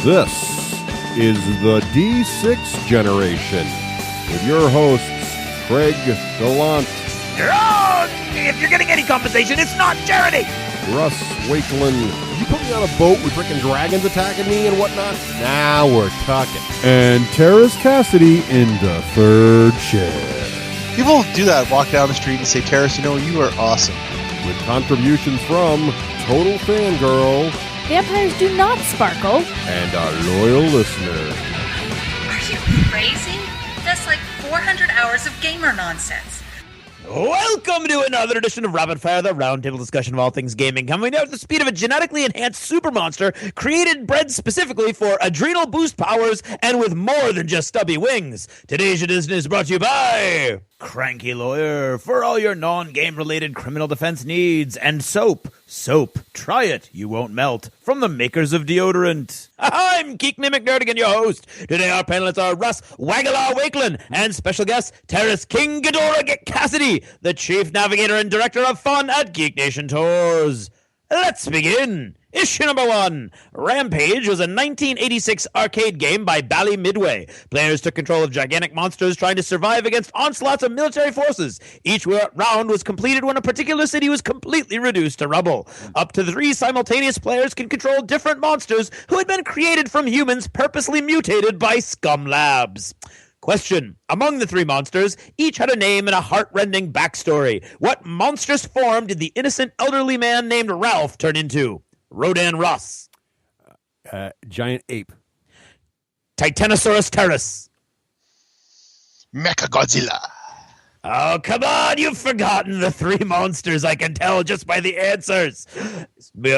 This is the D6 generation with your hosts, Craig Gallant. You're wrong! If you're getting any compensation, it's not charity! Russ Wakelin. You put me on a boat with frickin' dragons attacking me and whatnot? Now we're talking. And Teras Cassidy in the third chair. People do that, walk down the street and say, Teras, you know, you are awesome. With contributions from Total Fangirl. Vampires do not sparkle. And our loyal listener. Are you crazy? That's like 400 hours of gamer nonsense. Welcome to another edition of Rapid Fire, the roundtable discussion of all things gaming, coming out at the speed of a genetically enhanced super monster created, bred specifically for adrenal boost powers and with more than just stubby wings. Today's edition is brought to you by Cranky Lawyer for all your non-game related criminal defense needs, and Soap. Try it, you won't melt. From the makers of deodorant. I'm Geek Nation Tours, your host. Today our panelists are Russ Wagala Wakelin and special guest Teras King Ghidorah Cassidy, the chief navigator and director of fun at Geek Nation Tours. Let's begin. Issue number 1. Rampage was a 1986 arcade game by Bally Midway. Players took control of gigantic monsters trying to survive against onslaughts of military forces. Each round was completed when a particular city was completely reduced to rubble. Up to 3 simultaneous players can control different monsters who had been created from humans purposely mutated by Scum Labs. Question. Among the 3 monsters, each had a name and a heart-rending backstory. What monstrous form did the innocent elderly man named Ralph turn into? Rodan Ross. Giant ape. Titanosaurus Terrace. Mechagodzilla. Oh, come on, you've forgotten the 3 monsters, I can tell just by the answers.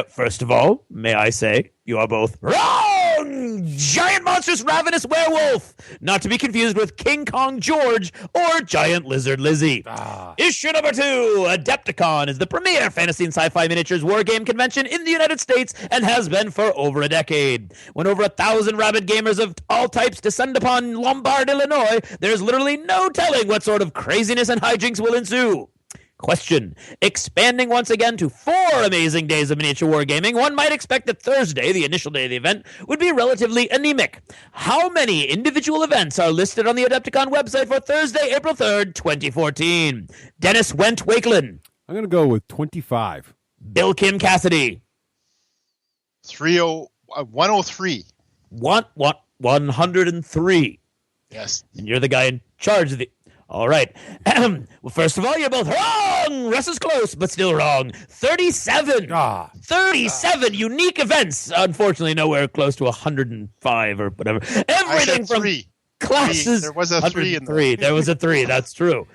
First of all, may I say, you are both wrong! Giant monstrous ravenous werewolf! Not to be confused with King Kong George or Giant Lizard Lizzie. Issue number 2, Adepticon is the premier fantasy and sci-fi miniatures wargame convention in the United States and has been for over a decade. When over 1,000 rabid gamers of all types descend upon Lombard, Illinois, there's literally no telling what sort of craziness and hijinks will ensue. Question. Expanding once again to 4 amazing days of miniature wargaming, one might expect that Thursday, the initial day of the event, would be relatively anemic. How many individual events are listed on the Adepticon website for Thursday, April 3rd, 2014? Dennis Wendt Wakelin. I'm going to go with 25. Bill Kim Cassidy. 103. 103. Yes. And you're the guy in charge of the... All right. Well, first of all, you're both wrong. Russ is close, but still wrong. 37. 37 unique events. Unfortunately, nowhere close to 105 or whatever. Everything from 3. classes. There was a 3 in there. There was a 3. That's true.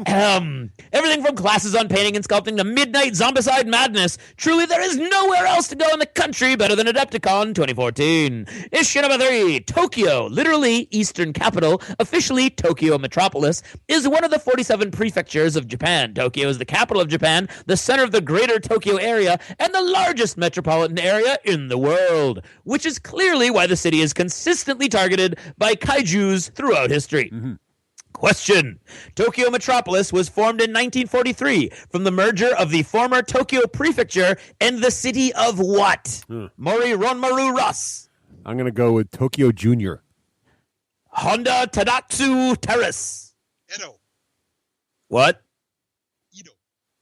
Everything from classes on painting and sculpting to midnight zombicide madness. Truly, there is nowhere else to go in the country better than Adepticon 2014. Issue number 3, Tokyo, literally Eastern Capital, officially Tokyo Metropolis, is one of the 47 prefectures of Japan. Tokyo is the capital of Japan, the center of the greater Tokyo area, and the largest metropolitan area in the world, which is clearly why the city is consistently targeted by kaijus throughout history. Question. Tokyo Metropolis was formed in 1943 from the merger of the former Tokyo Prefecture and the city of what? Mori Ronmaru Russ. I'm going to go with Tokyo Junior. Honda Tadatsu Terrace. Edo. What?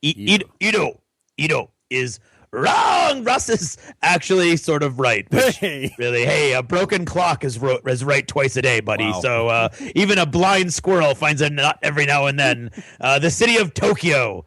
Edo. Edo is wrong. Russ is actually sort of right. Really, a broken clock is right twice a day, buddy. Wow. So even a blind squirrel finds a nut every now and then. The city of Tokyo.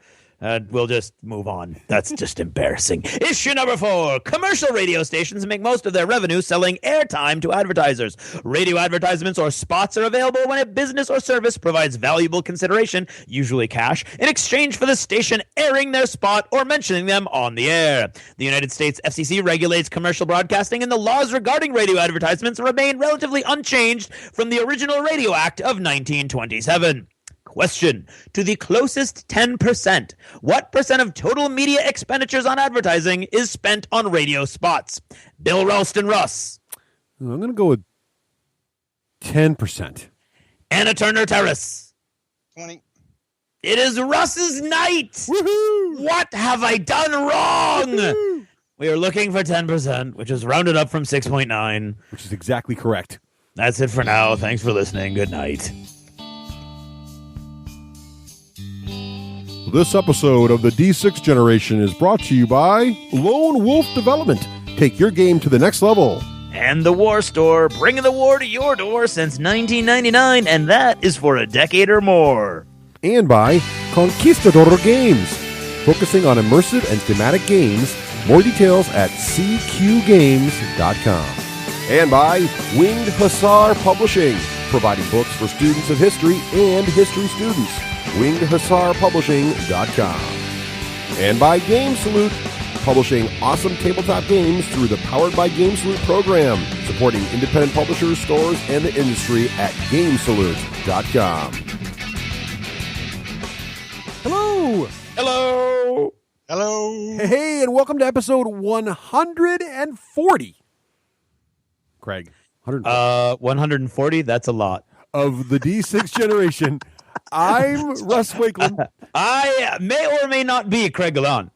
We'll just move on. That's just embarrassing. Issue number 4. Commercial radio stations make most of their revenue selling airtime to advertisers. Radio advertisements or spots are available when a business or service provides valuable consideration, usually cash, in exchange for the station airing their spot or mentioning them on the air. The United States FCC regulates commercial broadcasting, and the laws regarding radio advertisements remain relatively unchanged from the original Radio Act of 1927. Question. To the closest 10%, what percent of total media expenditures on advertising is spent on radio spots? Bill Ralston Russ. I'm going to go with 10%. Anna Turner Terrace. 20. It is Russ's night. Woohoo! What have I done wrong? Woohoo! We are looking for 10%, which is rounded up from 6.9. Which is exactly correct. That's it for now. Thanks for listening. Good night. This episode of the D6 Generation is brought to you by Lone Wolf Development. Take your game to the next level. And the War Store, bringing the war to your door since 1999, and that is for a decade or more. And by Conquistador Games, focusing on immersive and thematic games. More details at cqgames.com. And by Winged Hussar Publishing, providing books for students of history and history students. wingedhussarpublishing.com. And by Game Salute, publishing awesome tabletop games through the Powered by Game Salute program, supporting independent publishers, stores, and the industry at gamesalute.com. Hello! Hello! Hello. Hey, and welcome to episode 140. Craig, 140, that's a lot. of the D6 Generation. I'm Russ Wakeland. I may or may not be Craig Galan.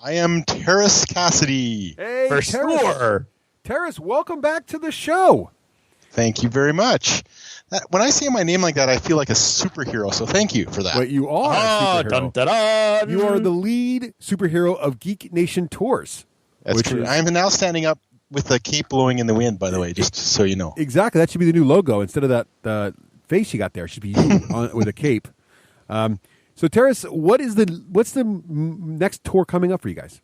I am Teras Cassidy. Hey, For Teras. sure. Teras, welcome back to the show. Thank you very much. When I say my name like that, I feel like a superhero, so thank you for that. But you are a Oh, superhero. dun, dun, dun. You are the lead superhero of Geek Nation Tours. That's true. I am now standing up with the cape blowing in the wind, by the way, just so you know. Exactly. That should be the new logo. Instead of that face you got there, it should be you with a cape. So, Teras, what's the next tour coming up for you guys?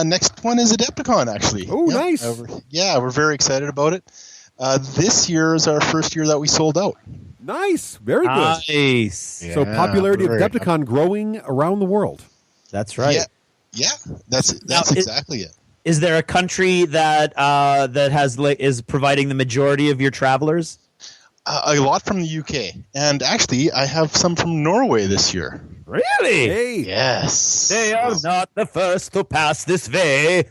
Next one is Adepticon, actually. Oh, Yeah, nice. we're very excited about it. This year is our first year that we sold out. Nice. Very good. Nice. So Yeah, popularity of very- Adepticon growing around the world. That's right. Yeah, that's Now, exactly it. Is there a country that is providing the majority of your travelers? A lot from the UK. And actually, I have some from Norway this year. Really? Hey, Yes. They are not the first to pass this way.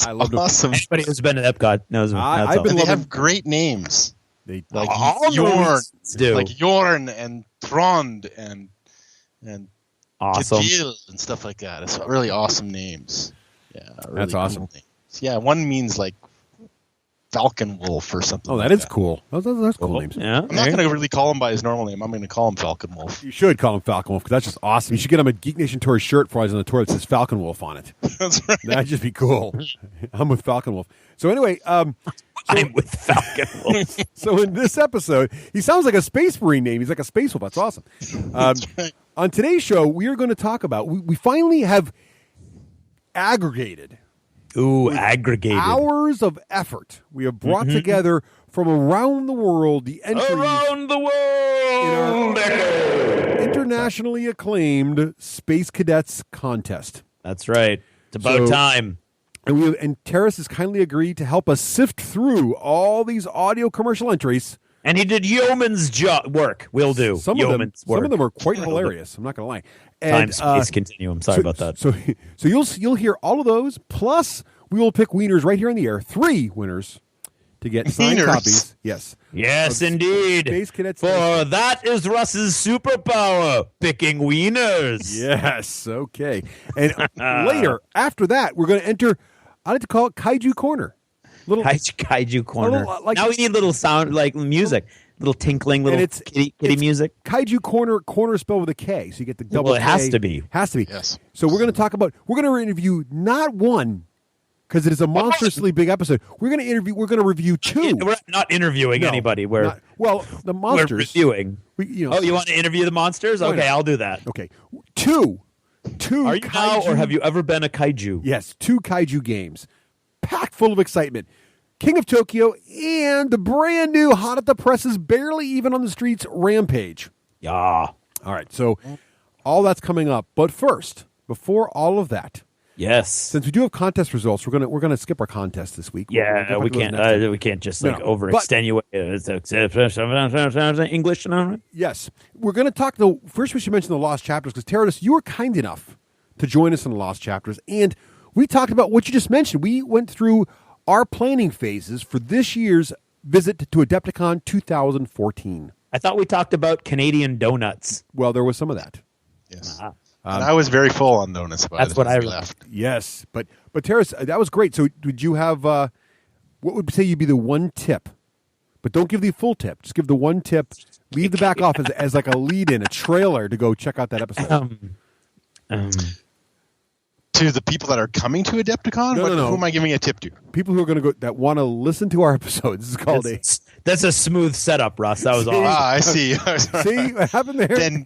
I love them. Awesome. Anybody who's been to Epcot knows. I've that's all. been And they loving- have great names. They, Like All Jorn. Norwegians do. Like Jorn and Trond and Awesome. Kjell and stuff like that. It's really awesome names. Yeah, really That's awesome. Cool names. Yeah, one means like Falcon Wolf or something. oh, like that is cool. That's cool names. Yeah. I'm not going to really call him by his normal name. I'm going to call him Falcon Wolf. You should call him Falcon Wolf because that's just awesome. You should get him a Geek Nation Tour shirt for us on the tour that says Falcon Wolf on it. That's right. That'd just be cool. I'm with Falcon Wolf. So anyway, I'm with Falcon Wolf. so in this episode, he sounds like a Space Marine name. He's like a Space Wolf. That's awesome. Right. On today's show, we are going to talk about, we finally have aggregated Ooh, aggregated. hours of effort. We have brought together from around the world the entries Around the world. internationally acclaimed Space Cadets contest. That's right. It's about So- time. And Teras has kindly agreed to help us sift through all these audio commercial entries. And he did yeoman's work. Will do. Some yeoman's work. of them are quite hilarious. I'm not going to lie. Time And, space continuum. Sorry about that. So you'll hear all of those. Plus, we will pick winners right here in the air. 3 winners to get signed Wieners. copies. Yes. Yes, of indeed. Space Cadets. For that is Russ's superpower, picking wieners. Yes. Okay. And later, after that, we're going to enter. I like to call it Kaiju Corner. Little Kaiju corner. little, like- now we need little sound, like music, little tinkling, little it's- kitty it's- music. Kaiju Corner spelled with a K, so you get the double. Well, it has K. to be. Has to be. Yes. So we're going to talk about. We're going to interview not one, because it is a monstrously big episode. We're going to review 2. We're not interviewing No, anybody. We're the monsters. we're reviewing. You Oh, you want to interview the monsters? Why Okay, not? I'll do that. Okay. 2 Are you now, kaiju, or have you ever been a kaiju? Yes, 2 kaiju games, packed full of excitement. King of Tokyo and the brand new, hot at the presses, barely even on the streets, Rampage. Yeah. All right, so all that's coming up. But first, before all of that, Yes. since we do have contest results, we're gonna skip our contest this week. Yeah, We'll we talk about can't. it next time. We can't just No, like no, overextenuate. English. Yes, we're going to talk. First, we should mention the Lost Chapters because Teras, you were kind enough to join us in the Lost Chapters, and we talked about what you just mentioned. We went through our planning phases for this year's visit to Adepticon 2014. I thought we talked about Canadian donuts. Well, there was some of that. Yes. And I was very full on donuts by That's the what time I we remember. left. Yes, but Teras, that was great. So would you have what would say you'd be the one tip? But don't give the full tip. Just give the one tip. Leave the back off as like a lead-in, a trailer to go check out that episode. To the people that are coming to Adepticon? No. Who am I giving a tip to? People who are going to go that want to listen to our episodes. This is called That's a smooth setup, Russ. That was awesome. I see. See what happened there? Then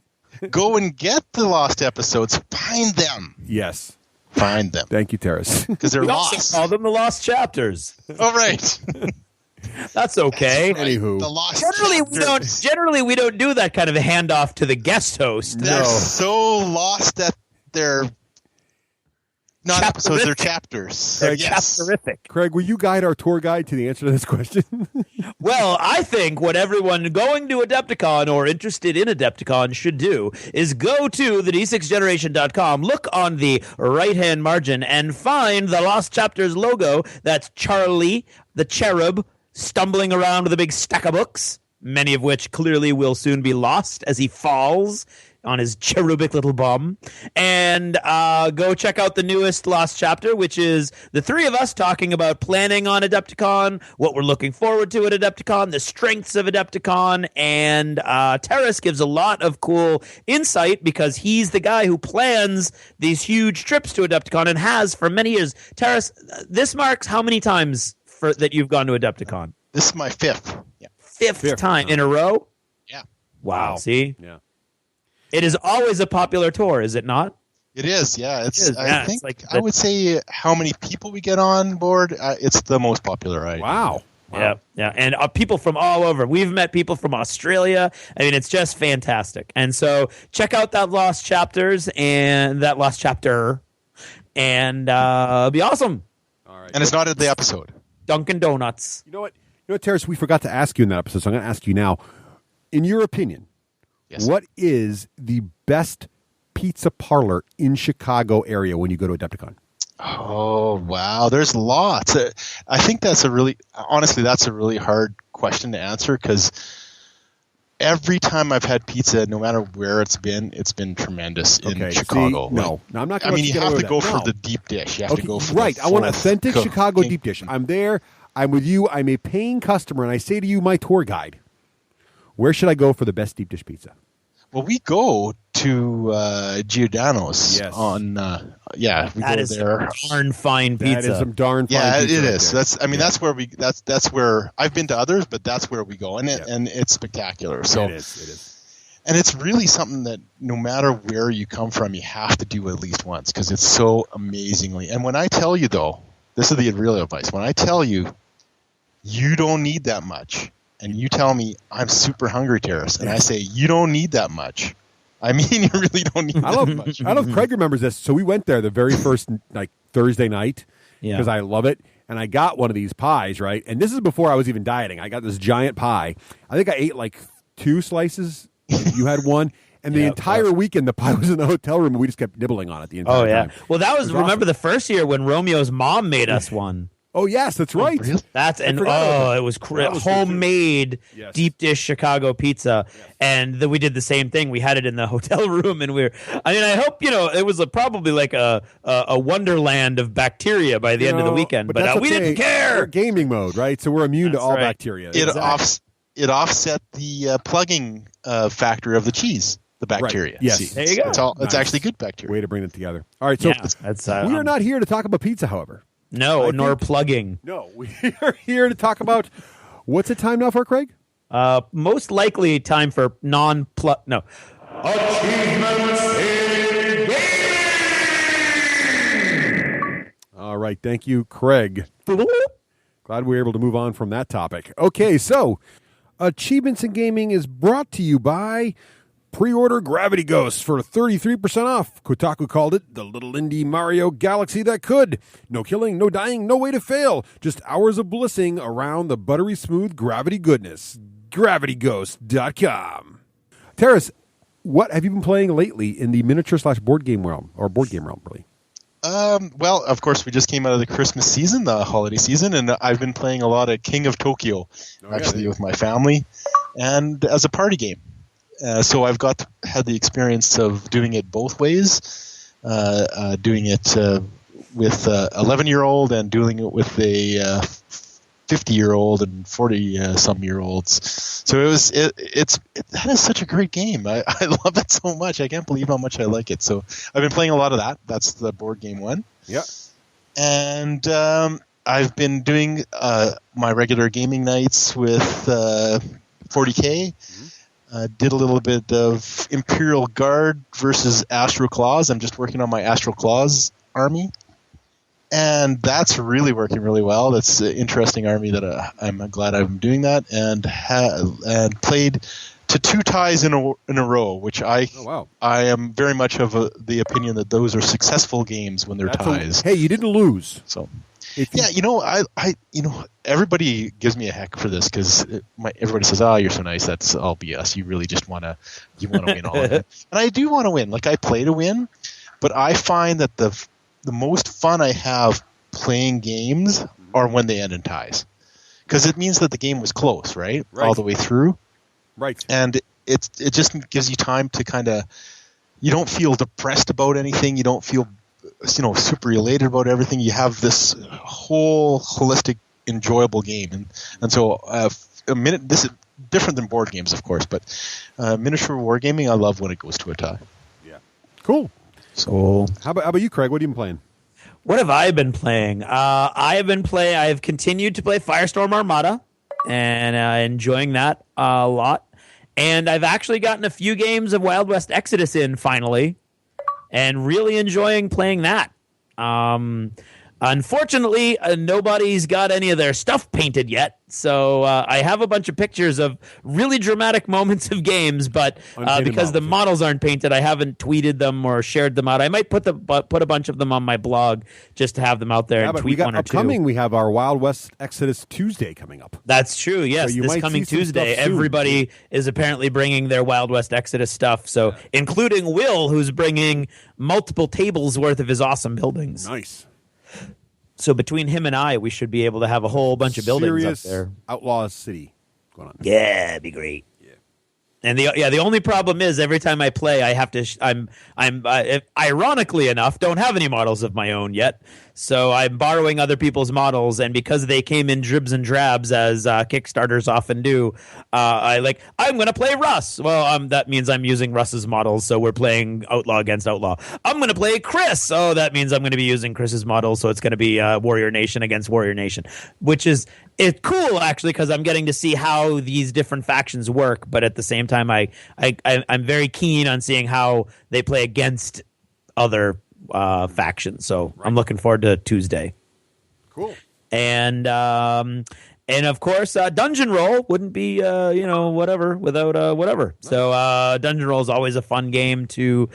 go and get the lost episodes. Find them. Yes. Find them. Thank you, Teras. Because they're We lost. also call them the lost chapters. Oh, right. That's okay. Right. Anywho. The lost Generally, we don't do that kind of a handoff to the guest host. They're No. so lost that they're not episodes, they're chapters. They're Yes. chapterific. Craig, will you guide our tour guide to the answer to this question? Well, I think what everyone going to Adepticon or interested in Adepticon should do is go to the d6generation.com, look on the right-hand margin, and find the Lost Chapters logo. That's Charlie, the cherub, stumbling around with a big stack of books, many of which clearly will soon be lost as he falls on his cherubic little bum. And go check out the newest Lost Chapter, which is the three of us talking about planning on Adepticon, what we're looking forward to at Adepticon, the strengths of Adepticon, and Teras gives a lot of cool insight because he's the guy who plans these huge trips to Adepticon and has for many years. Teras, this marks how many times that you've gone to Adepticon? This is my fifth. Yeah. Fifth time in a row? Yeah. Wow. See? Yeah. It is always a popular tour, is it not? It is, yeah. It's. It is, I yeah, think it's like I would say how many people we get on board. It's the most popular ride. Wow. Yeah, and people from all over. We've met people from Australia. I mean, it's just fantastic. And so check out that Lost Chapters and that Lost Chapter, and it'll be awesome. All right. And it's not at the episode. Dunkin' Donuts. You know what, Teras, we forgot to ask you in that episode, so I'm going to ask you now. In your opinion, Yes. what is the best pizza parlor in Chicago area when you go to Adepticon? Oh, wow. There's lots. I think that's a really hard question to answer because every time I've had pizza, no matter where it's been tremendous in Chicago. See, no, I'm not I going mean, you have to go for No. the deep dish. You have to go for right. the I want full authentic cook- Chicago deep dish. I'm there. I'm with you. I'm a paying customer, and I say to you, my tour guide, where should I go for the best deep dish pizza? Well, we go to Giordano's on. We That go is there. darn fine pizza. That is some darn fine Yeah, pizza it right is. there. That's where we. That's where I've been to others, but that's where we go, and it's spectacular. So It is. And it's really something that no matter where you come from, you have to do at least once because it's so amazingly. And when I tell you, though, this is the real advice. When I tell you, you don't need that much, and you tell me I'm super hungry, Teras, and I say you don't need that much, I mean you really don't need that much. I don't know if Craig remembers this. So we went there the very first Thursday night because I love it. And I got one of these pies, right? And this is before I was even dieting. I got this giant pie. I think I ate like 2 slices. You had one. And the entire weekend, the pie was in the hotel room, and we just kept nibbling on it the entire time. Well, that was remember awesome. the first year when Romeo's mom made us one. Oh, yes, that's right. Really? That's and forgot about that. it was That was good, homemade Yes. deep dish Chicago pizza, and then we did the same thing. We had it in the hotel room, and I hope it was probably like a wonderland of bacteria by the end of the weekend, but that's we okay. didn't care. We're gaming mode, right? So we're immune to That's all right. bacteria. It offset the plugging factor of the cheese, the bacteria. Right. Yes. See, There you go. It's Nice. actually good bacteria. Way to bring it together. All right, so That's we are not here to talk about pizza, however. no, I nor think- plugging. No, we are here to talk about what's it time now for, Craig? Most likely time for non-plug. No. Achievements in gaming. All right, thank you, Craig. Glad we were able to move on from that topic. Okay, so Achievements in Gaming is brought to you by pre-order Gravity Ghost for 33% off. Kotaku called it the little indie Mario Galaxy that could. No killing, no dying, no way to fail. Just hours of blissing around the buttery smooth gravity goodness. GravityGhost.com. Teras, what have you been playing lately in the miniature/board game realm, or board game realm, really? Well, of course, we just came out of the Christmas season, the holiday season, and I've been playing a lot of King of Tokyo, actually, with my family, and as a party game. So I've had the experience of doing it both ways, doing it with 11-year-old and doing it with a 50-year-old and 40-some-year-olds. So that is such a great game. I love it so much. I can't believe how much I like it. So I've been playing a lot of that. That's the board game one. Yeah. And I've been doing my regular gaming nights with 40K. Did a little bit of Imperial Guard versus Astro Claws. I'm just working on my Astro Claws army. And that's really working really well. That's an interesting army that I'm glad I'm doing that. And played to 2 ties in a row, which I am very much of the opinion that those are successful games when they're ties. Hey, you didn't lose. So, everybody gives me a heck for this because everybody says, "Oh, you're so nice." That's all BS. You really just want to win all of it. And I do want to win. Like I play to win, but I find that the most fun I have playing games are when they end in ties, because it means that the game was close, right? All the way through. Right. And it just gives you time to kind of, you don't feel depressed about anything. You don't feel, super elated about everything. You have this whole holistic, enjoyable game. And so this is different than board games, of course, but miniature wargaming, I love when it goes to a tie. Yeah. Cool. So how about you, Craig? What have you been playing? What have I been playing? I have continued to play Firestorm Armada and enjoying that a lot. And I've actually gotten a few games of Wild West Exodus in finally, and really enjoying playing that. Unfortunately, nobody's got any of their stuff painted yet, so I have a bunch of pictures of really dramatic moments of games, but because the models aren't painted, I haven't tweeted them or shared them out. I might put a bunch of them on my blog just to have them out there and tweet one or two. We have our Wild West Exodus Tuesday coming up. That's true, yes. So this coming Tuesday, everybody is apparently bringing their Wild West Exodus stuff, so including Will, who's bringing multiple tables worth of his awesome buildings. Nice. So between him and I, we should be able to have a whole bunch of buildings up there. Outlaw City going on. Yeah, it'd be great. Yeah. And the only problem is every time I play, I have to. I'm ironically enough, don't have any models of my own yet. So I'm borrowing other people's models, and because they came in dribs and drabs as Kickstarters often do, I'm going to play Russ. Well, that means I'm using Russ's models, so we're playing Outlaw against Outlaw. I'm going to play Chris. Oh, that means I'm going to be using Chris's models, so it's going to be Warrior Nation against Warrior Nation, which is cool actually because I'm getting to see how these different factions work. But at the same time, I'm very keen on seeing how they play against other faction. So I'm looking forward to Tuesday. Cool. And of course, Dungeon Roll wouldn't be whatever without whatever. Nice. So Dungeon Roll is always a fun game to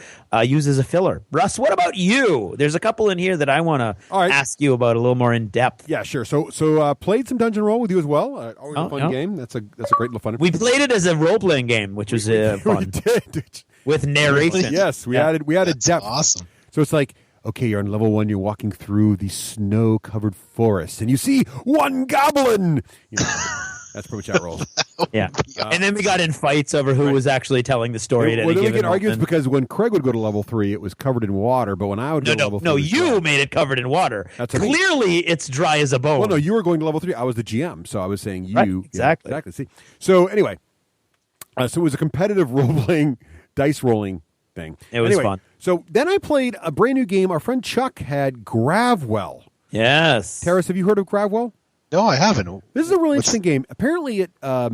use as a filler. Russ, what about you? There's a couple in here that I want to ask you about a little more in depth. Yeah, sure. So played some Dungeon Roll with you as well. Always a fun game. That's a great little fun. We played it as a role playing game, which was fun. We did with narration. Yes, we added depth. Awesome. So it's like, okay, you're on level 1, you're walking through the snow-covered forest, and you see one goblin! That's pretty much how it rolls. Yeah. And then we got in fights over who was actually telling the story at any given moment. We get arguments because when Craig would go to level 3, it was covered in water, but when I would go to level 3... No, you made it covered in water. Clearly, it's dry as a bone. Well, no, you were going to level 3. I was the GM, so I was saying you... Right, exactly. Yeah, exactly. See? So anyway, so it was a competitive role-playing, dice-rolling thing. It was fun. So then I played a brand new game. Our friend Chuck had Gravwell. Yes. Teras, have you heard of Gravwell? No, I haven't. This is a really interesting game. Apparently, it got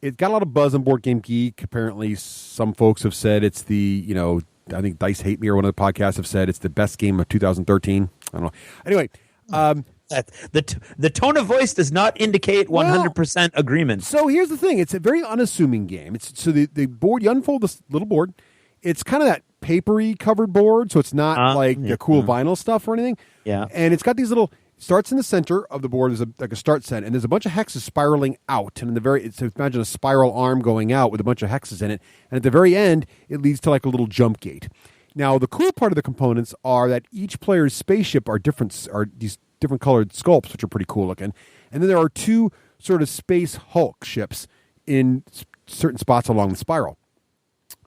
a lot of buzz on Board Game Geek. Apparently, some folks have said it's I think Dice Hate Me or one of the podcasts have said it's the best game of 2013. I don't know. Anyway. The tone of voice does not indicate 100% agreement. So here's the thing. It's a very unassuming game. So the board, you unfold this little board. It's kind of that papery covered board, so it's not like the cool vinyl stuff or anything. Yeah. And it's got these little starts in the center of the board. There's like a start set, and there's a bunch of hexes spiraling out. And in the imagine a spiral arm going out with a bunch of hexes in it. And at the very end, it leads to like a little jump gate. Now, the cool part of the components are that each player's spaceship are these different colored sculpts, which are pretty cool looking. And then there are 2 sort of space Hulk ships in certain spots along the spiral.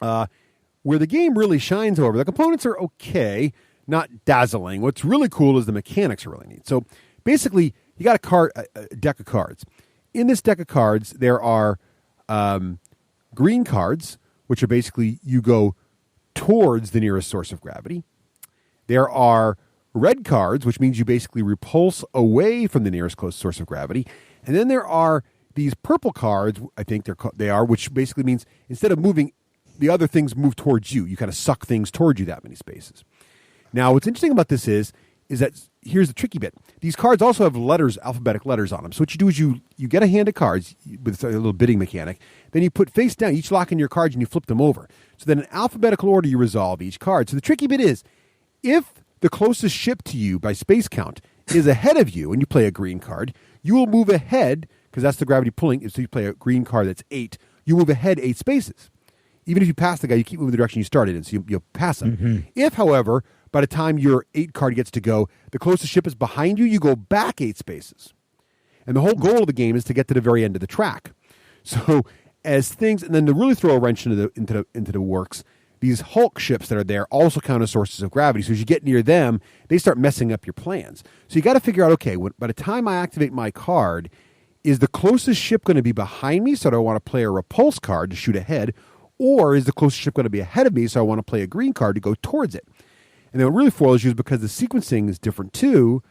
Where the game really shines, however, the components are okay, not dazzling. What's really cool is the mechanics are really neat. So basically, you got a deck of cards. In this deck of cards, there are green cards, which are basically you go towards the nearest source of gravity. There are red cards, which means you basically repulse away from the nearest close source of gravity. And then there are these purple cards, I think they are, which basically means instead of moving, the other things move towards you. You kind of suck things towards you that many spaces. Now, what's interesting about this is that here's the tricky bit. These cards also have letters, alphabetic letters on them. So what you do is you get a hand of cards with a little bidding mechanic. Then you put face down, each lock in your cards, and you flip them over. So then in alphabetical order, you resolve each card. So the tricky bit is, if the closest ship to you by space count is ahead of you and you play a green card, you will move ahead, because that's the gravity pulling. So you play a green card that's 8, you move ahead 8 spaces. Even if you pass the guy, you keep moving the direction you started in, so you'll pass him. Mm-hmm. If, however, by the time your 8 card gets to go, the closest ship is behind you, you go back 8 spaces. And the whole goal of the game is to get to the very end of the track. So as things, and then to really throw a wrench into the works, these Hulk ships that are there also count as sources of gravity. So as you get near them, they start messing up your plans. So you got to figure out, okay, by the time I activate my card, is the closest ship going to be behind me, so do I want to play a repulse card to shoot ahead, or is the closest ship going to be ahead of me, so I want to play a green card to go towards it? And then what really foils you is because the sequencing is different too.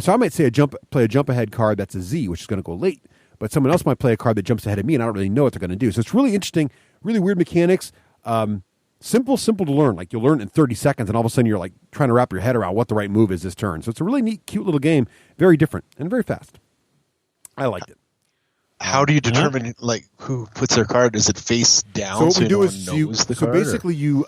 So I might say play a jump ahead card that's a Z, which is going to go late. But someone else might play a card that jumps ahead of me, and I don't really know what they're going to do. So it's really interesting, really weird mechanics. Simple to learn. Like you'll learn in 30 seconds, and all of a sudden you're like trying to wrap your head around what the right move is this turn. So it's a really neat, cute little game. Very different and very fast. I liked it. How do you determine like who puts their card? Is it face down? So what we do is card, basically you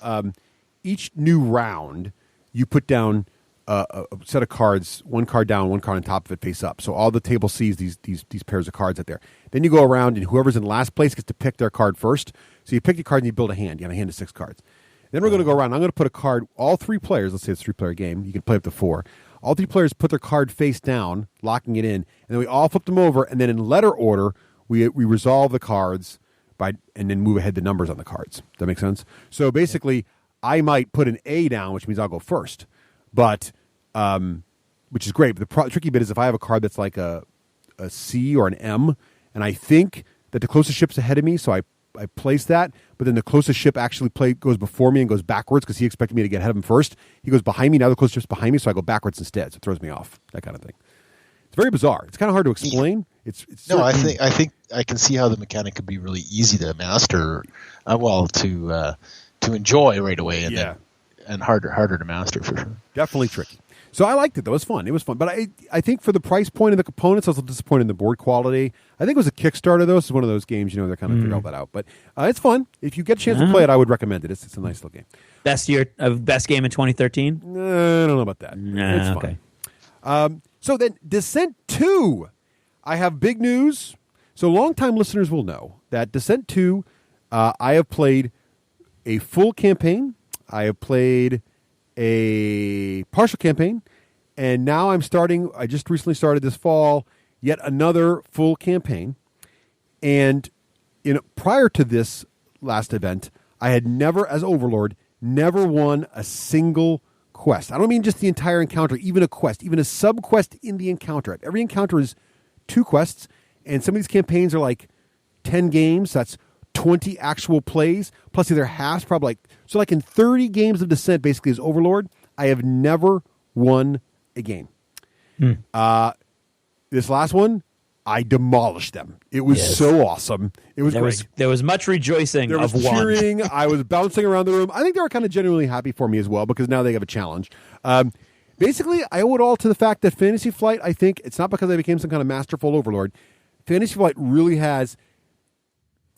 each new round you put down a set of cards, one card down, one card on top of it, face up. So all the table sees these pairs of cards out there. Then you go around, and whoever's in last place gets to pick their card first. So you pick your card and you build a hand. You have a hand of 6 cards. Then we're going to go around. I'm going to put a card. All 3 players. Let's say it's a 3-player game. You can play up to 4. All 3 players put their card face down, locking it in, and then we all flip them over. And then in letter order, we resolve the cards and then move ahead the numbers on the cards. Does that make sense? So basically, I might put an A down, which means I'll go first. But which is great. But the tricky bit is if I have a card that's like a C or an M, and I think that the closest ship's ahead of me, so I place that, but then the closest ship actually goes before me and goes backwards because he expected me to get ahead of him first. He goes behind me, now the closest ship's behind me, so I go backwards instead. So it throws me off, that kind of thing. It's very bizarre. It's kind of hard to explain. It's I think I can see how the mechanic could be really easy to master, to enjoy right away, and harder to master for sure. Definitely tricky. So I liked it, though. It was fun. But I think for the price point of the components, I was a little disappointed in the board quality. I think it was a Kickstarter, though. This is one of those games, they're kind of figure all that out. But it's fun. If you get a chance to play it, I would recommend it. It's a nice little game. Best game in 2013? I don't know about that. It's fun. Okay. So then, Descent 2. I have big news. So longtime listeners will know that Descent 2, I have played a full campaign. I have played a partial campaign, and now I just recently started this fall, yet another full campaign. And prior to this last event, I had never, as Overlord, won a single quest. I don't mean just the entire encounter, even a quest, even a sub-quest in the encounter. Every encounter is 2 quests, and some of these campaigns are like 10 games. That's 20 actual plays, plus either halves, probably like in 30 games of Descent, basically as Overlord, I have never won a game. This last one, I demolished them. It was so awesome. It was great. There was much rejoicing. There was cheering. I was bouncing around the room. I think they were kind of genuinely happy for me as well, because now they have a challenge. Basically, I owe it all to the fact that Fantasy Flight, I think, it's not because I became some kind of masterful Overlord. Fantasy Flight really has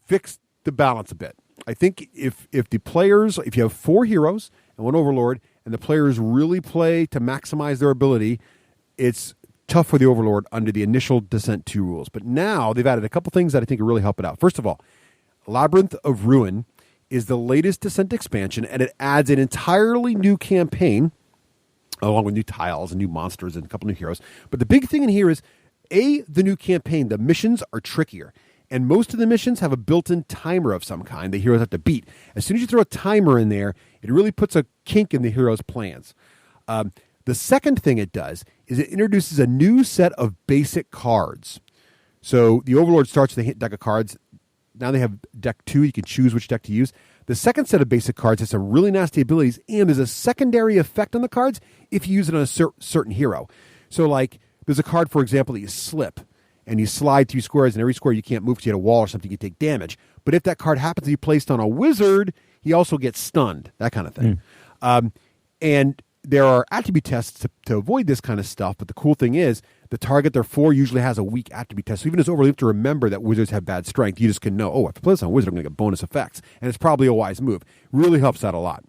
fixed the balance a bit. I think if you have 4 heroes and 1 Overlord, and the players really play to maximize their ability, it's tough for the Overlord under the initial Descent 2 rules. But now they've added a couple things that I think will really help it out. First of all, Labyrinth of Ruin is the latest Descent expansion, and it adds an entirely new campaign, along with new tiles and new monsters and a couple new heroes. But the big thing in here is, the new campaign, the missions are trickier. And most of the missions have a built-in timer of some kind the heroes have to beat. As soon as you throw a timer in there, it really puts a kink in the hero's plans. The second thing it does is it introduces a new set of basic cards. So the Overlord starts with a deck of cards. Now they have deck 2. You can choose which deck to use. The second set of basic cards has some really nasty abilities, and there's a secondary effect on the cards if you use it on a certain hero. So, like, there's a card, for example, that you slip, and you slide 3 squares, and every square you can't move because you hit a wall or something, you take damage. But if that card happens to be placed on a wizard, he also gets stunned, that kind of thing. And there are attribute tests to avoid this kind of stuff, but the cool thing is the target they're for usually has a weak attribute test. So even as Overlord, you have to remember that wizards have bad strength. You just can know, if I play this on a wizard, I'm going to get bonus effects. And it's probably a wise move. Really helps out a lot.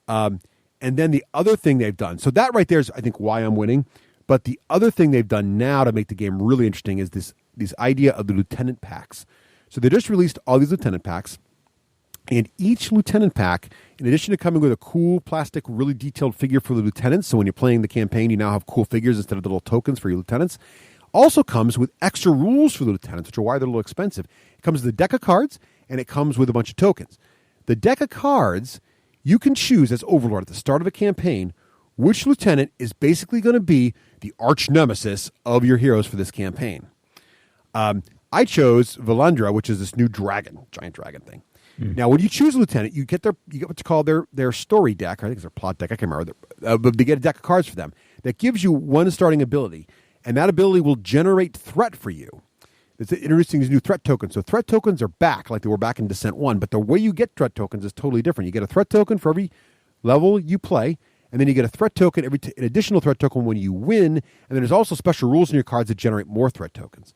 And then the other thing they've done, so that right there is, I think, why I'm winning. But the other thing they've done now to make the game really interesting is this idea of the lieutenant packs. So they just released all these lieutenant packs. And each lieutenant pack, in addition to coming with a cool plastic, really detailed figure for the lieutenants, so when you're playing the campaign, you now have cool figures instead of the little tokens for your lieutenants, also comes with extra rules for the lieutenants, which are why they're a little expensive. It comes with a deck of cards, and it comes with a bunch of tokens. The deck of cards, you can choose as Overlord at the start of a campaign which lieutenant is basically going to be the arch nemesis of your heroes for this campaign. I chose Valandra, which is this new dragon, giant dragon thing. Now, when you choose a lieutenant, you get what's called their story deck. Or I think it's their plot deck. I can't remember. But they get a deck of cards for them that gives you one starting ability, and that ability will generate threat for you. It's introducing these new threat tokens. So threat tokens are back, like they were back in Descent 1, but the way you get threat tokens is totally different. You get a threat token for every level you play, and then you get a threat token, an additional threat token when you win, and then there's also special rules in your cards that generate more threat tokens.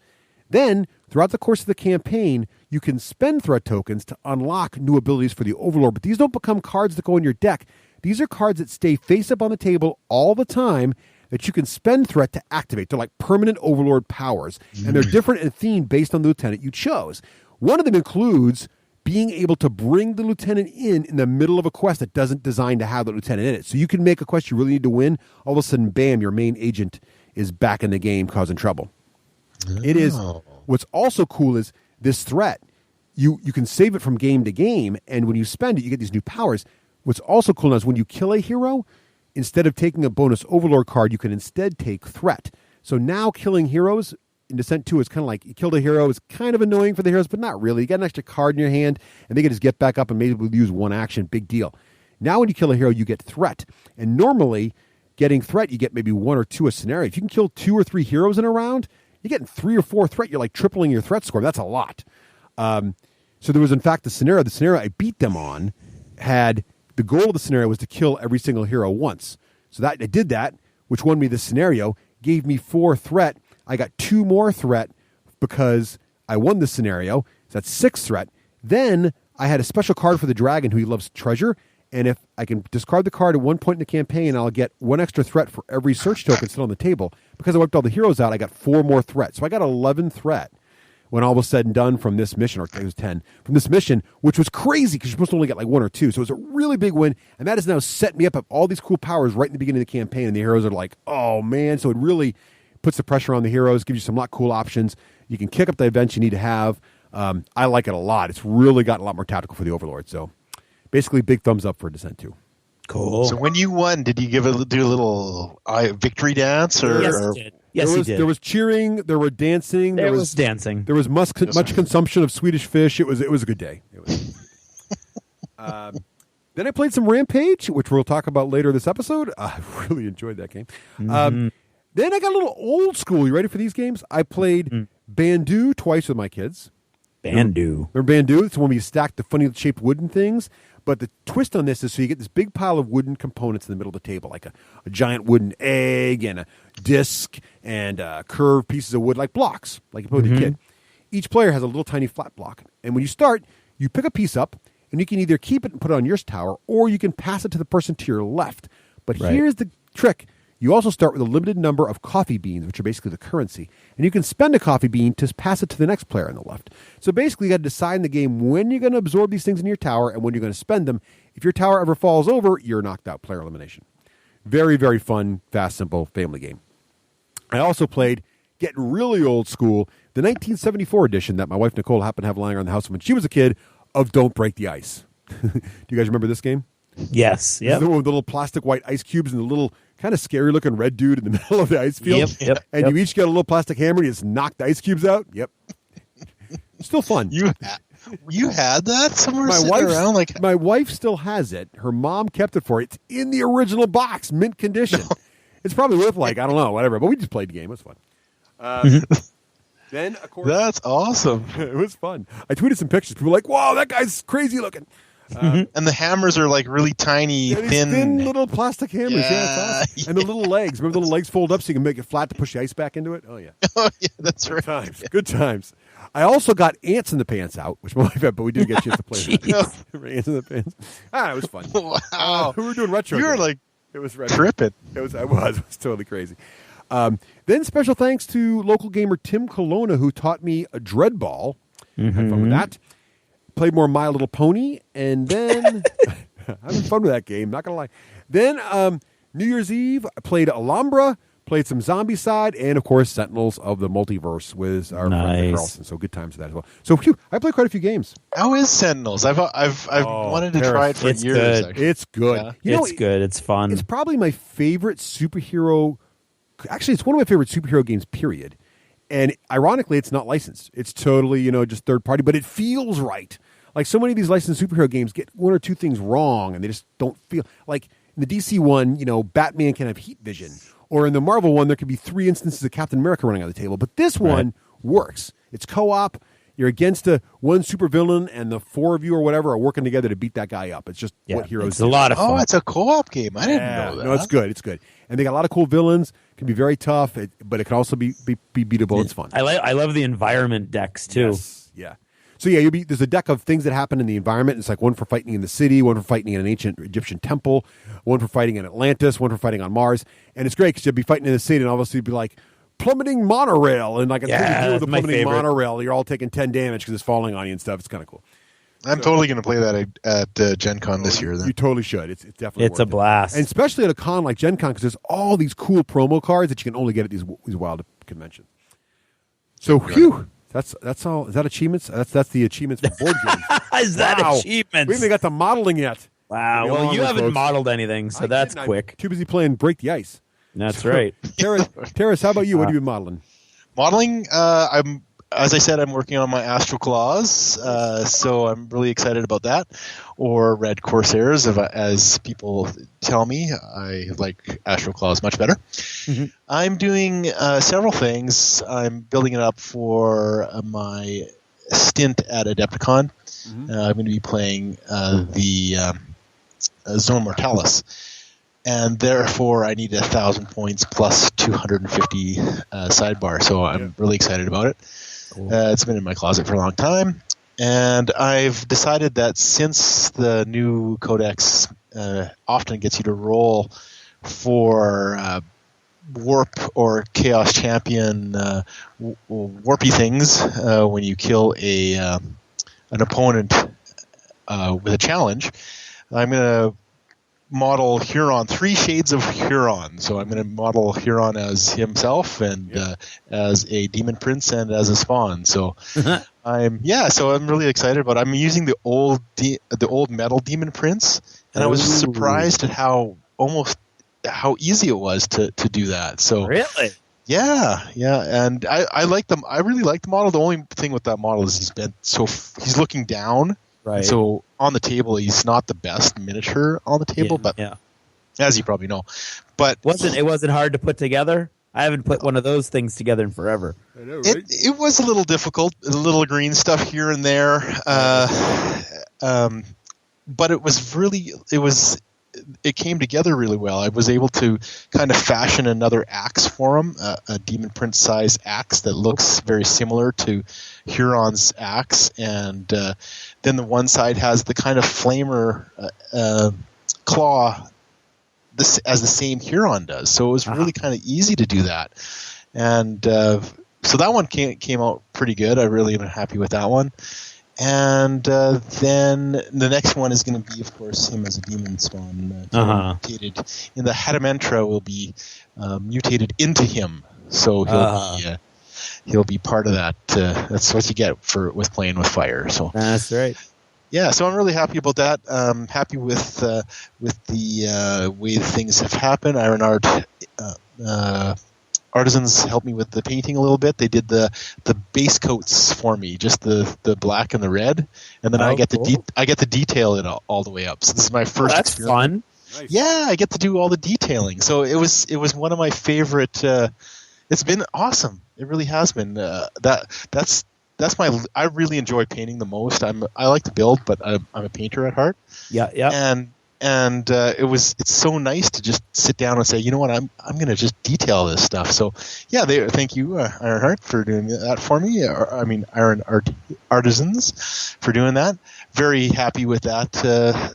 Then, throughout the course of the campaign, you can spend threat tokens to unlock new abilities for the Overlord, but these don't become cards that go in your deck. These are cards that stay face up on the table all the time that you can spend threat to activate. They're like permanent Overlord powers, and they're different in theme based on the lieutenant you chose. One of them includes being able to bring the lieutenant in the middle of a quest that doesn't design to have the lieutenant in it. So you can make a quest you really need to win. All of a sudden, bam, your main agent is back in the game causing trouble. It is. What's also cool is this threat. You can save it from game to game, and when you spend it, you get these new powers. What's also cool now is when you kill a hero, instead of taking a bonus Overlord card, you can instead take threat. So now killing heroes in Descent 2 is kind of like you killed a hero. It's kind of annoying for the heroes, but not really. You got an extra card in your hand, and they can just get back up and maybe use one action. Big deal. Now when you kill a hero, you get threat. And normally, getting threat, you get maybe 1 or 2 a scenario. If you can kill 2 or 3 heroes in a round, you're getting 3 or 4 threat. You're like tripling your threat score. That's a lot. So there was, in fact, the scenario I beat them on had the goal of the scenario was to kill every single hero once. So that I did that, which won me the scenario, gave me 4 threat. I got 2 more threat because I won the scenario. So that's 6 threat. Then I had a special card for the dragon who he loves treasure. And if I can discard the card at one point in the campaign, I'll get 1 extra threat for every search token still on the table. Because I wiped all the heroes out, I got 4 more threat. So I got 11 threat when all was said and done from this mission, or it was 10, from this mission, which was crazy because you're supposed to only get like 1 or 2. So it was a really big win. And that has now set me up all these cool powers right in the beginning of the campaign. And the heroes are like, oh, man. So it really puts the pressure on the heroes, gives you some lot cool options. You can kick up the events you need to have. I like it a lot. It's really gotten a lot more tactical for the Overlord. So basically, big thumbs up for Descent 2. Cool. So when you won, did you do a little victory dance? Or, yes, he did. Yes, he did. There was cheering. There were dancing. There was dancing. There was much consumption of Swedish fish. It was a good day. Then I played some Rampage, which we'll talk about later this episode. I really enjoyed that game. Then I got a little old school. You ready for these games? I played Bandu twice with my kids. Bandu. Remember Bandu? It's when we stack the funny shaped wooden things. But the twist on this is so you get this big pile of wooden components in the middle of the table, like a giant wooden egg and a disc and curved pieces of wood, like blocks, like you put with a kid. Each player has a little tiny flat block. And when you start, you pick a piece up, and you can either keep it and put it on your tower, or you can pass it to the person to your left. But here's the trick. You also start with a limited number of coffee beans, which are basically the currency. And you can spend a coffee bean to pass it to the next player on the left. So basically, you got to decide in the game when you're going to absorb these things in your tower and when you're going to spend them. If your tower ever falls over, you're knocked out. Player elimination. Very, very fun, fast, simple family game. I also played getting really old school, the 1974 edition that my wife Nicole happened to have lying around the house when she was a kid of Don't Break the Ice. Do you guys remember this game? Yes. Yeah. The one with the little plastic white ice cubes and the little kind of scary looking red dude in the middle of the ice field. Yep. And you each get a little plastic hammer and you just knock the ice cubes out. Yep. Still fun. You had that somewhere around? My wife still has it. Her mom kept it for her. It's in the original box, mint condition. No. It's probably worth I don't know, whatever. But we just played the game. It was fun. Then, of course, that's awesome. It was fun. I tweeted some pictures. People were like, "Wow, that guy's crazy looking." And the hammers are like really tiny, thin little plastic hammers. Yeah, it's awesome. And the little legs. Remember the little legs fold up so you can make it flat to push the ice back into it? Oh, yeah. Oh, yeah, that's right. Good times. I also got Ants in the Pants out, which my wife had, but we didn't get a chance to play that. Ants in the Pants. It was fun. Wow. We were doing retro. You were like it was retro. tripping. It was totally crazy. Then special thanks to local gamer Tim Colonna, who taught me a Dreadball. Had fun with that. Played more My Little Pony, and then having fun with that game, not going to lie. Then New Year's Eve, I played Alhambra, played some Zombicide, and, of course, Sentinels of the Multiverse with our friend Carlson. So good times for that as well. So I played quite a few games. How is Sentinels? I've wanted to try it for years. Good. It's good. Yeah. It's good. It's fun. It's probably my favorite superhero. Actually, it's one of my favorite superhero games, period. And ironically, it's not licensed. It's totally, just third party, but it feels right. Like so many of these licensed superhero games get one or two things wrong, and they just don't feel like in the DC one. Batman can have heat vision, or in the Marvel one, there could be 3 instances of Captain America running on the table. But this one works. It's co-op. You're against one supervillain, and the 4 of you or whatever are working together to beat that guy up. It's just what heroes do. It's a lot of fun. Oh, it's a co-op game. I didn't know that. No, it's good. It's good. And they got a lot of cool villains. It can be very tough, but it can also be beatable. It's fun. I love the environment decks, too. Yes. Yeah. So, there's a deck of things that happen in the environment. It's like one for fighting in the city, one for fighting in an ancient Egyptian temple, one for fighting in Atlantis, one for fighting on Mars. And it's great because you'll be fighting in the city and obviously be like, plummeting monorail. And like a deal with the plummeting monorail, you're all taking 10 damage because it's falling on you and stuff. It's kind of cool. I'm totally going to play that at Gen Con this year. Then. You totally should. It's definitely it's a blast. And especially at a con like Gen Con because there's all these cool promo cards that you can only get at these wild conventions. So, that's all. Is that achievements? That's the achievements for board games. Is that achievements? We haven't got the modeling yet. Wow. Well, you haven't modeled anything, so that's quick. I'm too busy playing Break the Ice. That's right. Teras, how about you? What have you been modeling? Modeling, as I said, I'm working on my Astral Claws, so I'm really excited about that. Or Red Corsairs, as people tell me. I like Astral Claws much better. Mm-hmm. I'm doing several things. I'm building it up for my stint at Adepticon. Mm-hmm. I'm going to be playing the Zone Mortalis. And therefore, I need 1,000 points plus 250 sidebar. So I'm really excited about it. Cool. It's been in my closet for a long time. And I've decided that since the new codex often gets you to roll for warp or chaos champion warpy things when you kill an opponent with a challenge, I'm going to model Huron, 3 shades of Huron. So I'm going to model Huron as himself and as a demon prince and as a spawn. So I'm really excited about it. I'm using the old metal demon prince, and I was surprised at how easy it was to do that. So really. Yeah, and I like them. I really like the model. The only thing with that model is he's looking down. Right. So on the table, he's not the best miniature on the table, but as you probably know. But it wasn't hard to put together? I haven't put one of those things together in forever. I know, right? It was a little difficult, a little green stuff here and there, but it came together really well. I was able to kind of fashion another axe for him, a demon prince size axe that looks very similar to Huron's axe, and then the one side has the kind of flamer claw as the same Huron does. So it was really kind of easy to do that, and so that one came out pretty good. I really am happy with that one. And then the next one is going to be, of course, him as a demon spawn. Mutated in the Hadamentra will be mutated into him. So he'll be part of that. That's what you get with playing with fire. So That's right. yeah, so I'm really happy about that. Happy with the way things have happened. Iron Art Artisans helped me with the painting a little bit. They did the base coats for me, just the black and the red, and then I get to detail it all the way up. So this is my first. That's experience. fun. Nice. Yeah, I get to do all the detailing. So it was one of my favorite. It's been awesome. It really has been. That's I really enjoy painting the most. I like to build, but I'm a painter at heart. Yeah. And it's so nice to just sit down and say, you know what, I'm going to just detail this stuff. So yeah, thank you, Ironheart, for doing that for me. Iron Artisans for doing that. Very happy with that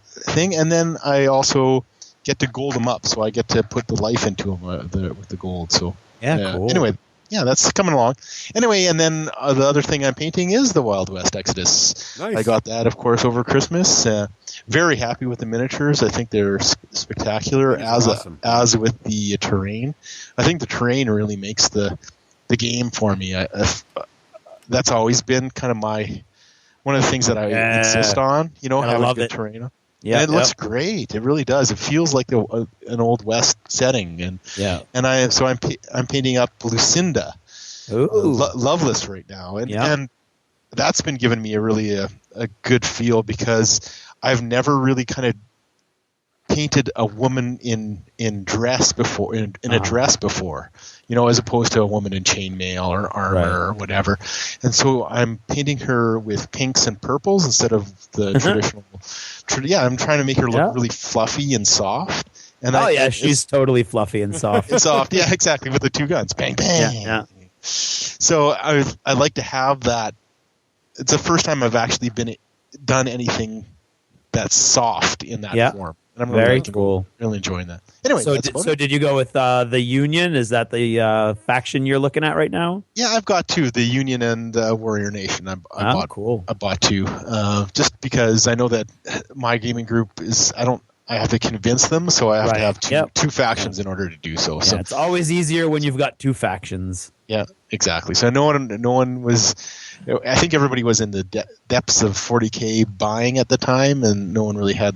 thing. And then I also get to gold them up, so I get to put the life into them with the gold. So Yeah, cool. Anyway. Yeah, that's coming along. Anyway, and then the other thing I'm painting is the Wild West Exodus. Nice. I got that, of course, over Christmas. Very happy with the miniatures. I think they're spectacular, awesome. as with the terrain. I think the terrain really makes the game for me. That's always been kind of one of the things that I insist on. Having good terrain. Yeah, and it looks great. It really does. It feels like an old West setting, and I'm painting up Lucinda, Loveless right now, and that's been giving me a good feel, because I've never really kind of painted a woman in dress before, in a dress before, as opposed to a woman in chainmail or armor or whatever. And so I'm painting her with pinks and purples instead of the traditional. I'm trying to make her look really fluffy and soft. And she's totally fluffy and soft. And soft, yeah, exactly, with the two guns, bang, bang. Yeah. So I like to have that. It's the first time I've actually done anything that's soft in that form. And I'm really cool. Really enjoying that. Anyway, so did you go with the Union? Is that the faction you're looking at right now? Yeah, I've got two, the Union and Warrior Nation. I bought two, just because I know that my gaming group I have to convince them, so I have to have two factions in order to do so. So it's always easier when you've got two factions. Yeah, exactly. So no one was. I think everybody was in the depths of 40K buying at the time, and no one really had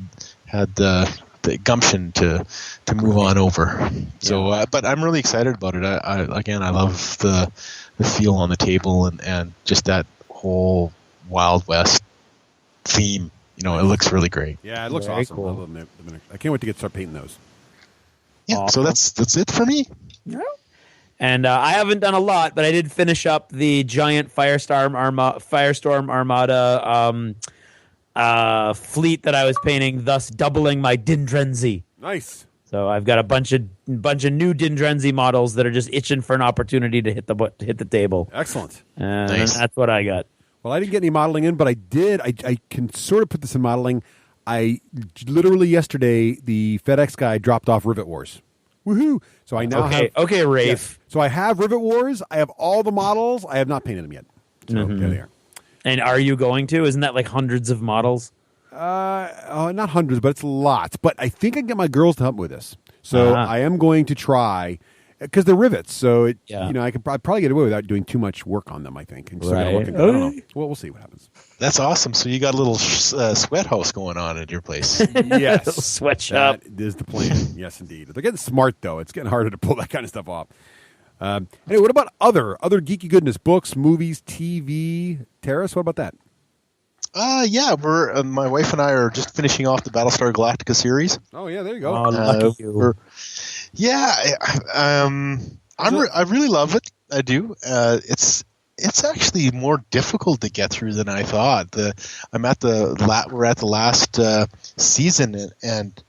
the gumption to move on over. So, but I'm really excited about it. I love the feel on the table and just that whole Wild West theme. It looks really great. Yeah, it looks Very awesome. cool. I love them. I can't wait to start painting those. Yeah, Awesome. so that's it for me. Yeah. And I haven't done a lot, but I did finish up the giant Firestorm Armada fleet that I was painting, thus doubling my Dindrenzi. Nice. So I've got a bunch of new Dindrenzi models that are just itching for an opportunity to hit the table. Excellent. And Nice. that's what I got. Well, I didn't get any modeling in, but I did. I can sort of put this in modeling. I literally yesterday, the FedEx guy dropped off Rivet Wars. Woohoo! So I now have. Okay, Rafe. Yes. So I have Rivet Wars. I have all the models. I have not painted them yet. So there they are. And are you going to? Isn't that like hundreds of models? Not hundreds, but it's lots. But I think I can get my girls to help me with this. So I am going to try, because they're rivets. So I could probably get away without doing too much work on them, I think. And I don't know. Well, we'll see what happens. That's awesome. So you got a little sweat house going on at your place. Yes. Sweatshop. That is the plan. Yes, indeed. They're getting smart, though. It's getting harder to pull that kind of stuff off. Anyway, what about other geeky goodness? Books, movies, TV? Teras, what about that? We're my wife and I are just finishing off the Battlestar Galactica series. Oh, yeah, there you go. Oh, lucky you. I really love it. I do. It's actually more difficult to get through than I thought. We're at the last season, and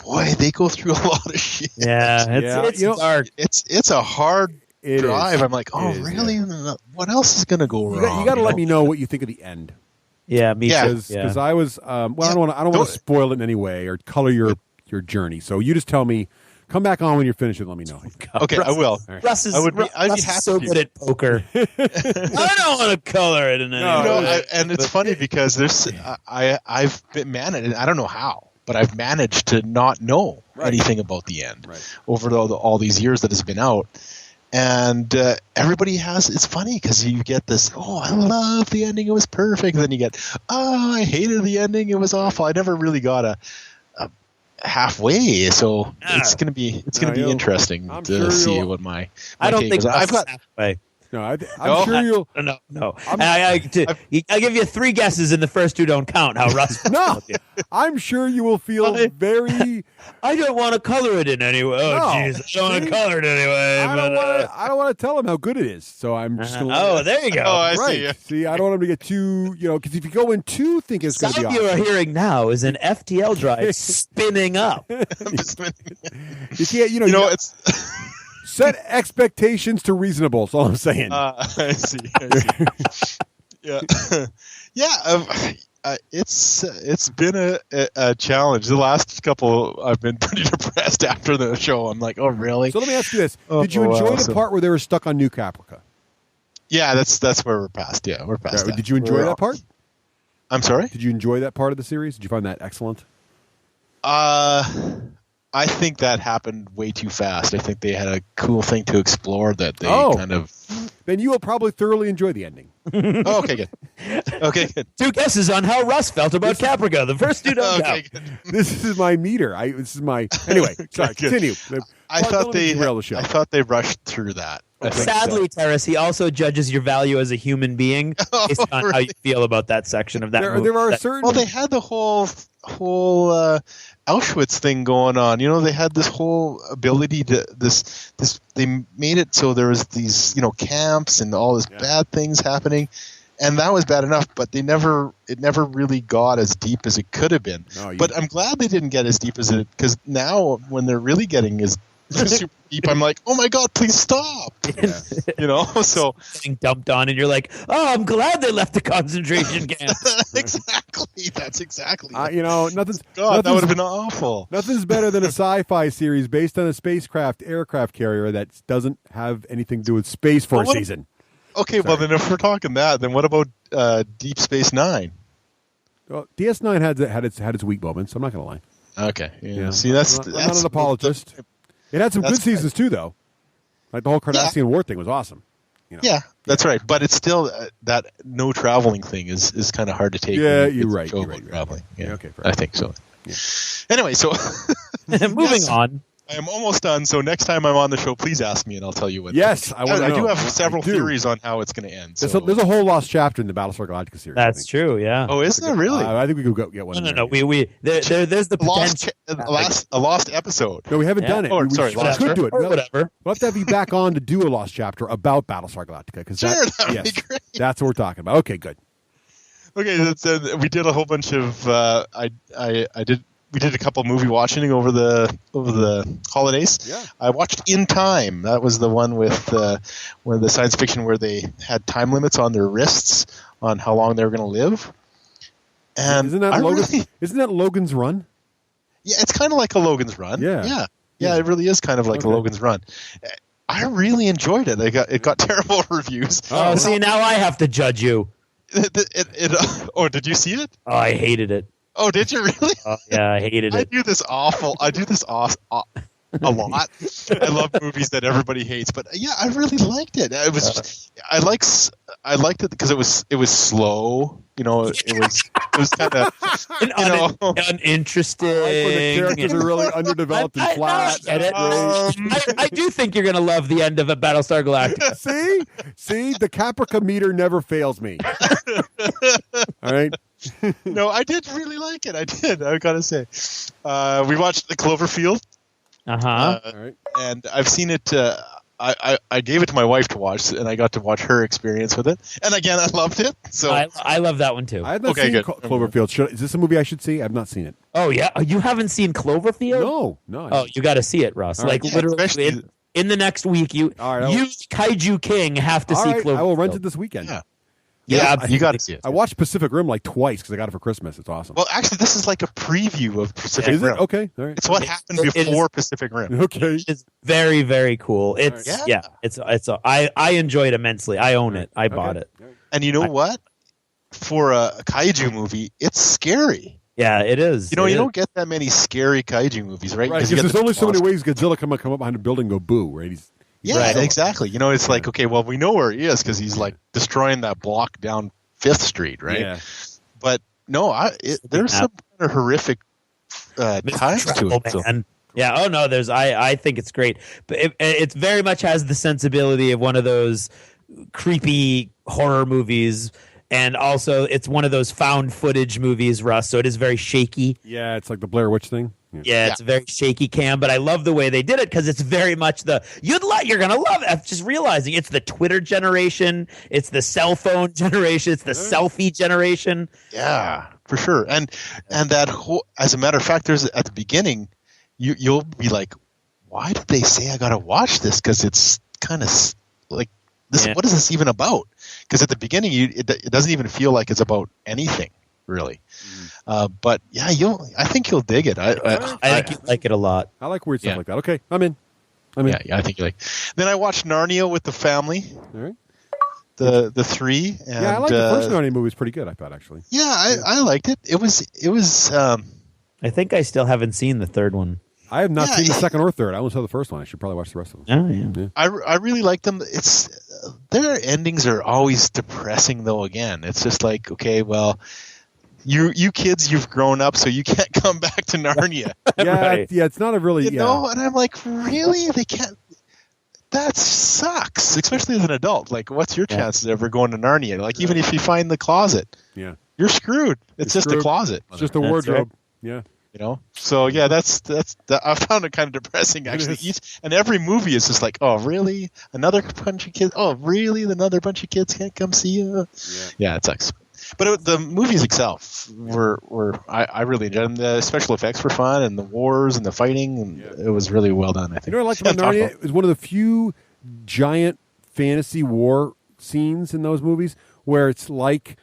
boy, they go through a lot of shit. Yeah, it's dark. It's a hard drive. I'm like, really? Yeah. What else is going to go wrong? You got to let me know what you think of the end. Yeah, me too. Because I was I don't want to spoil it in any way or color your journey. So you just tell me. Come back on when you're finished and let me know. Okay, I will. Russ is so good at poker. I don't want to color it in any way. And it's funny because I've been managed. I don't know how, but I've managed to not know anything about the end over all these years that it's been out. And everybody has, it's funny because you get this, oh, I love the ending, it was perfect. And then you get, oh, I hated the ending, it was awful. I never really got a halfway, so it's gonna be interesting to see what my I don't take think is. I've got halfway. No, I'm sure you'll. No. I give you 3 guesses, and the first 2 don't count. How Russ? No, I'm sure you will feel very. I don't want to color it in anyway. Oh, jeez, I don't want to color it anyway. I don't want to tell him how good it is, so I'm just going to. Oh, there you go. Oh, I right. see. Yeah. See, I don't want him to get too, because if you go in too thinking it's going to be Sound you are hearing now is an FTL drive spinning up. You can't, It's. set expectations to reasonable. That's all I'm saying. I see. Yeah, it's been a challenge. The last couple, I've been pretty depressed after the show. I'm like, oh really? So let me ask you this: Did you enjoy the part where they were stuck on New Caprica? Yeah, that's where we're past. Yeah, we're past. Yeah, did you enjoy that part? I'm sorry. Did you enjoy that part of the series? Did you find that excellent? I think that happened way too fast. I think they had a cool thing to explore that they kind of. Then you will probably thoroughly enjoy the ending. Oh, okay, good. Okay, good. 2 guesses on how Russ felt about Caprica. The first 2 don't count. Good. This is my meter. Anyway. Sorry, continue. I thought they rushed through that. Sadly, Teras, he also judges your value as a human being based on how you feel about that section of that movie. There are certain. Well, they had the whole Auschwitz thing going on. They had this whole ability to this. They made it so there was these camps and all this bad things happening, and that was bad enough. But it never really got as deep as it could have been. But I'm glad they didn't get as deep as it, because now when they're really getting super deep, I'm like, oh my god, please stop. Yeah. So getting dumped on, and you're like, oh, I'm glad they left the concentration camp. Exactly. That's exactly. Nothing's. God, that would have been awful. Nothing's better than a sci-fi series based on a spacecraft aircraft carrier that doesn't have anything to do with space for a season. Okay, well then, if we're talking that, then what about Deep Space Nine? Well, DS9 had its weak moments. I'm not going to lie. Okay, yeah. See, that's I'm not an apologist. It had some good seasons too, though. Like the whole Cardassian War thing was awesome. Yeah, that's right. But it's still that no traveling thing is kind of hard to take. Yeah, you're right. Traveling. Yeah, okay, I think so. Yeah. Anyway, so moving on. I am almost done. So next time I'm on the show, please ask me, and I'll tell you what. Yes, I do have several theories on how it's going to end. So. There's a whole lost chapter in the Battlestar Galactica series. That's true. Yeah. Oh, is there really? I think we could go get one. No. There's the potential. A lost episode. No, we haven't done it. Oh, sorry, we could do it. Or whatever. We'll have to have you back on to do a lost chapter about Battlestar Galactica, because that would be great. That's what we're talking about. Okay, good. Okay, we did a whole bunch of. We did a couple movie watching over the holidays. Yeah. I watched In Time. That was the one with the science fiction where they had time limits on their wrists on how long they were going to live. And isn't that Logan's Run? Yeah, it's kind of like a Logan's Run. Yeah. It really is kind of like a Logan's Run. I really enjoyed it. It got terrible reviews. Oh, see, now I have to judge you. Oh, did you see it? Oh, I hated it. Oh, did you really? Yeah, I hated it. I do this a lot. I love movies that everybody hates, but yeah, I really liked it. It was I liked it because it was slow. It was kind of uninteresting. I like when the characters are really underdeveloped and flat. I do think you're gonna love the end of a Battlestar Galactica. See, the Caprica meter never fails me. All right. No, I did really like it. I did. I gotta say, we watched the Cloverfield. All right. And I've seen it. I gave it to my wife to watch, and I got to watch her experience with it. And again, I loved it. So I love that one too. I have not seen Cloverfield. Is this a movie I should see? I've not seen it. Oh yeah, you haven't seen Cloverfield? No. Oh, you got to see it, Ross. Right. Literally in the next week, you Kaiju King have to see Cloverfield. I will rent it this weekend. Yeah, you got to see it. I watched Pacific Rim like twice because I got it for Christmas. It's awesome. Well, actually, this is like a preview of Pacific Rim. Is it? Okay. All right. It's what happened before Pacific Rim. Okay. It's very, very cool. It's I enjoyed it immensely. I own it. I bought it. And you know what? For a kaiju movie, it's scary. Yeah, it is. You don't get that many scary kaiju movies, right? Right. Because there's only so many ways Godzilla come up behind a building and go boo, right? Yeah, Right. exactly. You know, it's like, okay, well, we know where he is because he's like destroying that block down 5th Street, right? Yeah. But no, there's some kind of horrific ties to it. So. Man. Yeah. Oh no. I think it's great, but it very much has the sensibility of one of those creepy horror movies, and also it's one of those found footage movies, Russ. So it is very shaky. Yeah, it's like the Blair Witch thing. Yeah, it's a very shaky cam, but I love the way they did it because it's very much you're gonna love it. I'm just realizing it's the Twitter generation, it's the cell phone generation, it's the selfie generation. Yeah, for sure. And that whole, as a matter of fact, there's at the beginning, you'll be like, why did they say I gotta watch this? Because it's kind of like this. Yeah. What is this even about? Because at the beginning, it doesn't even feel like it's about anything really. But yeah, I think you'll dig it. I think you like it a lot. I like weird stuff like that. Okay, I'm in. Yeah, I think you like. Then I watched Narnia with the family. All right. The 3. And, I like the first Narnia movie. Was pretty good, I thought, actually. Yeah, I liked it. It was. I think I still haven't seen the third one. I have not seen the second or third. I only saw the first one. I should probably watch the rest of them. Oh yeah. I really like them. It's their endings are always depressing though. Again, it's just like, okay, well, you kids, you've grown up, so you can't come back to Narnia. Yeah, it's not a really you know. And I'm like, really? They can't. That sucks, especially as an adult. Like, what's your chances of ever going to Narnia? Like, even if you find the closet, you're screwed. It's just a closet. It's just a wardrobe. Right. Yeah. You know, so yeah, that's I found it kind of depressing actually. And every movie is just like, oh really, another bunch of kids? Oh really, another bunch of kids can't come see you? Yeah, it sucks. But the movies itself I really enjoyed them. The special effects were fun, and the wars and the fighting, and it was really well done. I think. You know what I liked about Narnia? It was one of the few giant fantasy war scenes in those movies where it's like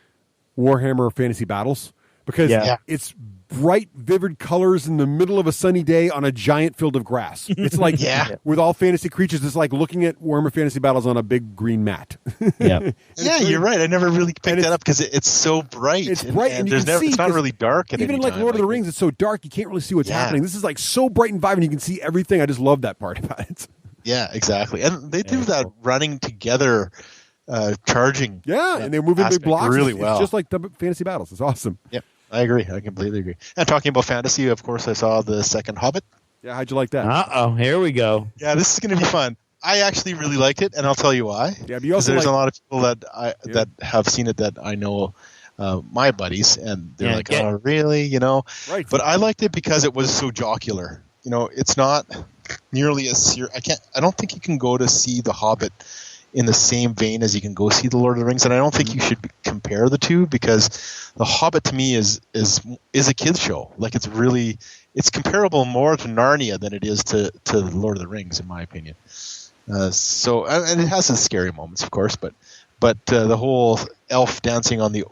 Warhammer Fantasy Battles because it's bright, vivid colors in the middle of a sunny day on a giant field of grass. It's like with all fantasy creatures, it's like looking at Warhammer Fantasy Battles on a big green mat. Yeah, you're right. I never really picked that up because it's so bright. It's bright, and you can see, it's not really dark. Even in like Lord of the Rings, it's so dark you can't really see what's happening. This is like so bright and vibrant, you can see everything. I just love that part about it. Yeah, exactly. And they do that running together, charging. Yeah, and they're moving big blocks really well. It's just like the Fantasy Battles. It's awesome. Yeah. I agree. I completely agree. And talking about fantasy, of course, I saw the second Hobbit. Yeah, how'd you like that? Here we go. Yeah, this is going to be fun. I actually really liked it, and I'll tell you why. Yeah, but you also there's a lot of people that have seen it that I know, my buddies, and they're like, "Oh, really?" You know. Right. But I liked it because it was so jocular. You know, it's not nearly as serious. I don't think you can go to see the Hobbit in the same vein as you can go see the Lord of the Rings, and I don't think you should compare the two because the Hobbit to me is a kids show. Like it's comparable more to Narnia than it is to the Lord of the Rings, in my opinion. So and it has its scary moments, of course, but the whole elf dancing on the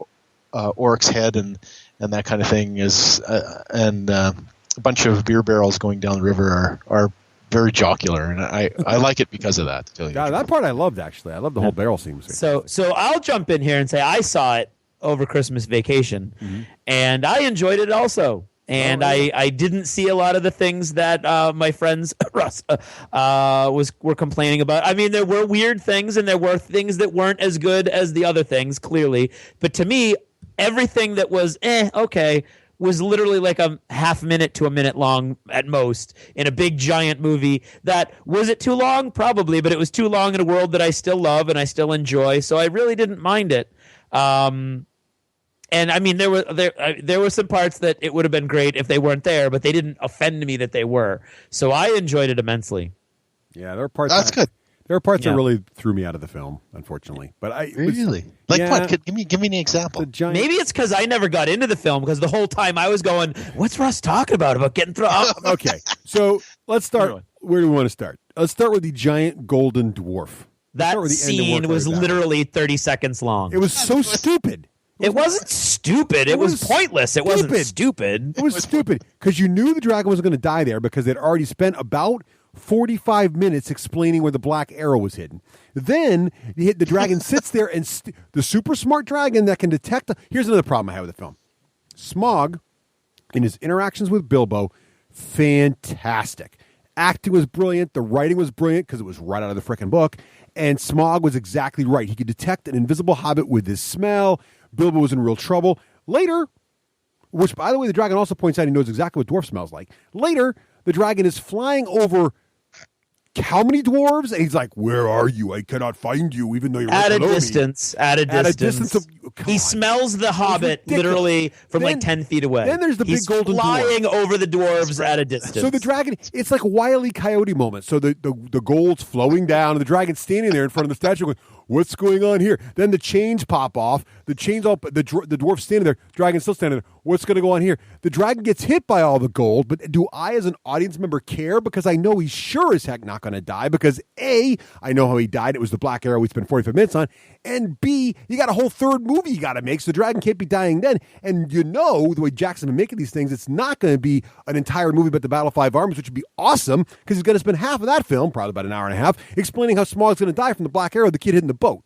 orc's head and that kind of thing is and a bunch of beer barrels going down the river are very jocular, and I like it because of that. To tell you that part I loved, actually. I love the whole barrel scene. So I'll jump in here and say I saw it over Christmas vacation, and I enjoyed it also. And I didn't see a lot of the things that my friends Russ were complaining about. I mean, there were weird things, and there were things that weren't as good as the other things, clearly. But to me, everything that was okay was literally like a half minute to a minute long at most in a big giant movie. That was it too long? Probably, but it was too long in a world that I still love and I still enjoy. So I really didn't mind it. And I mean, there were some parts that it would have been great if they weren't there, but they didn't offend me that they were. So I enjoyed it immensely. Yeah, there are parts. That's good. There are parts that really threw me out of the film, unfortunately. But really what? Give me an example. Maybe it's because I never got into the film because the whole time I was going, "What's Russ talking about getting thrown?" Okay, so let's start. Where do we want to start? Let's start with the giant golden dwarf. That scene was literally 30 seconds long. It was so stupid. It wasn't stupid. It was pointless. It wasn't stupid. It was stupid because you knew the dragon was going to die there because they'd already spent about 45 minutes explaining where the black arrow was hidden. Then the dragon sits there, and the super smart dragon that can detect. Here's another problem I have with the film. Smaug, in his interactions with Bilbo, fantastic. acting was brilliant. The writing was brilliant because it was right out of the frickin' book. And Smaug was exactly right. He could detect an invisible hobbit with his smell. Bilbo was in real trouble. Later, which, by the way, the dragon also points out he knows exactly what dwarf smells like. Later, the dragon is flying over how many dwarves? And he's like, where are you? I cannot find you, even though you're at right a below distance. me. At a distance. He smells the hobbit ridiculous. Literally from Then- like 10 feet away. then there's the He's big golden flying over the dwarves at a distance. So the dragon, it's like a Wile E. Coyote moment. So the gold's flowing down, and the dragon's standing there in front of the statue going, what's going on here? Then the chains pop off. The chains all, the dwarf's standing there. Dragon's still standing there. What's going to go on here? The dragon gets hit by all the gold, but do I, as an audience member, care? Because I know he's sure as heck not going to die. Because A, I know how he died. It was the Black Arrow we spent 45 minutes on. And B, you got a whole third movie you got to make, so the dragon can't be dying then. And you know, the way Jackson been making these things, it's not going to be an entire movie about the Battle of Five Armies, which would be awesome, because he's going to spend half of that film, probably about an hour and a half, explaining how Smaug's going to die from the Black Arrow, the kid hitting the boat.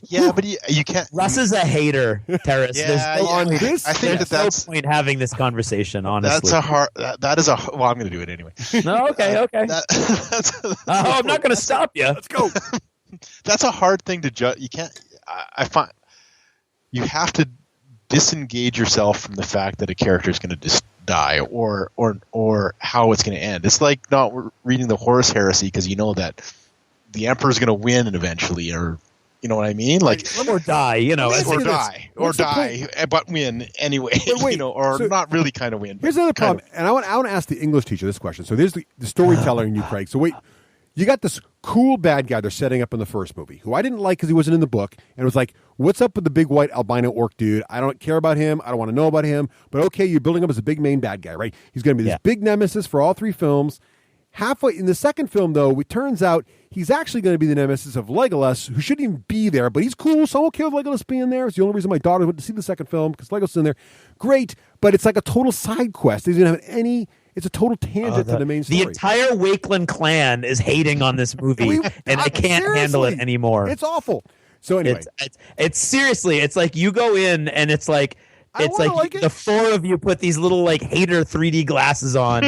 Yeah, but you can't. Russ is a hater, Terrace. Yeah, this, I think there's that's no point having this conversation, honestly. that's a hard. That is a. Well, I'm going to do it anyway. No, okay. I'm not going to stop you. Let's go. That's a hard thing to judge. You can't. I find you have to disengage yourself from the fact that a character is going to just die or how it's going to end. It's like not reading the Horus Heresy because you know that the Emperor's going to win eventually, or you know what I mean, like Or die, you know. Let me as- ask you this. but win anyway. But wait, you know, or so not really kind of win. Here's another kind problem, and I want to ask the English teacher this question. So there's the storyteller in you, Craig. So wait, you got this cool bad guy they're setting up in the first movie, who I didn't like because he wasn't in the book, and it was like, what's up with the big white albino orc dude? I don't care about him. I don't want to know about him. But okay, you're building him as a big main bad guy, right? He's going to be this big nemesis for all three films. Halfway in the second film, though, it turns out he's actually going to be the nemesis of Legolas, who shouldn't even be there, but he's cool, so I'm okay with Legolas being there. It's the only reason my daughter went to see the second film, because Legolas is in there. Great, but it's like a total side quest. He doesn't have any... It's a total tangent to the main story. The entire Wakeland clan is hating on this movie, and I can't handle it anymore. It's awful. So anyway. It's seriously, it's like you go in, and it's like... It's like the four of you put these little like hater 3D glasses on.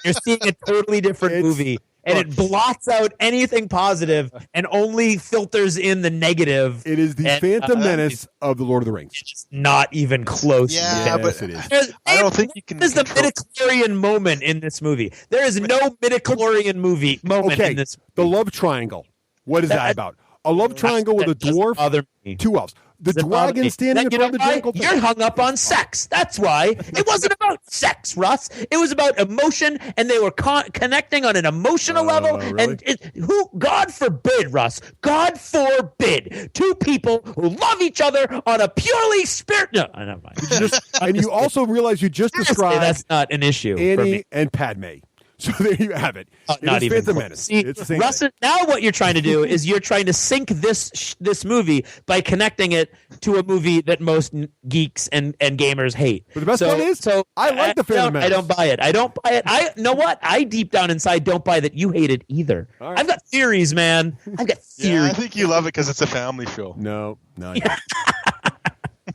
You're seeing a totally different movie, and it blots out anything positive and only filters in the negative. It is the Phantom Menace of the Lord of the Rings. It's not even close. Yeah, but it is. I don't think you can. There's the midichlorian moment in this movie. There is no midichlorian moment in this movie. The love triangle. What is that about? A love triangle with a dwarf, two elves. The dragon standing in front of the jungle. You're hung up on sex. That's why. It wasn't about sex, Russ. It was about emotion, and they were connecting on an emotional level. Really? And God forbid, Russ, God forbid, two people who love each other on a purely spirit. No, never mind. And you also realize you just described that's not an issue for Annie me. and Padme. So there you have it. Not even Phantom close. Menace. See, It's the same Russ, thing. now what you're trying to do is you're trying to sync this movie by connecting it to a movie that most geeks and gamers hate. But the best part is, I like the Phantom Menace. I don't buy it. I know what? I deep down inside don't buy that you hate it either. Right. I've got theories, man. I've got theories. Yeah, I think you love it because it's a family show. No. I don't.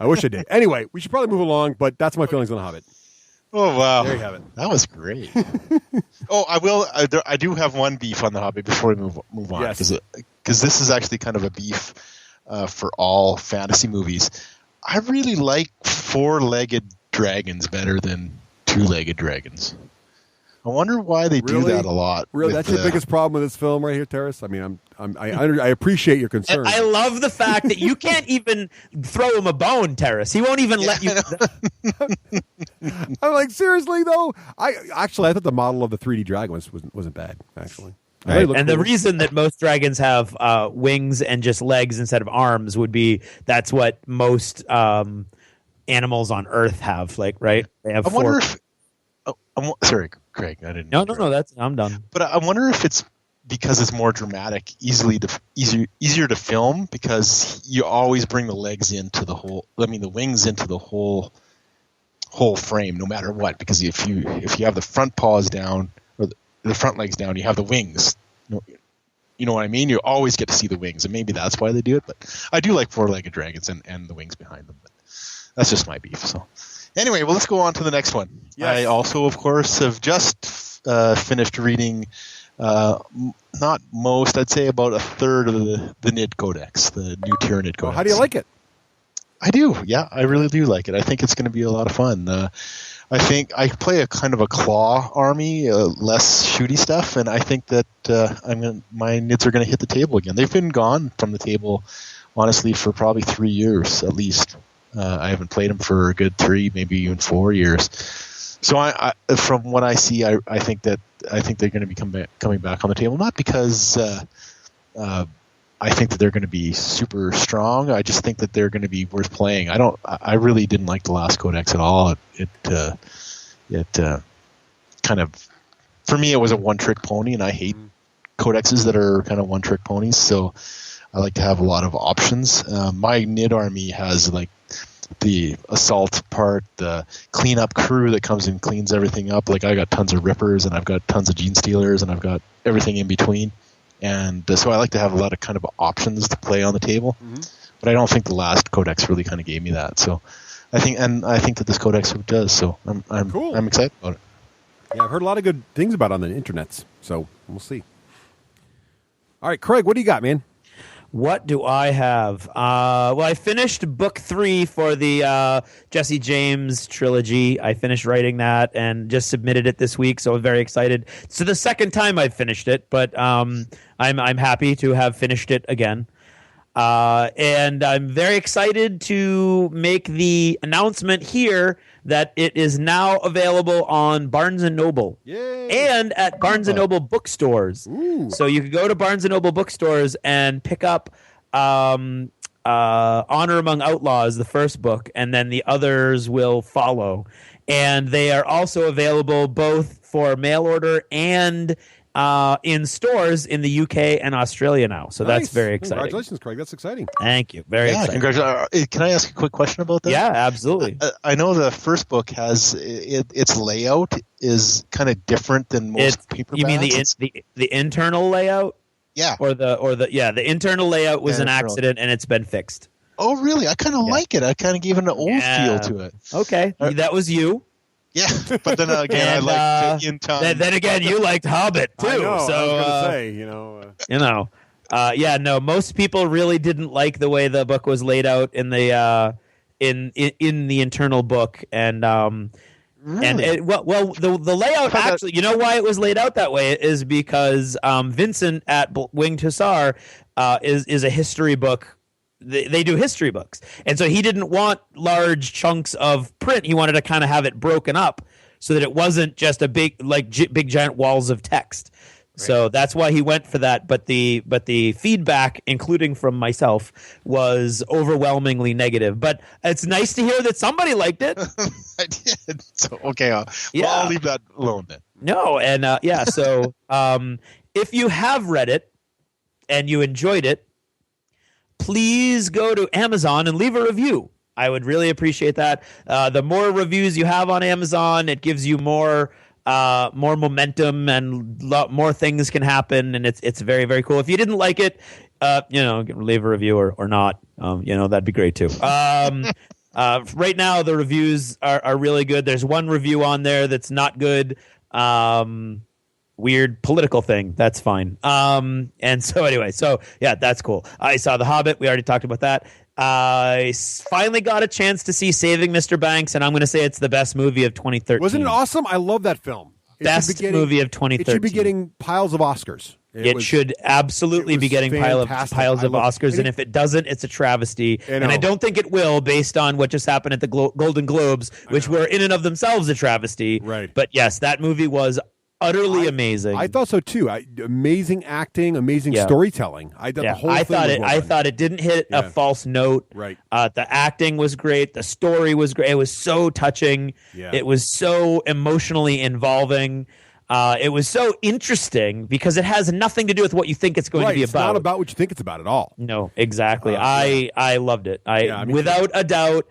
I wish I did. Anyway, we should probably move along, but that's my feelings on The Hobbit. Oh wow, There you have it. That was great. I will. I do have one beef on The Hobbit before we move on, Yes. because this is actually kind of a beef for all fantasy movies. I really like four-legged dragons better than two-legged dragons. I wonder why they do Really? that a lot. Really, that's your biggest problem with this film right here, Terrace? I mean, I appreciate your concern. I love the fact that you can't even throw him a bone, Terrace. He won't even let you. I'm like, seriously though? I thought the model of the 3D dragon wasn't bad, actually. Right. And the reason that most dragons have wings and just legs instead of arms would be that's what most animals on Earth have. Like, right? They have. I wonder if. Sorry, Craig. I didn't. No. I'm done. But I wonder if it's because it's more dramatic, easier to film, because you always bring the legs into the whole. I mean, the wings into the whole frame, no matter what. Because if you have the front paws down or the front legs down, you have the wings. You know what I mean? You always get to see the wings, and maybe that's why they do it. But I do like four-legged dragons and the wings behind them. But that's just my beef. So Anyway, well, let's go on to the next one. Yes. I also, of course, have just finished reading, not most, I'd say about a third of the NID Codex, the new Tyranid Codex. How do you like it? I do. Yeah, I really do like it. I think it's going to be a lot of fun. I think I play a kind of a claw army, less shooty stuff, and I think that my NIDs are going to hit the table again. They've been gone from the table, honestly, for probably 3 years at least. I haven't played them for a good 3, maybe even 4 years. So I from what I see, I think they're going to be coming back on the table. Not because I think that they're going to be super strong. I just think that they're going to be worth playing. I really didn't like the last Codex at all. It kind of, for me, it was a one-trick pony, and I hate codexes that are kind of one-trick ponies. So I like to have a lot of options. My NID army has like the assault part, the cleanup crew that comes and cleans everything up. Like I got tons of rippers, and I've got tons of gene stealers, and I've got everything in between. And so I like to have a lot of kind of options to play on the table. Mm-hmm. But I don't think the last Codex really kind of gave me that. So I think that this Codex does. So I'm cool. I'm excited about it. Yeah, I've heard a lot of good things about it on the internets. So we'll see. All right, Craig, what do you got, man? What do I have? Well, I finished book 3 for the Jesse James trilogy. I finished writing that and just submitted it this week, so I'm very excited. So the second time I've finished it, but I'm happy to have finished it again. And I'm very excited to make the announcement here that it is now available on Barnes & Noble. Yay. And at Barnes & Noble bookstores. Ooh. So you can go to Barnes & Noble bookstores and pick up Honor Among Outlaws, the first book, and then the others will follow. And they are also available both for mail order and in stores in the UK and Australia now. So Nice. That's very exciting. Congratulations, Craig. That's exciting. Thank you. Very exciting. Congratulations. Can I ask a quick question about that? Yeah, absolutely. I know the first book has its layout is kind of different than most paperbacks. You mean the internal layout? Yeah. Or the internal layout was an accident and it's been fixed. Oh, really? I kind of like it. I kind of gave it an old feel to it. Okay, that was you. Yeah, but then again, I liked In Time. Then again, you liked Hobbit too. I know, so I was going to say, no. Most people really didn't like the way the book was laid out in the in the internal book, and Really? and the layout actually, you know why it was laid out that way is because Vincent at Winged Hussar is a history book. They do history books. And so he didn't want large chunks of print. He wanted to kind of have it broken up so that it wasn't just a big giant walls of text. Right. So that's why he went for that. But the feedback, including from myself, was overwhelmingly negative. But it's nice to hear that somebody liked it. I did. So, okay. I'll leave that alone then. No. And so if you have read it and you enjoyed it, please go to Amazon and leave a review. I would really appreciate that. The more reviews you have on Amazon, it gives you more momentum and more things can happen, and it's very, very cool. If you didn't like it, leave a review or not. That'd be great too. Right now, the reviews are really good. There's one review on there that's not good. Weird political thing. That's fine. And so anyway, that's cool. I saw The Hobbit. We already talked about that. I finally got a chance to see Saving Mr. Banks, and I'm going to say it's the best movie of 2013. Wasn't it awesome? I love that film. Best movie of 2013. It should be getting piles of Oscars. It should absolutely be getting piles of Oscars, and if it doesn't, it's a travesty. And I don't think it will, based on what just happened at the Golden Globes, which were in and of themselves a travesty. Right. But yes, that movie was utterly amazing. I thought so too. Amazing acting, amazing storytelling. I thought it didn't hit a false note. Right. The acting was great. The story was great. It was so touching. Yeah. It was so emotionally involving. It was so interesting because it has nothing to do with what you think it's going to be it's about. It's not about what you think it's about at all. No, exactly. I loved it. Without a doubt.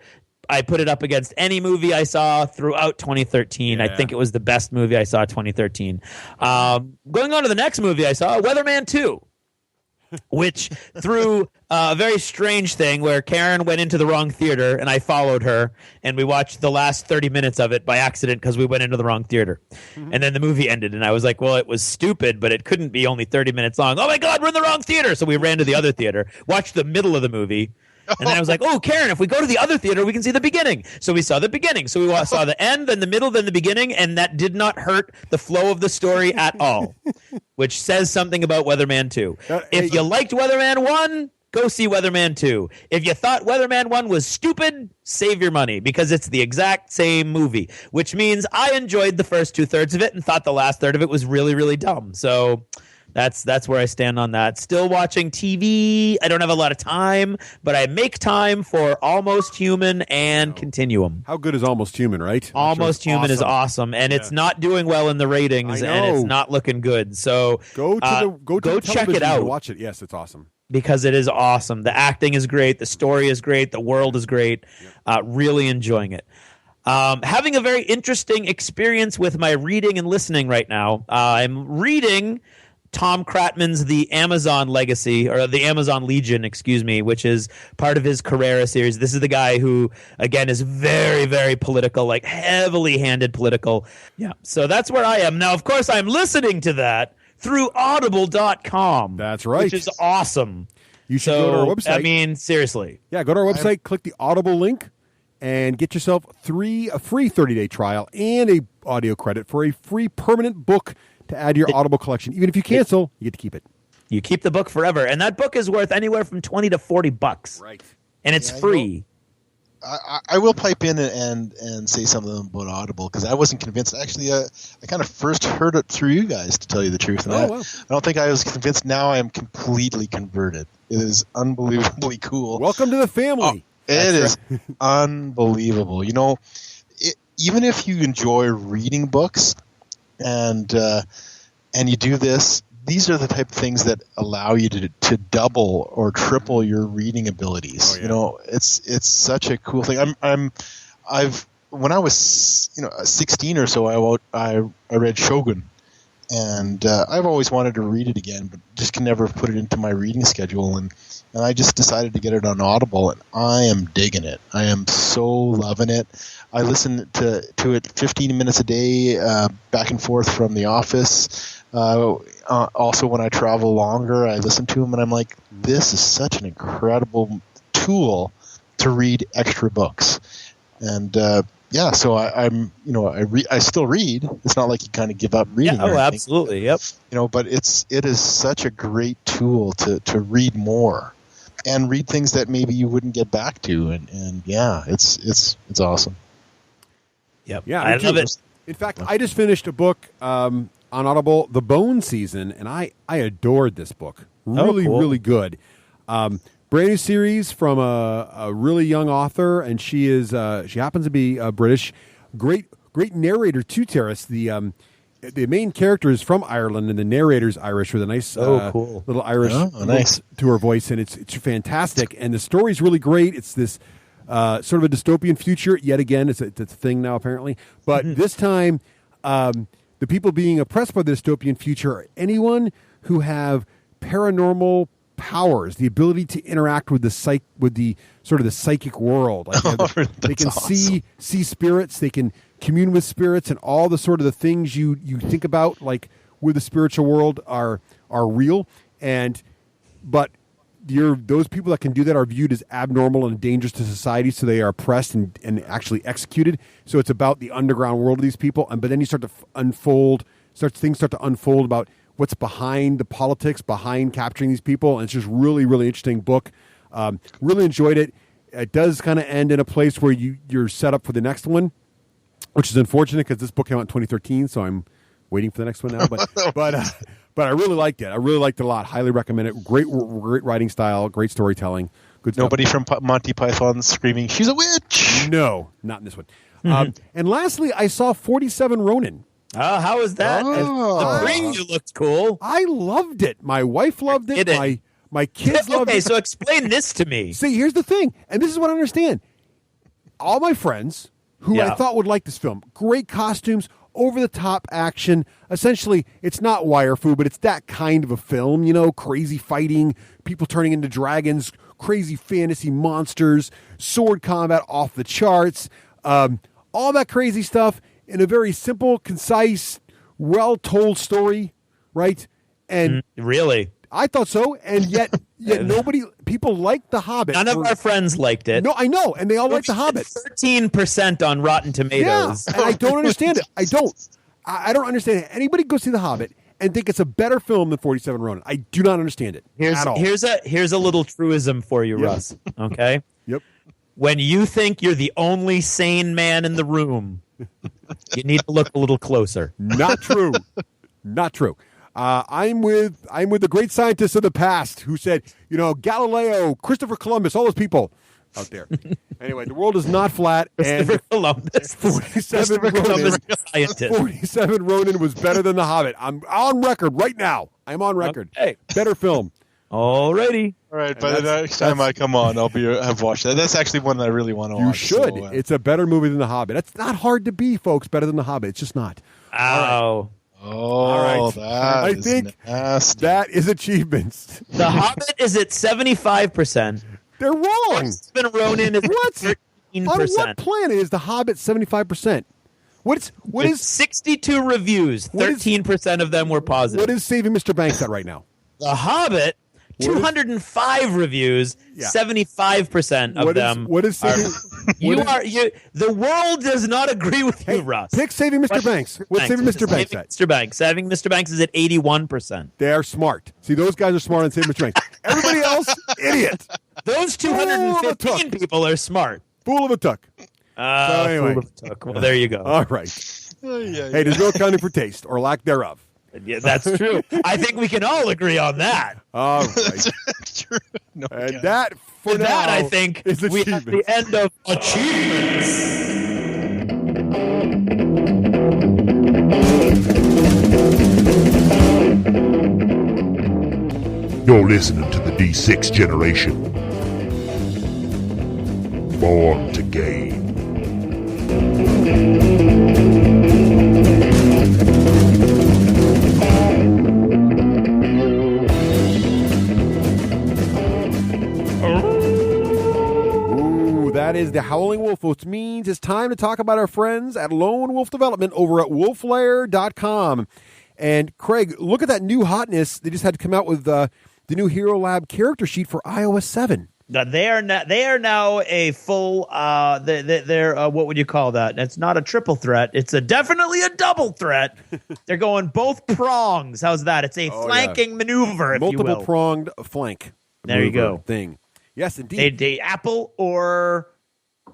I put it up against any movie I saw throughout 2013. I think it was the best movie I saw 2013. Going on to the next movie I saw, Weatherman 2. which through a very strange thing where Karen went into the wrong theater and I followed her and we watched the last 30 minutes of it by accident because we went into the wrong theater. And then the movie ended and I was like, well, it was stupid, but it couldn't be only 30 minutes long. Oh my God, we're in the wrong theater. So we ran to the other theater, watched the middle of the movie. And then I was like, oh, Karen, if we go to the other theater, we can see the beginning. So we saw the beginning. So we saw the end, then the middle, then the beginning, and that did not hurt the flow of the story at all, which says something about Weatherman 2. If you liked Weatherman 1, go see Weatherman 2. If you thought Weatherman 1 was stupid, save your money because it's the exact same movie, which means I enjoyed the first 2/3 of it and thought the last third of it was really, really dumb. So that's where I stand on that. Still watching TV. I don't have a lot of time, but I make time for Almost Human and Continuum. How good is Almost Human, right? Almost Human is awesome, and it's not doing well in the ratings, and it's not looking good. So go check it out. Watch it. Yes, it's awesome. Because it is awesome. The acting is great. The story is great. The world is great. Really enjoying it. Having a very interesting experience with my reading and listening right now. I'm reading Tom Kratman's The Amazon Legacy, or The Amazon Legion, excuse me, which is part of his Carrera series. This is the guy who, again, is very, very political, like heavily handed political. Yeah, so that's where I am. Now, of course, I'm listening to that through audible.com. That's right. Which is awesome. You should go to our website. I mean, seriously. Yeah, go to our website, click the Audible link, and get yourself a free 30-day trial and a audio credit for a free permanent book to add to your Audible collection. Even if you cancel, you get to keep it. You keep the book forever. And that book is worth anywhere from $20 to $40. Right. And it's free. I will pipe in and say something about Audible because I wasn't convinced. Actually, I kind of first heard it through you guys, to tell you the truth. And I don't think I was convinced. Now I am completely converted. It is unbelievably cool. Welcome to the family. It is unbelievable. You know, even if you enjoy reading books and you do this, these are the type of things that allow you to double or triple your reading abilities. You know, it's such a cool thing. When I was 16 or so, I read Shogun, and I've always wanted to read it again, but just can never put it into my reading schedule. And I just decided to get it on Audible, and I am digging it. I am so loving it. I listen to it 15 minutes a day, back and forth from the office. Also, when I travel longer, I listen to them, and I'm like, this is such an incredible tool to read extra books. And so I still read. It's not like you kind of give up reading. Yeah, absolutely, yep. But it is such a great tool to read more and read things that maybe you wouldn't get back to. And it's awesome. Yep. Yeah, I love it. In fact, I just finished a book on Audible, The Bone Season, and I adored this book. Really, cool. really good. Brand new series from a really young author, and she happens to be British. Great narrator too, Teras. The main character is from Ireland, and the narrator's Irish with a nice cool. little Irish look to her voice, and it's fantastic. And the story's really great. It's this sort of a dystopian future. Yet again, it's a thing now apparently. But this time, the people being oppressed by the dystopian future are anyone who have paranormal powers, the ability to interact with the psychic world. Like they can see spirits, they can commune with spirits, and all the sort of the things you think about like with the spiritual world are real. But those people that can do that are viewed as abnormal and dangerous to society, so they are oppressed and actually executed. So it's about the underground world of these people, but then you start to things start to unfold about what's behind the politics, behind capturing these people, and it's just really, really interesting book. Really enjoyed it. It does kind of end in a place where you're set up for the next one, which is unfortunate because this book came out in 2013, so I'm waiting for the next one now. But I really liked it. I really liked it a lot. Highly recommend it. Great writing style, great storytelling. Good stuff. Nobody from Monty Python screaming, "She's a witch!" No, not in this one. And lastly, I saw 47 Ronin. Oh, how was that? The preview looked cool. I loved it. My wife loved it. My kids loved it. Okay, so explain this to me. See, here's the thing, and this is what I understand. All my friends who I thought would like this film, great costumes, over-the-top action. Essentially, it's not wire fu, but it's that kind of a film, you know, crazy fighting, people turning into dragons, crazy fantasy monsters, sword combat off the charts, all that crazy stuff in a very simple, concise, well-told story, right? And really? I thought so, and yet people liked The Hobbit. None of our friends liked it. No, I know, and they all liked The Hobbit. 13% on Rotten Tomatoes. Yeah, and I don't understand it. I don't understand it. Anybody go see The Hobbit and think it's a better film than 47 Ronin. I do not understand it at all. Here's a little truism for you, Russ. Okay? Yep. When you think you're the only sane man in the room, you need to look a little closer. Not true. Not true. I'm with the great scientists of the past who said, you know, Galileo, Christopher Columbus, all those people out there. Anyway, the world is not flat. Christopher Columbus. 47 Ronin was better than The Hobbit. I'm on record right now. I'm on record. Okay. Better film. Alrighty. All right, by the next time I come on, have watched that. That's actually one that I really want to watch. You should. So, It's a better movie than The Hobbit. It's not hard to be, folks, better than The Hobbit. It's just not. Ow. All right. I think nasty. that is achievements. The Hobbit is at 75%. They're wrong. Christopher Ronin is What? 13%. On what planet is The Hobbit 75%? What is 62 reviews? 13% of them were positive. what is Saving Mr. Banks at right now? The Hobbit, 205 reviews, 75% of them. What is Saving? The world does not agree with you, Russ. Pick Saving Mr. Banks. What's Saving Mr. Banks at? Saving Mr. Banks is at 81%. They're smart. See, those guys are smart on Saving Mr. Banks. Everybody else, idiot. Those 215 people are smart. Fool of a tuck. Anyway. Fool of a tuck. Well, there you go. All right. Hey, there's no accounting for taste or lack thereof. Yeah, that's true. I think we can all agree on that. All right. No, And that, for now, that, I think, is we have the end of achievements. You're listening to the D6 generation. Born to game. Ooh, that is the Howling Wolf, which means it's time to talk about our friends at Lone Wolf Development over at wolflair.com. And Craig, look at that new hotness. They just had to come out with the new Hero Lab character sheet for iOS 7. They are now a full. They're what would you call that? It's not a triple threat. It's definitely a double threat. They're going both prongs. How's that? It's a flanking maneuver, if you will. Multiple pronged flank. There you go. Thing. Yes, indeed. They Apple or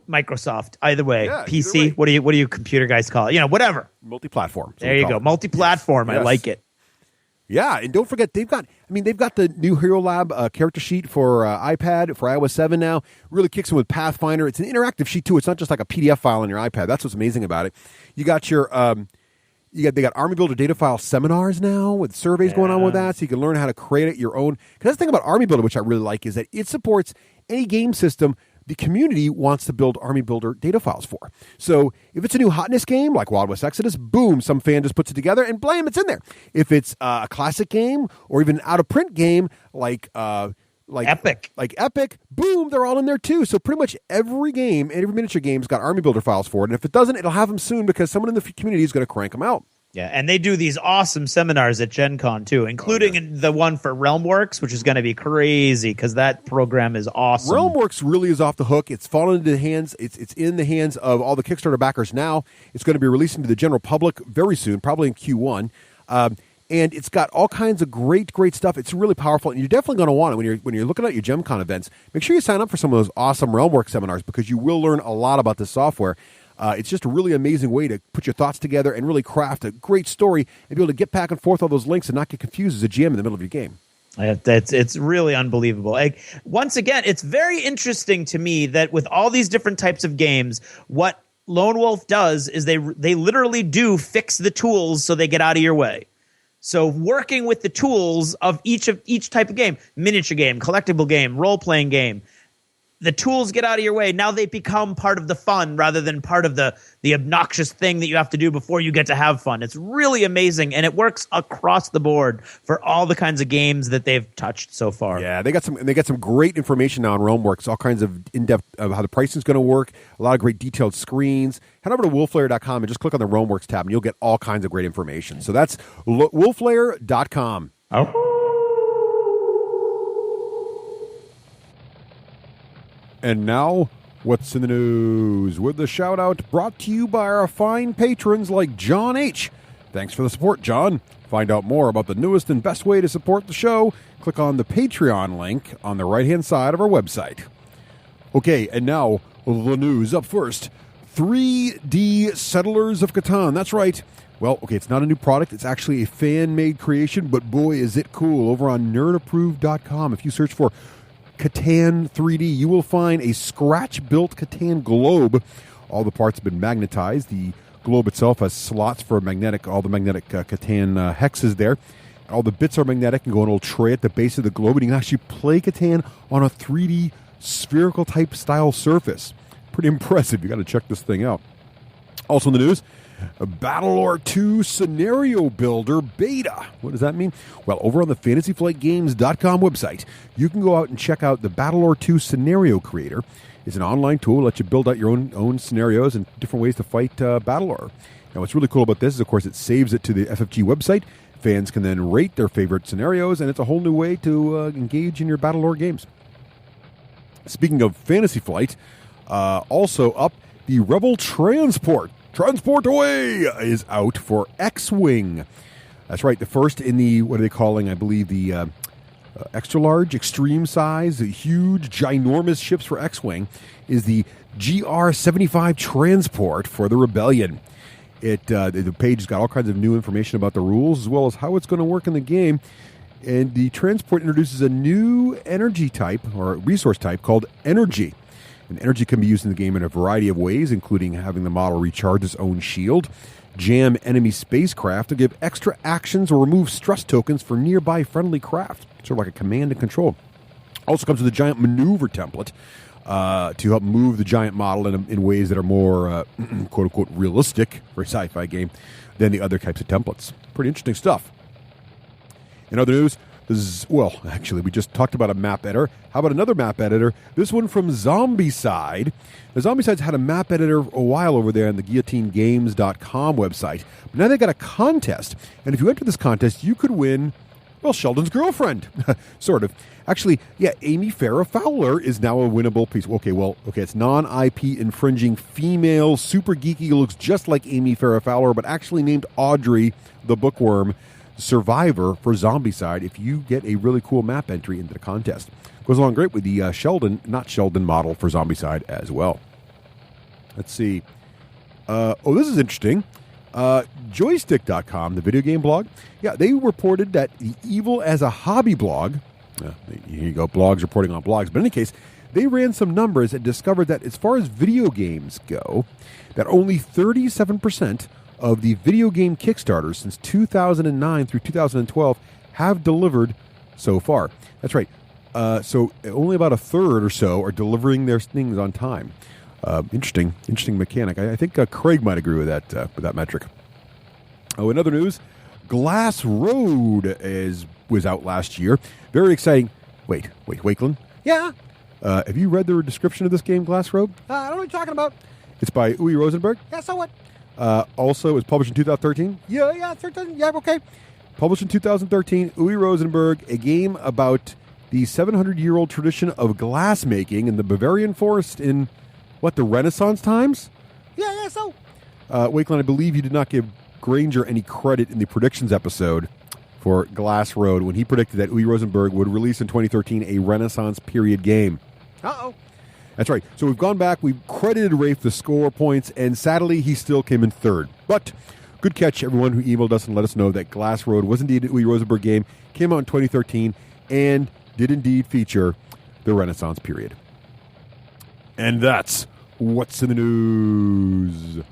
Microsoft. Either way, Yeah, PC. either way. What do you computer guys call it? Whatever. Multi-platform. There you go. Multi-platform. Yes. I like it. Yeah, and don't forget they've got the new Hero Lab character sheet for iPad for iOS 7 now. Really kicks in with Pathfinder. It's an interactive sheet too. It's not just like a PDF file on your iPad. That's what's amazing about it. You got your they got Army Builder data file seminars now with surveys going on with that, so you can learn how to create your own. Because that's the thing about Army Builder, which I really like, is that it supports any game system the community wants to build Army Builder data files for. So if it's a new hotness game like Wild West Exodus, boom, some fan just puts it together and blam, it's in there. If it's a classic game or even an out-of-print game like Epic, boom, they're all in there too. So pretty much every game, every miniature game's got Army Builder files for it. And if it doesn't, it'll have them soon because someone in the community is going to crank them out. Yeah, and they do these awesome seminars at Gen Con too, including the one for Realmworks, which is going to be crazy because that program is awesome. Realmworks really is off the hook. It's fallen into the hands. It's in the hands of all the Kickstarter backers now. It's going to be releasing to the general public very soon, probably in Q1. And it's got all kinds of great stuff. It's really powerful, and you're definitely going to want it when you're looking at your Gen Con events. Make sure you sign up for some of those awesome Realmworks seminars because you will learn a lot about this software. It's just a really amazing way to put your thoughts together and really craft a great story and be able to get back and forth all those links and not get confused as a GM in the middle of your game. It's really unbelievable. Once again, it's very interesting to me that with all these different types of games, what Lone Wolf does is they literally do fix the tools so they get out of your way. So working with the tools of each type of game, miniature game, collectible game, role-playing game, the tools get out of your way. Now they become part of the fun rather than part of the obnoxious thing that you have to do before you get to have fun. It's really amazing, and it works across the board for all the kinds of games that they've touched so far. Yeah, they got some great information now on Realmworks, all kinds of in-depth of how the pricing is going to work, a lot of great detailed screens. Head over to wolflayer.com and just click on the Realmworks tab, and you'll get all kinds of great information. So that's wolflayer.com. And now, what's in the news? With the shout-out brought to you by our fine patrons like John H. Thanks for the support, John. Find out more about the newest and best way to support the show. Click on the Patreon link on the right-hand side of our website. Okay, and now, the news up first. 3D Settlers of Catan. That's right. Well, okay, it's not a new product. It's actually a fan-made creation, but boy, is it cool. Over on nerdapproved.com, if you search for Catan 3D, you will find a scratch-built Catan globe. All the parts have been magnetized. The globe itself has slots for all the magnetic Catan hexes there. All the bits are magnetic and go on a little tray at the base of the globe, and you can actually play Catan on a 3D spherical type style surface. Pretty impressive. You got to check this thing out. Also in the news, Battlelore 2 Scenario Builder Beta. What does that mean? Well, over on the FantasyFlightGames.com website, you can go out and check out the Battlelore 2 Scenario Creator. It's an online tool that lets you build out your own scenarios and different ways to fight Battlelore. Now, what's really cool about this is, of course, it saves it to the FFG website. Fans can then rate their favorite scenarios, and it's a whole new way to engage in your Battlelore games. Speaking of Fantasy Flight, also up, the Rebel Transport Away is out for X-Wing. That's right, the first in the, what are they calling, I believe, the extra large, extreme size, the huge, ginormous ships for X-Wing, is the GR-75 Transport for the Rebellion. The page has got all kinds of new information about the rules as well as how it's going to work in the game. And the Transport introduces a new energy type or resource type called Energy. And energy can be used in the game in a variety of ways, including having the model recharge its own shield, jam enemy spacecraft to give extra actions, or remove stress tokens for nearby friendly craft. Sort of like a command and control. Also comes with a giant maneuver template to help move the giant model in ways that are more, quote-unquote, realistic for a sci-fi game than the other types of templates. Pretty interesting stuff. In other news, well, actually, we just talked about a map editor. How about another map editor? This one from Zombicide. The Zombicide's had a map editor a while over there on the guillotinegames.com website. But now they've got a contest. And if you enter this contest, you could win, well, Sheldon's girlfriend. Sort of. Actually, yeah, Amy Farrah Fowler is now a winnable piece. Okay, it's non-IP infringing female, super geeky, looks just like Amy Farrah Fowler, but actually named Audrey the Bookworm Survivor for Zombicide if you get a really cool map entry into the contest. Goes along great with the not Sheldon model for Zombicide as well. Let's see. This is interesting. Joystick.com, the video game blog. Yeah, they reported that the Evil as a Hobby blog, here you go, blogs reporting on blogs, but in any case, they ran some numbers and discovered that as far as video games go, that only 37% of the video game Kickstarters since 2009 through 2012 have delivered so far. That's right. So only about a third or so are delivering their things on time. Interesting mechanic. I think Craig might agree with that metric. Oh, in other news, Glass Road was out last year. Very exciting. Wait, Wakeland? Yeah. Have you read the description of this game, Glass Road? I don't know what you're talking about. It's by Uwe Rosenberg. Yeah, so what? Also, it was published in 2013. Yeah, 13. Yeah, okay. Published in 2013, Uwe Rosenberg, a game about the 700-year-old tradition of glass making in the Bavarian forest in, the Renaissance times? Yeah, so. Wakeland, I believe you did not give Granger any credit in the predictions episode for Glass Road when he predicted that Uwe Rosenberg would release in 2013 a Renaissance period game. Uh-oh. That's right. So we've gone back, we've credited Rafe the score points, and sadly, he still came in third. But good catch, everyone who emailed us and let us know that Glass Road was indeed an Uwe Rosenberg game, came out in 2013, and did indeed feature the Renaissance period. And that's what's in the news.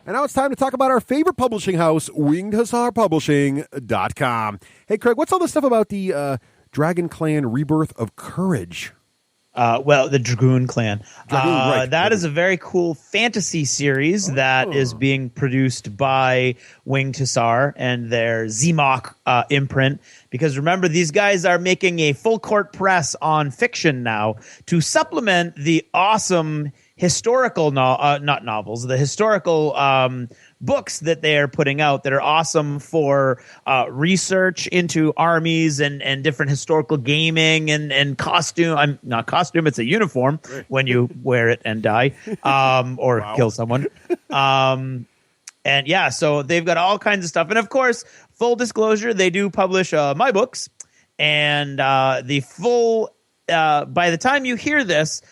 And now it's time to talk about our favorite publishing house, WingedHussarPublishing.com. Hey, Craig, what's all this stuff about the Dragon Clan Rebirth of Courage? Well, the Dragoon Clan. Right. That is a very cool fantasy series that is being produced by Winged Hussar and their Zmok imprint. Because remember, these guys are making a full court press on fiction now to supplement the awesome historical, not novels, the historical books that they are putting out that are awesome for research into armies and different historical gaming and costume. Not costume, it's a uniform when you wear it and die or kill someone. And yeah, so they've got all kinds of stuff. And of course, full disclosure, they do publish my books. And the full, by the time you hear this,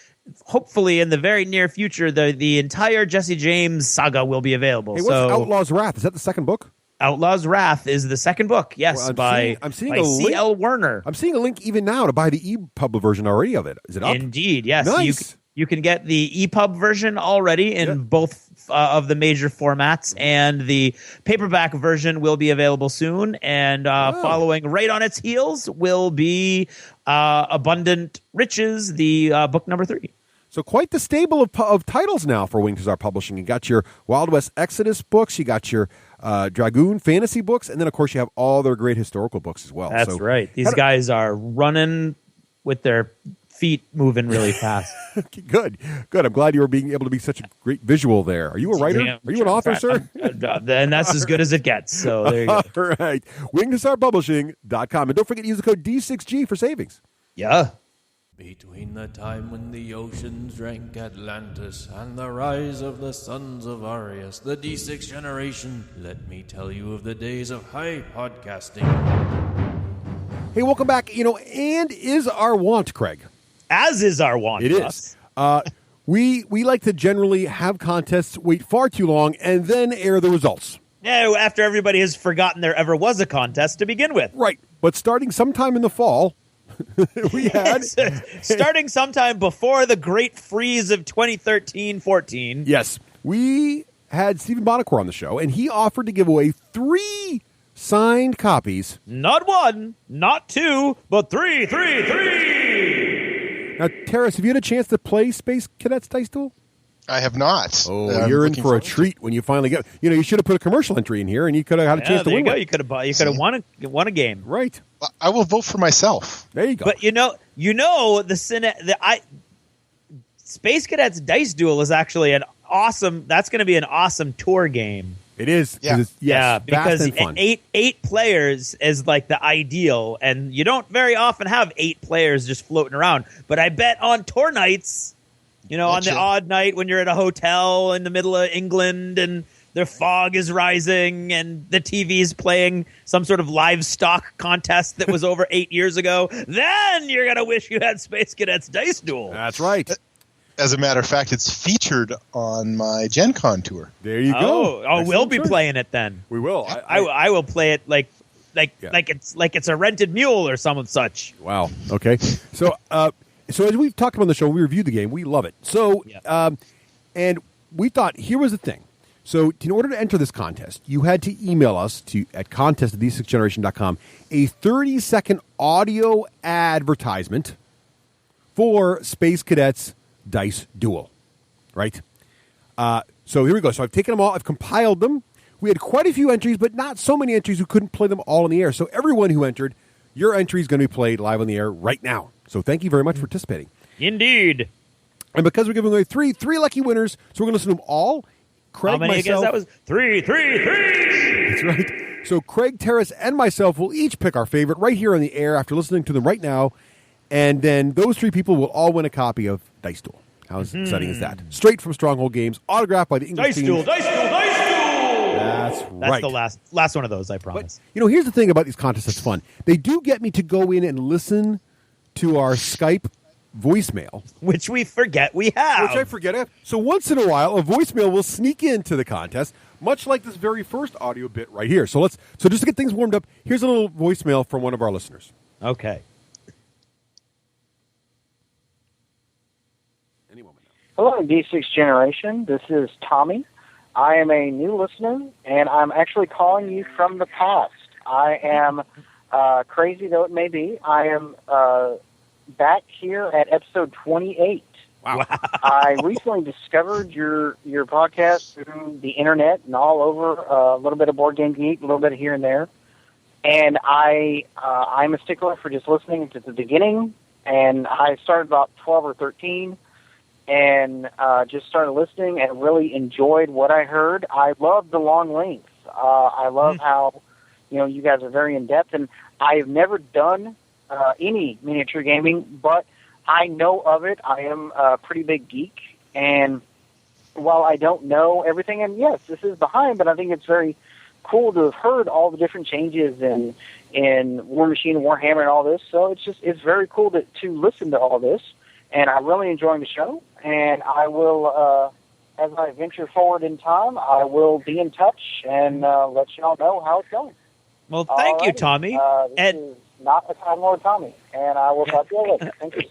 hopefully in the very near future, the entire Jesse James saga will be available. Hey, what's Outlaw's Wrath? Is that the second book? Outlaw's Wrath is the second book, yes, well, by C.L. Werner. I'm seeing a link even now to buy the EPUB version already of it. Is it up? Indeed, yes. Nice. You can get the EPUB version already in both of the major formats, and the paperback version will be available soon. And following right on its heels will be Abundant Riches, the book number 3. So quite the stable of titles now for Winged Hussar Publishing. You got your Wild West Exodus books, you got your Dragoon fantasy books, and then, of course, you have all their great historical books as well. That's right. These guys are running with their feet moving really fast. Good. I'm glad you were being able to be such a great visual there. Are you a writer? Are you an author, sir? Then that's as good as it gets. So there you go. All right. WingedHussarPublishing.com. And don't forget to use the code D6G for savings. Yeah. Between the time when the oceans drank Atlantis and the rise of the sons of Arius, the D6 generation, let me tell you of the days of high podcasting. Hey, welcome back. And is our want, Craig. As is our want. It is. We like to generally have contests wait far too long and then air the results. Yeah, after everybody has forgotten there ever was a contest to begin with. Right. But starting sometime in the fall, we had starting sometime before the great freeze of 2013-14. Yes, we had Stephen Bonacor on the show, and he offered to give away 3 signed copies. Not 1, not 2, but 3. Now, Teras, have you had a chance to play Space Cadets Dice Duel? I have not. Oh, you're in for a treat when you finally get. You should have put a commercial entry in here, and you could have had a chance to win. You could have won a game. Right. I will vote for myself. There you go. But Space Cadets Dice Duel is actually an awesome. That's going to be an awesome tour game. It is. Yeah. Because fast and fun. eight players is like the ideal, and you don't very often have 8 players just floating around. But I bet on tour nights. On the odd night when you're at a hotel in the middle of England and the fog is rising and the TV's playing some sort of livestock contest that was over 8 years ago, then you're going to wish you had Space Cadets Dice Duel. That's right. As a matter of fact, it's featured on my Gen Con tour. There you go. Oh, we'll be playing it then. We will. I will play it like it's a rented mule or some such. Wow. Okay. So, So as we've talked about on the show, we reviewed the game. We love it. So, and we thought, here was the thing. So in order to enter this contest, you had to email us at contest@d6generation.com a 30-second audio advertisement for Space Cadets Dice Duel. Right? So here we go. So I've taken them all. I've compiled them. We had quite a few entries, but not so many entries. We couldn't play them all in the air. So everyone who entered, your entry is going to be played live on the air right now. So thank you very much for participating. Indeed. And because we're giving away three lucky winners, so we're going to listen to them all. Craig, how many myself, again? That was 3. That's right. So Craig, Teras, and myself will each pick our favorite right here on the air after listening to them right now. And then those 3 people will all win a copy of Dice Duel. How exciting is that? Straight from Stronghold Games, autographed by the English team. Dice Duel. That's right. That's the last one of those, I promise. But, here's the thing about these contests that's fun. They do get me to go in and listen to our Skype voicemail. Which we forget we have. Which I forget. So once in a while, a voicemail will sneak into the contest, much like this very first audio bit right here. So just to get things warmed up, here's a little voicemail from one of our listeners. Okay. Any moment now. Hello, D6 Generation. This is Tommy. I am a new listener, and I'm actually calling you from the past. I am, crazy though it may be, I am back here at episode 28. Wow. I recently discovered your podcast through the internet and all over, a little bit of Board Game Geek, a little bit here and there. And I'm a stickler for just listening to the beginning. And I started about 12 or 13 and just started listening and really enjoyed what I heard. I love the long length. I love how, you guys are very in-depth. And I've never done any miniature gaming, but I know of it. I am a pretty big geek, and while I don't know everything, and yes, this is behind, but I think it's very cool to have heard all the different changes in War Machine and Warhammer and all this. So it's very cool to listen to all this, and I'm really enjoying the show. And I will, as I venture forward in time, I will be in touch and let y'all know how it's going. Well, thank you, Tommy. This is not a Time Lord Tommy, and I will talk to you later. Thank you.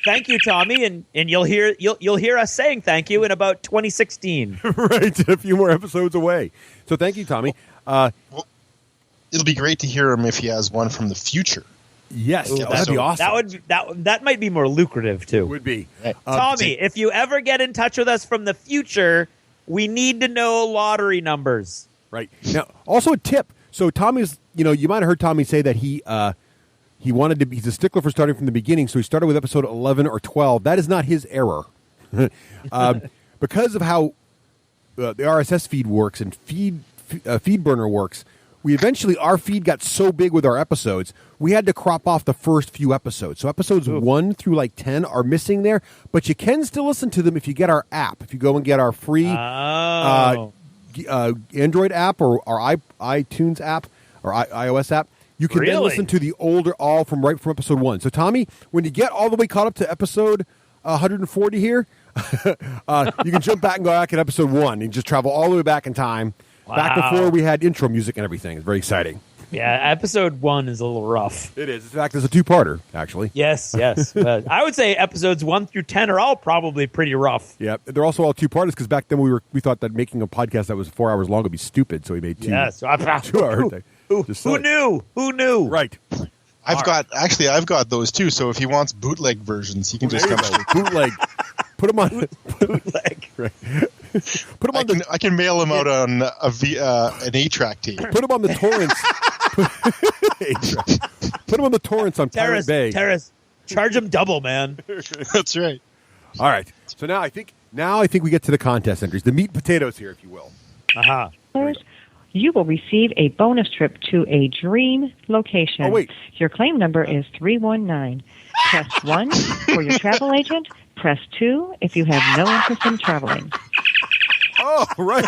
Thank you, Tommy, and you'll hear us saying thank you in about 2016. Right, a few more episodes away. So thank you, Tommy. Well, it'll be great to hear him if he has one from the future. Yes, Ooh, that'd be awesome. That might be more lucrative too. Would be. Tommy, if you ever get in touch with us from the future, we need to know lottery numbers. Right. Now, also a tip. So Tommy's, you might have heard Tommy say that he wanted to be, he's a stickler for starting from the beginning, so he started with episode 11 or 12. That is not his error. Because of how the RSS feed works and FeedBurner works, our feed got so big with our episodes, we had to crop off the first few episodes. So episodes 1 through like 10 are missing there, but you can still listen to them if you get our app. If you go and get our free Android app or our iTunes app or iOS app, you can then listen to the older from episode 1. So Tommy, when you get all the way caught up to episode 140 here, you can jump back and go back at episode 1 and just travel all the way back in time. Wow. Back before we had intro music and everything. It's very exciting. Yeah, episode 1 is a little rough. It is. In fact, it's a two-parter, actually. Yes. I would say episodes 1 through 10 are all probably pretty rough. Yeah, they're also all two-parters because back then we thought that making a podcast that was 4 hours long would be stupid, so we made two. Yes. 2 hours. Who knew? Who knew? Right. I've got those too. So if he wants bootleg versions, he can just come out. Bootleg. Put them on bootleg. Right. Put them on I can mail them out on an 8-track tape. Put them on the torrents. Put them on the torrents on Pirate Bay. Teras, charge them double, man. That's right. All right. So now I think we get to the contest entries, the meat and potatoes here, if you will. You will receive a bonus trip to a dream location. Oh, wait. Your claim number is 319. Press 1 for your travel agent. Press 2 if you have no interest in traveling. Oh, right.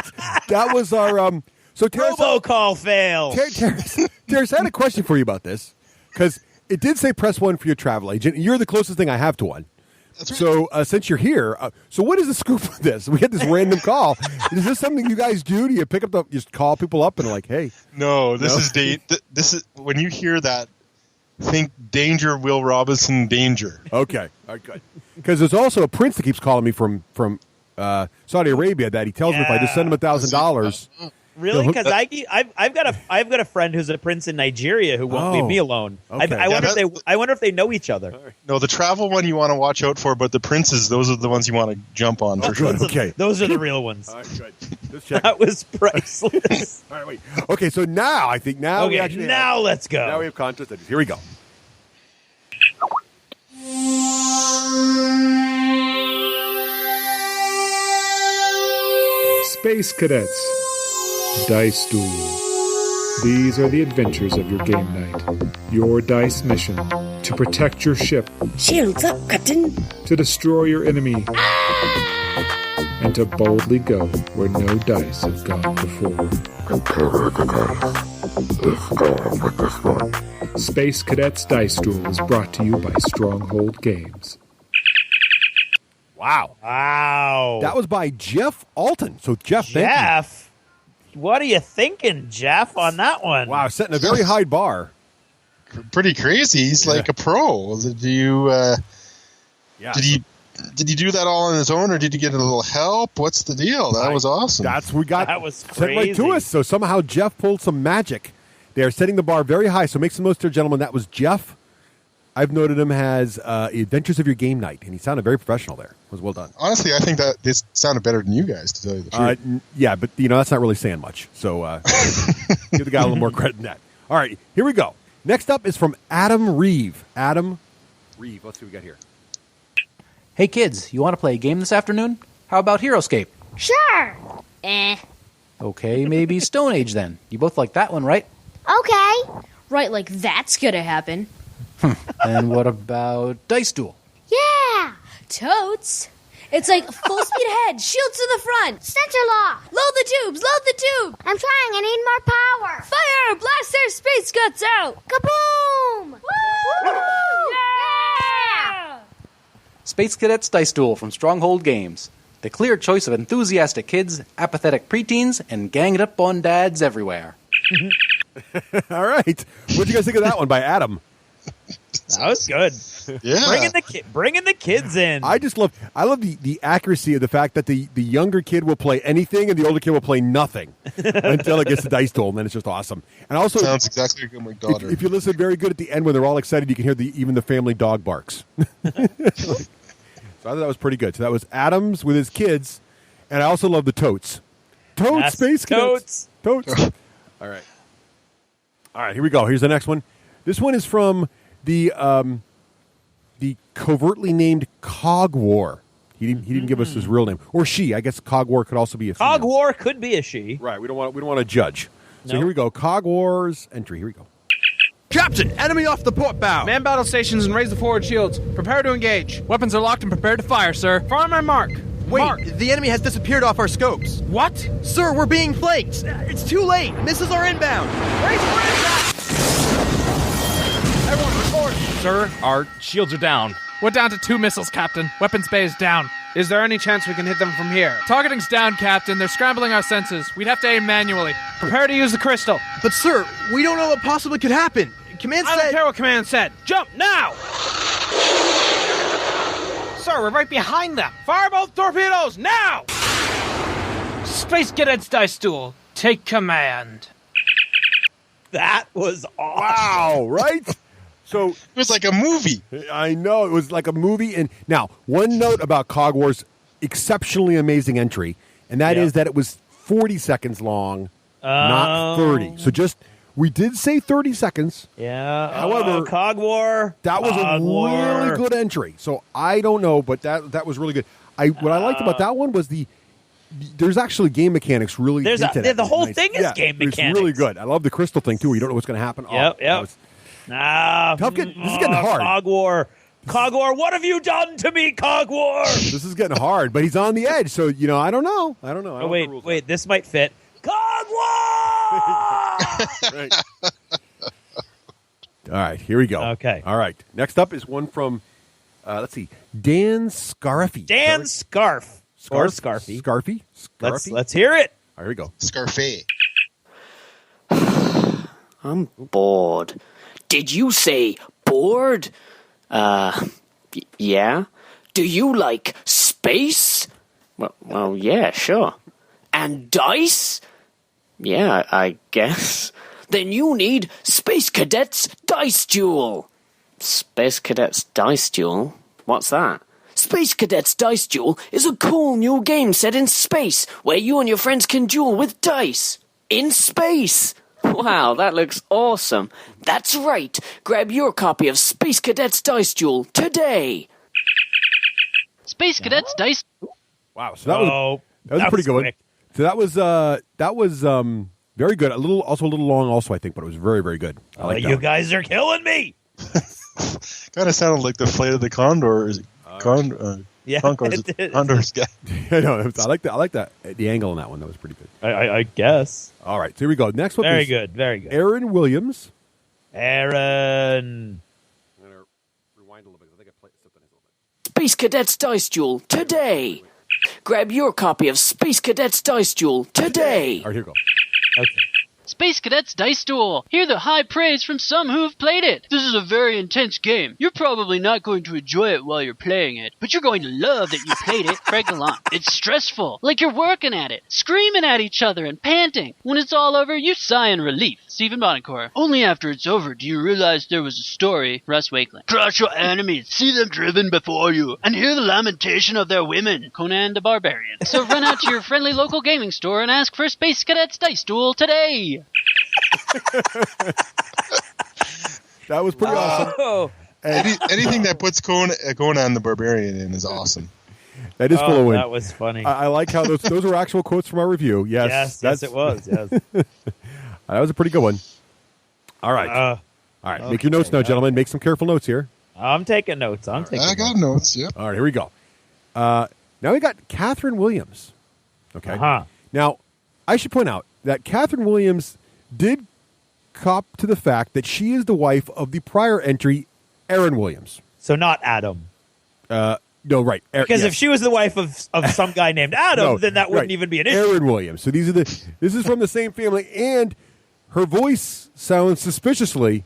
That was our... So Teras, robocall failed. Teras, I had a question for you about this, because it did say press 1 for your travel agent. You're the closest thing I have to one. That's right. So since you're here, so what is the scoop of this? We had this random call. Is this something you guys do? Do you pick up just call people up and like, hey? No, this is when you hear that, think danger, Will Robinson, danger. Okay, all right, good. Because there's also a prince that keeps calling me from Saudi Arabia that he tells me if I just send him $1,000. Really? Because I've got a friend who's a prince in Nigeria who won't leave me alone. Okay. I wonder if they know each other. No, the travel one you want to watch out for, but the princes, those are the ones you want to jump on for sure. Okay, those are the real ones. All right, good. Let's check. That was priceless. All right, wait. Okay, so now I think we actually let's go. Now we have contest entries. Here we go. Space Cadets. Dice Duel. These are the adventures of your game night. Your dice mission: to protect your ship. Shields up, Captain. To destroy your enemy. And to boldly go where no dice have gone before. Prepare the dice. Let's go with this one. Space Cadets Dice Duel is brought to you by Stronghold Games. Wow. That was by Jeff Alton. So Jeff, thank you. What are you thinking, Jeff, on that one? Wow, setting a very high bar. Pretty crazy. He's like a pro. Did you? Did he do that all on his own, or did he get a little help? What's the deal? That was awesome. That was sent crazy. right to us. So somehow Jeff pulled some magic. They are setting the bar very high. So make some notes there, gentlemen. That was Jeff I've noted him as Adventures of Your Game Night, and he sounded very professional there. It was well done. Honestly, I think that this sounded better than you guys, to tell you the truth. Yeah, but that's not really saying much. So give the guy a little more credit than that. All right, here we go. Next up is from Adam Reeve. Adam Reeve. Let's see what we got here. Hey kids, you want to play a game this afternoon? How about HeroScape? Sure. Okay, maybe Stone Age then. You both like that one, right? Okay. Right, like that's gonna happen. And what about Dice Duel? Yeah. Totes. It's like full speed ahead, shield to the front. Center lock. Load the tubes, load the tube. I'm trying. I need more power. Fire, blast their space guts out. Kaboom! Woo! Yeah! Space Cadets Dice Duel from Stronghold Games. The clear choice of enthusiastic kids, apathetic preteens, and ganged up on dads everywhere. All right. What'd you guys think of that one by Adam? That was good. Yeah. Bringing the kids in. I love the accuracy of the fact that the younger kid will play anything and the older kid will play nothing until it gets to Dice Duel, and then it's just awesome. And also, sounds exactly like my daughter. If you listen very good at the end when they're all excited, you can hear even the family dog barks. So I thought that was pretty good. So that was Adams with his kids, and I also love the totes. Totes, Space Cadets. Totes. All right, here we go. Here's the next one. This one is from the covertly named Cog War. He didn't give us his real name, or she. I guess Cog War could also be a female. Cog War could be a she. Right. We don't want to judge. So here we go. Cog War's entry. Here we go. Captain, enemy off the port bow. Man battle stations and raise the forward shields. Prepare to engage. Weapons are locked and prepared to fire, sir. Fire my mark. Wait, the enemy has disappeared off our scopes. What? Sir, we're being flanked. It's too late. Missiles are inbound. Raise for impact. Everyone report. Sir, our shields are down. We're down to 2 missiles, Captain. Weapons bay is down. Is there any chance we can hit them from here? Targeting's down, Captain. They're scrambling our senses. We'd have to aim manually. Prepare to use the crystal. But, sir, we don't know what possibly could happen. Command said... I don't care what Command said. Jump, now! Sir, we're right behind them. Fire both torpedoes, now! Space Cadets Dice Duel, take command. That was awesome. Wow, right? So it was like a movie. I know, it was like a movie. And now, one note about Cog War's exceptionally amazing entry, and that is that it was 40 seconds long, not 30. So we did say 30 seconds. Yeah. However, Cog War. That was a really good entry. So I don't know, but that was really good. What I liked about that one was there's actually game mechanics really into that. The whole thing is game mechanics. It's really good. I love the crystal thing, too. You don't know what's going to happen. Yep. This is getting hard. Cog War. Cog War, what have you done to me, Cog War? This is getting hard, but he's on the edge. So, I don't know. Oh, wait, this might fit. Cog War! Right. All right, here we go. Okay. All right. Next up is one from, let's see, Dan Scarfy. Dan Scarf. Or Scarfy. Scarfy. Let's hear it. All right, here we go. Scarfy. I'm bored. Did you say bored? Yeah. Do you like space? Well, yeah, sure. And dice? Yeah, I guess. Then you need Space Cadets Dice Duel. Space Cadets Dice Duel? What's that? Space Cadets Dice Duel is a cool new game set in space where you and your friends can duel with dice. In space! Wow, that looks awesome. That's right. Grab your copy of Space Cadets Dice Duel today. Space Cadets Dice... Wow, so that was a pretty good one. So that was very good. Also a little long also, I think, but it was very, very good. I like you guys are killing me. Kind of sounded like the Flight of the Condor. Condor's guy. I like that. The angle on that one. That was pretty good. I guess. All right, so here we go. Next one. Very good. Aaron Williams. Aaron. I'm going to rewind a little bit. I think I played something a little bit. Space Cadets Dice Duel today. Grab your copy of Space Cadets Dice Duel today. All right, here we go. Okay. Space Cadets Dice Duel. Hear the high praise from some who have played it. This is a very intense game. You're probably not going to enjoy it while you're playing it, but you're going to love that you played it. Craig Gallant. It's stressful, like you're working at it, screaming at each other and panting. When it's all over, you sigh in relief. Stephen Bonnecore. Only after it's over do you realize there was a story. Russ Wakeland. Crush your enemies, see them driven before you, and hear the lamentation of their women. Conan the Barbarian. So run out to your friendly local gaming store and ask for Space Cadets Dice Duel today. That was pretty awesome. Anything that puts Conan the Barbarian in is awesome. That is full of win. That was funny. I like how those are actual quotes from our review. Yes, yes, it was. Yes. That was a pretty good one. All right. All right. Make your notes now, gentlemen. Make some careful notes here. I'm taking notes. I got notes, yeah. All right, here we go. Now we got Catherine Williams. Okay. Now, I should point out that Catherine Williams did cop to the fact that she is the wife of the prior entry, Aaron Williams. So not Adam. No, right. Because if she was the wife of some guy named Adam, then that wouldn't even be an issue. Aaron Williams. So this is from the same family, and her voice sounds suspiciously.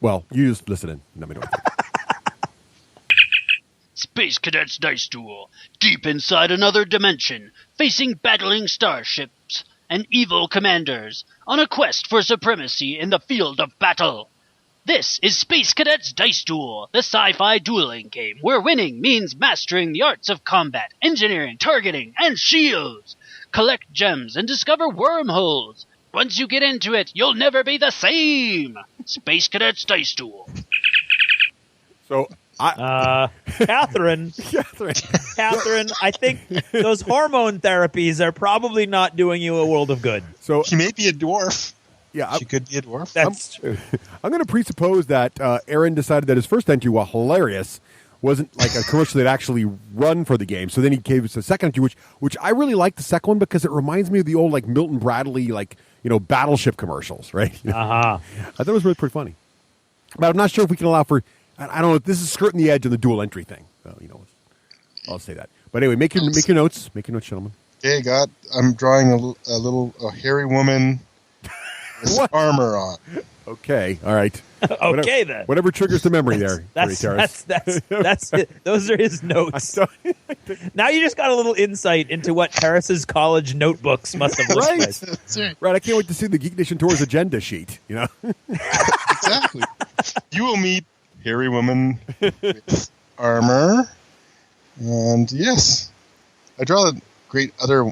Well, you just listen in. Let me know. Space Cadets Dice Duel. Deep inside another dimension, facing battling starships and evil commanders on a quest for supremacy in the field of battle. This is Space Cadets Dice Duel, the sci-fi dueling game where winning means mastering the arts of combat, engineering, targeting, and shields. Collect gems and discover wormholes. Once you get into it, you'll never be the same. Space Cadets Dice Duel. So, Catherine, I think those hormone therapies are probably not doing you a world of good. So she may be a dwarf. Yeah, she could be a dwarf. That's true. I'm going to presuppose that Aaron decided that his first entry, while hilarious, wasn't like a commercial that actually run for the game. So then he gave us a second entry, which I really like the second one because it reminds me of the old like Milton Bradley battleship commercials, right? I thought it was really pretty funny. But I'm not sure if we can allow for. I don't know. This is skirting the edge on the dual entry thing. So, I'll say that. But anyway, make your notes. Make your notes, gentlemen. Okay, I'm drawing a hairy woman with armor on. Okay, all right. Then. Whatever triggers the memory there. That's it. Those are his notes. Now you just got a little insight into what Terrace's college notebooks must have looked like. That's right. Right, I can't wait to see the Geek Nation Tours agenda sheet. Exactly. You will meet hairy woman with armor, and yes, I draw great other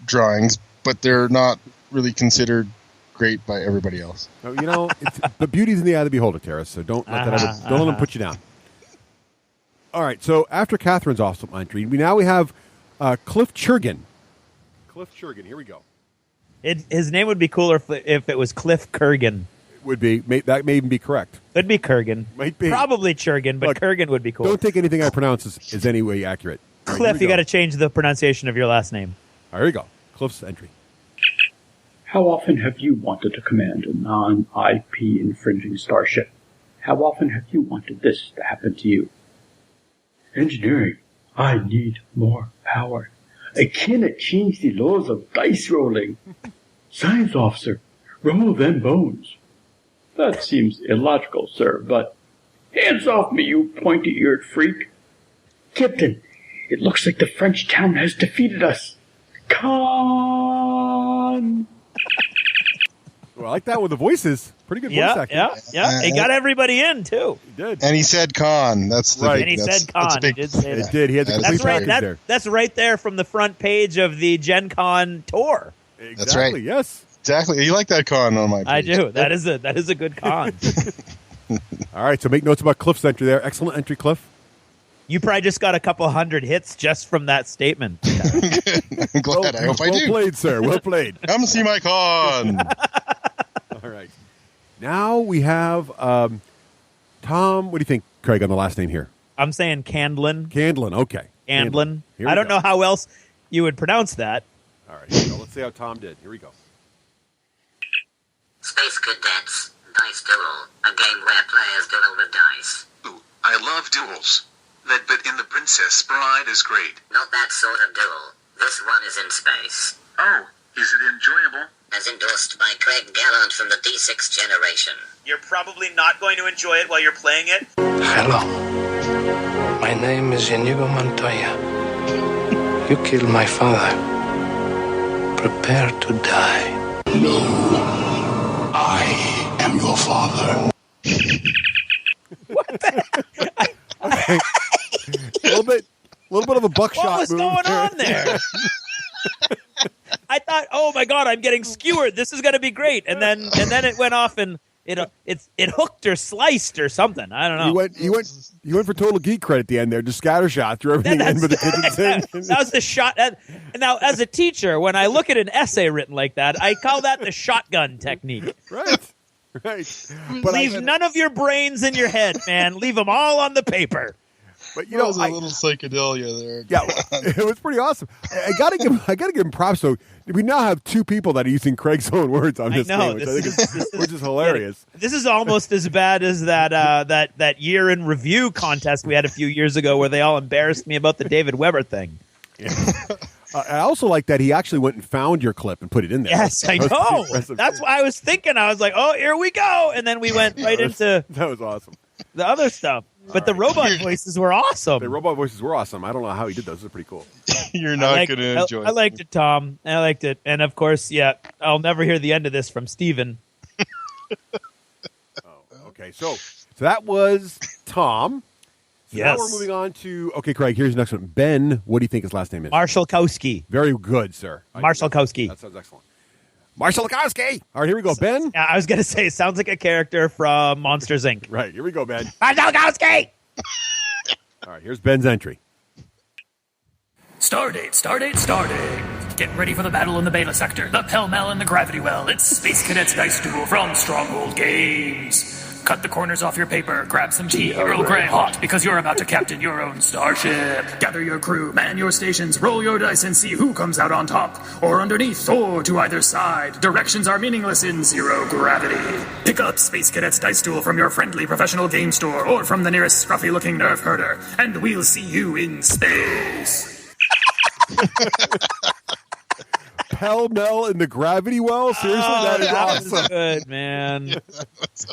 drawings, but they're not really considered great by everybody else. The beauty's in the eye of the beholder, Teras, so don't let them put you down. All right, so after Catherine's awesome entry, we have Cliff Churgan. Cliff Churgan, here we go. His name would be cooler if it was Cliff Kurgan. Would be. That may even be correct. Could be Kurgan. Might be. Probably Churgan, but Kurgan would be cool. Don't take anything I pronounce as any way accurate. Cliff, you got to change the pronunciation of your last name. All right, here we go. Cliff's entry. How often have you wanted to command a non-IP infringing starship? How often have you wanted this to happen to you? Engineering. I need more power. I cannot change the laws of dice rolling. Science officer. Roll them bones. That seems illogical, sir, but hands off me, you pointy-eared freak. Captain, it looks like the French town has defeated us. Con! Well, I like that with the voices. Pretty good voice acting. Yeah. He got everybody in, too. He did. And he said con. That's the right. big, And he said con. He did say that. He did. He had the complete package there. That's right there from the front page of the Gen Con tour. Exactly. That's right. Yes. Exactly. You like that con on my page. I do. That is a good con. All right, so make notes about Cliff's entry there. Excellent entry, Cliff. You probably just got a couple hundred hits just from that statement. I'm glad. I hope I do. Well played, sir. Well played. Come see my con. All right. Now we have Tom. What do you think, Craig, on the last name here? I'm saying Candlin. Candlin, okay. Candlin. I don't know how else you would pronounce that. All right, here we go. Let's see how Tom did. Here we go. Space Cadets Dice Duel, a game where players duel with dice. Ooh, I love duels. That bit in The Princess Bride is great. Not that sort of duel. This one is in space. Oh, is it enjoyable? as endorsed by Craig Gallant from the D6 generation. You're probably not going to enjoy it while you're playing it. Hello. My name is Inigo Montoya. You killed my father. Prepare to die. No. I am your father. Okay. A little bit of a buckshot What was move. going on there? I thought, oh my god, I'm getting skewered. This is going to be great, and then it went off and it hooked or sliced or something. I don't know. You went for total geek credit at the end there, just scattershot through everything in with the kitchen sink. That was the shot. Now, as a teacher, when I look at an essay written like that, I call that the shotgun technique. Right. But leave none of your brains in your head, man. Leave them all on the paper. But That was a little psychedelia there. Yeah, it was pretty awesome. I gotta give him props. So we now have two people that are using Craig's own words on this game, which is hilarious. This is almost as bad as that year in review contest we had a few years ago, where they all embarrassed me about the David Weber thing. Yeah. I also like that he actually went and found your clip and put it in there. Yes, I know. That's why I was thinking. I was like, oh, here we go. And then we went right into that was awesome. The other stuff. But the robot voices were awesome. The robot voices were awesome. I don't know how he did those. Those are pretty cool. You're not going to enjoy it. I liked it, Tom. I liked it. And, of course, yeah, I'll never hear the end of this from Steven. Okay, so that was Tom. So Yes. Now we're moving on to, okay, Craig, here's the next one. Ben, what do you think his last name is? Marshallkowski. Very good, sir. Marshallkowski. That sounds excellent. Marshallkowski. All right, here we go. Ben? I was going to say, it sounds like a character from Monsters, Inc. Right, here we go, Ben. Marshallkowski! All right, here's Ben's entry. Stardate. Get ready for the battle in the beta sector, the pell-mell and the gravity well. It's Space Cadets Dice Duel from Stronghold Games. Cut the corners off your paper, grab some tea, Earl Grey hot, because you're about to captain your own starship. Gather your crew, man your stations, roll your dice and see who comes out on top, or underneath, or to either side. Directions are meaningless in zero gravity. Pick up Space Cadets Dice Duel from your friendly professional game store, or from the nearest scruffy-looking nerf herder, and we'll see you in space. Pell-mell in the gravity well? Seriously, that is awesome. Was good, man.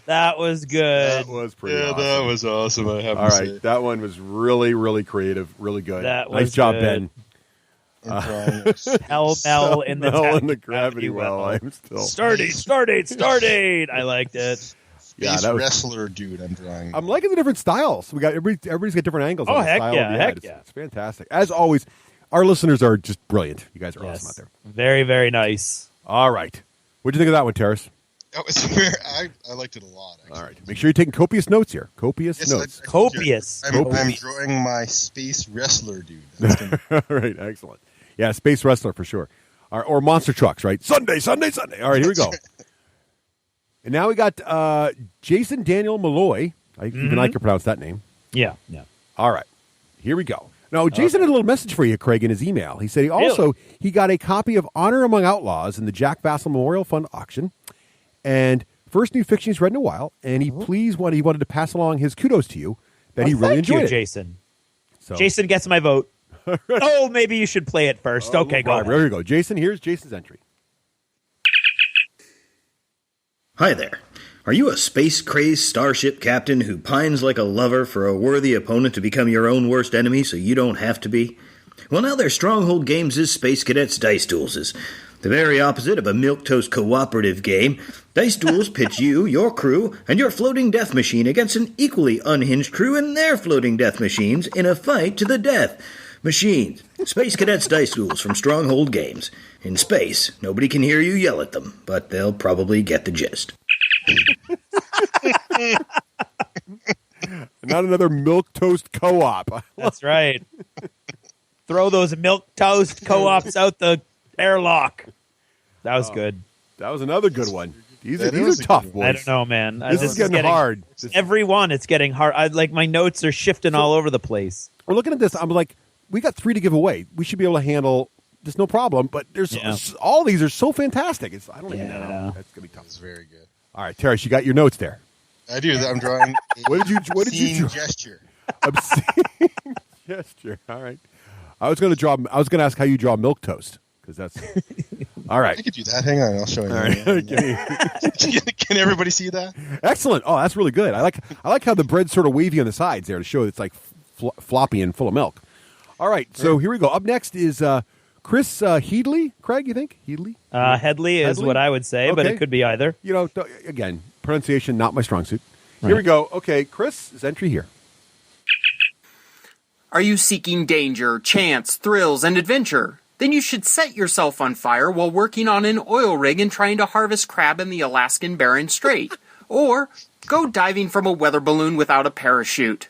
That was good. That was pretty awesome. That was awesome, I have All to right, say. that one was really, really creative, really good. That nice was job, good. Ben. Pell-mell in the gravity well. I'm still Stardate. I liked it. Space that was- wrestler dude I'm drawing. I'm liking the different styles. We got everybody's got different angles. Oh, on the heck style yeah, of the heck ad. yeah. It's fantastic. As always, our listeners are just brilliant. You guys are awesome out there. Very, very nice. All right. What'd you think of that one, Teras? That was very, I liked it a lot, actually. All right. Make sure you're taking copious notes here. Copious Yes, notes. I told you, I'm Copious. drawing my space wrestler dude. That's gonna All right. Excellent. Yeah, Space Wrestler for sure. Or Monster Trucks, right? Sunday. All right, here we go. And now we got Jason Daniel Malloy. Even I can pronounce that name. Yeah. All right. Here we go. Now, Jason had a little message for you, Craig, in his email. He said he got a copy of Honor Among Outlaws in the Jack Vassal Memorial Fund auction. And first new fiction he's read in a while. And he wanted to pass along his kudos to you that he really enjoyed it. Jason. So, Jason gets my vote. Oh, maybe you should play it first. Okay, go ahead. There you go. Jason, here's Jason's entry. Hi there. Are you a space-crazed starship captain who pines like a lover for a worthy opponent to become your own worst enemy so you don't have to be? Well, now their Stronghold Games' Space Cadets Dice Duels is the very opposite of a milquetoast cooperative game. Dice Duels pit you, your crew, and your floating death machine against an equally unhinged crew and their floating death machines in a fight to the death. Machines. Space Cadets Dice Duels from Stronghold Games. In space, nobody can hear you yell at them, but they'll probably get the gist. Not another milquetoast co-op. That's right. Throw those milk toast co-ops out the airlock. That was good. That was another good one. These are is a tough, good boys. I don't know, man. This is getting hard. Every one, it's getting hard. My notes are shifting all over the place. We're looking at this. I'm like, we got 3 to give away. We should be able to handle this, no problem. But there's all these are so fantastic. I don't even know. That's gonna be tough. It's very good. All right, Teras, you got your notes there. I do. I'm drawing. What did you draw? Gesture. Obscene gesture. All right. I was going to ask how you draw milk toast because that's All right. I could do that. Hang on, I'll show you. All right. Can everybody see that? Excellent. Oh, that's really good. I like how the bread's sort of wavy on the sides there to show it's like floppy and full of milk. All right, so here we go. Up next is Chris Headley. Craig, you think? Headley? Headley is what I would say, but it could be either. You know, again, pronunciation, not my strong suit. Here we go. Okay, Chris is entry here. Are you seeking danger, chance, thrills, and adventure? Then you should set yourself on fire while working on an oil rig and trying to harvest crab in the Alaskan Bering Strait. Or go diving from a weather balloon without a parachute.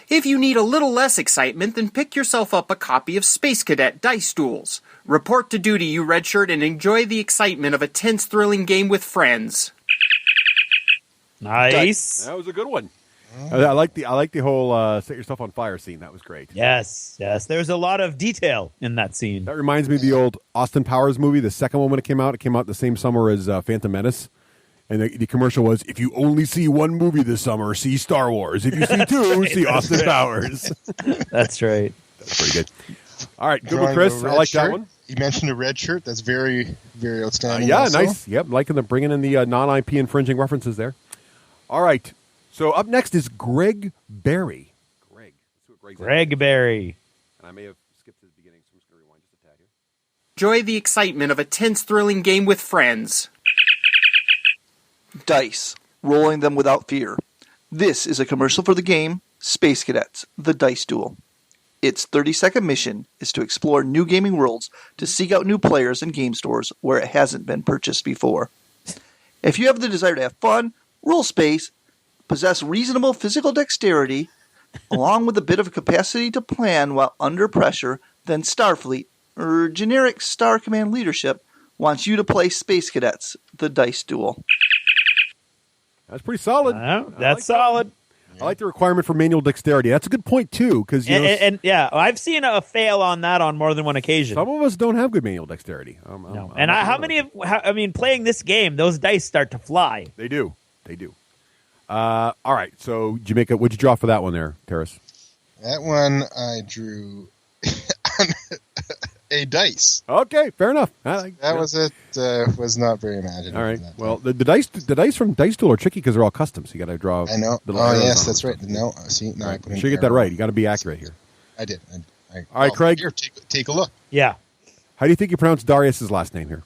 If you need a little less excitement, then pick yourself up a copy of Space Cadet Dice Duels. Report to duty, you redshirt, and enjoy the excitement of a tense, thrilling game with friends. Nice. That was a good one. I like the whole set yourself on fire scene. That was great. Yes. There's a lot of detail in that scene. That reminds me of the old Austin Powers movie, the second one when it came out. It came out the same summer as Phantom Menace. And the commercial was, if you only see one movie this summer, see Star Wars. If you see two, see Austin Powers. That's right. That's pretty good. All right, good one, Chris. I like that one. You mentioned a red shirt. That's very, very outstanding. Yeah, also. nice. Yep, liking the bringing in the non-IP infringing references there. All right. So up next is Greg Berry. Greg Berry. And I may have skipped to the beginning, so I'm just going to rewind just a tad here. Enjoy the excitement of a tense, thrilling game with friends. Dice, rolling them without fear. This is a commercial for the game Space Cadets, the Dice Duel. Its 30-second mission is to explore new gaming worlds to seek out new players in game stores where it hasn't been purchased before. If you have the desire to have fun, rule space, possess reasonable physical dexterity, along with a bit of capacity to plan while under pressure, then Starfleet, or generic Star Command leadership, wants you to play Space Cadets, the Dice Duel. That's pretty solid. That's solid. I like the requirement for manual dexterity. That's a good point, too. Cause, and I've seen a fail on that on more than one occasion. Some of us don't have good manual dexterity. Playing this game, those dice start to fly. They do. All right, so Jamaica, what'd you draw for that one there, Teras? That one I drew a dice. Okay, fair enough. Was not very imaginative. All right. Well, the dice from Dice Duel are tricky because they're all custom. So you got to draw. I know. Oh yes, that's right. No, see, no, I put in. Sure, you get that right. You got to be accurate here. I did. All right, Craig. Here, take a look. Yeah. How do you think you pronounce Darius's last name here?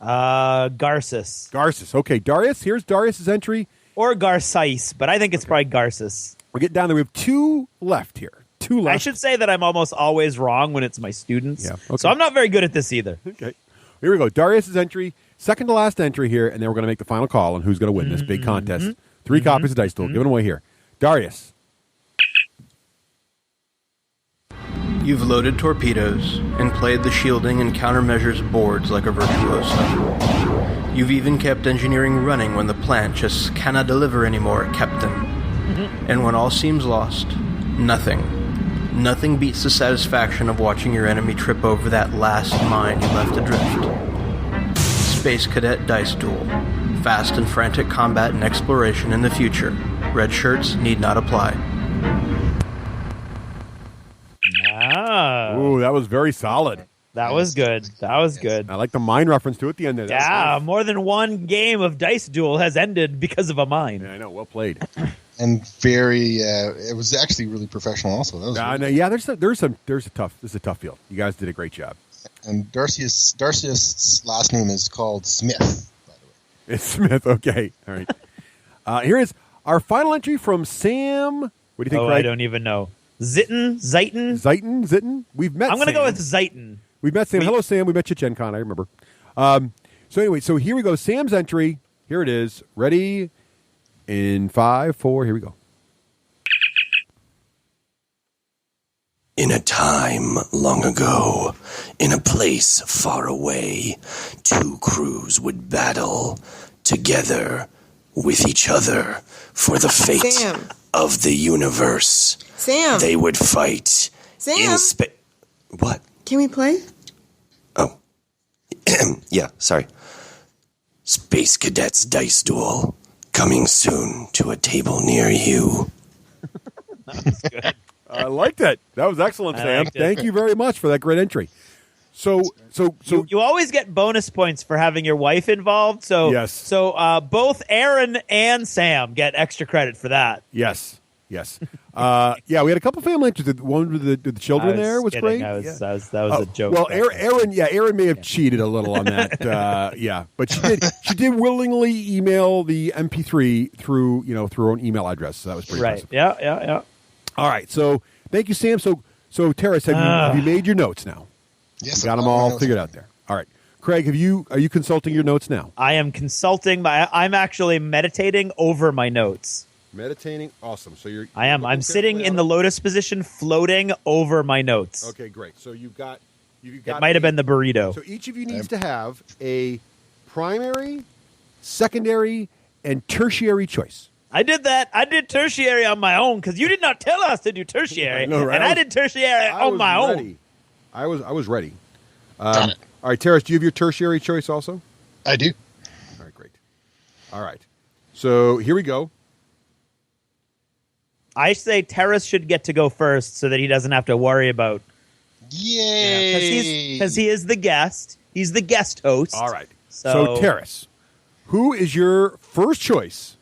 Garces. Garces. Okay, Darius. Here's Darius's entry. Or Garcice, but I think it's probably Garces. We're getting down there. We have two left here. I should say that I'm almost always wrong when it's my students. Yeah. Okay. So I'm not very good at this either. Okay. Here we go. Darius's entry, second to last entry here, and then we're going to make the final call on who's going to win this big contest. 3 copies of Dice Duel. Given away here. Darius. You've loaded torpedoes and played the shielding and countermeasures boards like a virtuoso. You've even kept engineering running when the plant just cannot deliver anymore, Captain. And when all seems lost, Nothing beats the satisfaction of watching your enemy trip over that last mine you left adrift. Space Cadet Dice Duel. Fast and frantic combat and exploration in the future. Red shirts need not apply. Ooh, that was very solid. That was good. I like the mine reference to it at the end there. Yeah, more than one game of Dice Duel has ended because of a mine. Yeah, I know. Well played. And very, it was actually really professional. Also, that was really there's a tough field. You guys did a great job. And Darcy's last name is called Smith. By the way, it's Smith. Okay, all right. Here is our final entry from Sam. What do you think, Craig? I don't even know. Zitten. We've met. I'm going to Sam. go with Ziten. We've met Sam. Hello, Sam. We met you at Gen Con. I remember. So here we go. Sam's entry. Here it is. Ready. In 5, 4, here we go. In a time long ago, in a place far away, 2 crews would battle together with each other for the fate of the universe. Sam! They would fight in space. What? Can we play? Oh. Yeah, sorry. Space Cadets Dice Duel. Coming soon to a table near you. That's good. I liked it. That was excellent, Sam. Thank you very much for that great entry. So you always get bonus points for having your wife involved. So Yes. So both Aaron and Sam get extra credit for that. Yes. Yeah, we had a couple family entries. The one with the children there was kidding. great. That was a joke. Well, Aaron may have cheated a little on that. Yeah, but she did willingly email the MP3 through her own email address. So that was pretty right. impressive. Yeah. All right. So thank you, Sam. So Teras, have you made your notes now? Yes, you got them all figured out there. All right, Craig, are you consulting your notes now? I am consulting. I'm actually meditating over my notes. Meditating, awesome. So you're. I am. I'm sitting in the lotus position, floating over my notes. Okay, great. So you've got. It might have been the burrito. So each of you needs to have a primary, secondary, and tertiary choice. I did that. I did tertiary on my own because you did not tell us to do tertiary, know, right? and I did tertiary on my own. I was ready. All right, Teras, do you have your tertiary choice also? I do. All right, great. All right. So here we go. I say Teras should get to go first so that he doesn't have to worry about. Yay! Because he is the guest. He's the guest host. All right. So Teras, who is your first choice,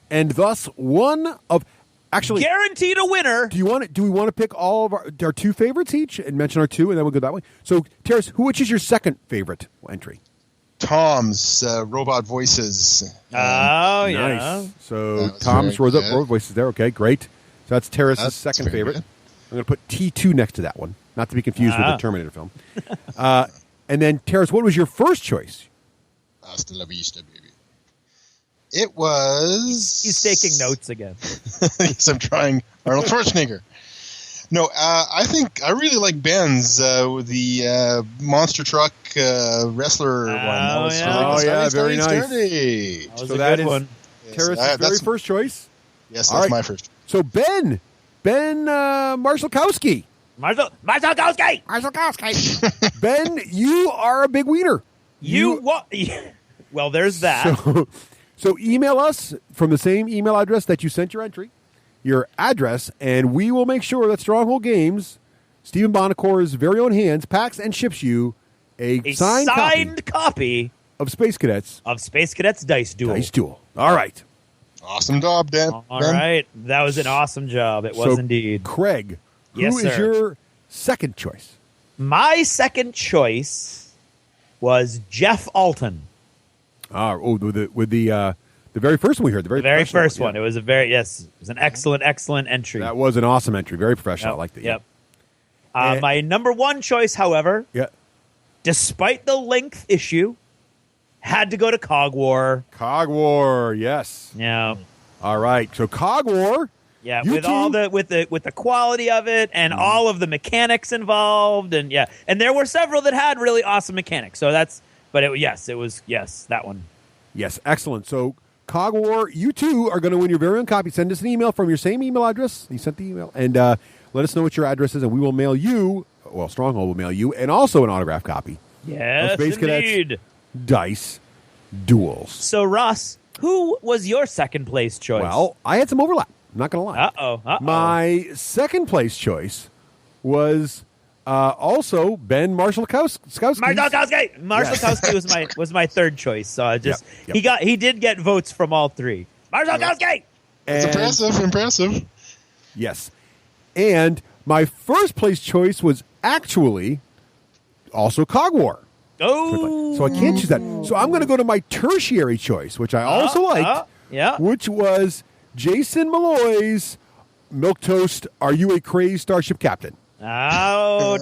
and thus one of actually guaranteed a winner? Do we want to pick all of our two favorites each and mention our two, and then we'll go that way? So Teras, which is your second favorite entry? Tom's robot voices. Oh, yeah. Nice. So Tom's robot voices there. Okay, great. So that's Teras's second favorite. good. I'm going to put T2 next to that one, not to be confused with the Terminator film. And then Teras, what was your first choice? Hasta la vista, baby. It was. He's taking notes again. Yes, I'm trying. Arnold Schwarzenegger. No, I think I really like Ben's with the monster truck wrestler one. That was very nice. That was So a that good is one. Teras's very first choice. Yes, All that's right. my first. So Ben Marshallkowski. Marshallkowski. Ben, you are a big wiener. Well, there's that. So email us from the same email address that you sent your entry, your address, and we will make sure that Stronghold Games, Stephen Bonacore's very own hands, packs and ships you a signed copy of Space Cadets. Dice Duel. Dice Duel. All right. Awesome job, Dan. All right. That was an awesome job. It was indeed. Craig, who Yes, is sir. your second choice? My second choice was Jeff Alton. With the very first one we heard. The very first one. one. It was it was an excellent entry. That was an awesome entry. Very professional. I liked it. Yep. My number one choice, however, despite the length issue, had to go to Cog War. Cog War, yes. Yeah. All right. So Cog War. Yeah, with all with the quality of it and all of the mechanics involved, and there were several that had really awesome mechanics. So it was that one. Yes, excellent. So Cog War, you too are going to win your very own copy. Send us an email from your same email address. You sent the email, and let us know what your address is, and we will mail you. Well, Stronghold will mail you, and also an autographed copy. Yes, of Space indeed. Cadets Dice Duels. So Ross, who was your second place choice? Well, I had some overlap. I'm not going to lie. Uh-oh. My second place choice was also Ben Marshallkowski. Marshallkowski was my third choice. So I just he did get votes from all three. Marshallkowski. It's impressive. Yes. And my first place choice was actually also Cog War. Oh. So I can't choose that. So I'm going to go to my tertiary choice, which I also liked, which was Jason Malloy's Milquetoast, Are You a Crazed Starship Captain? Oh, All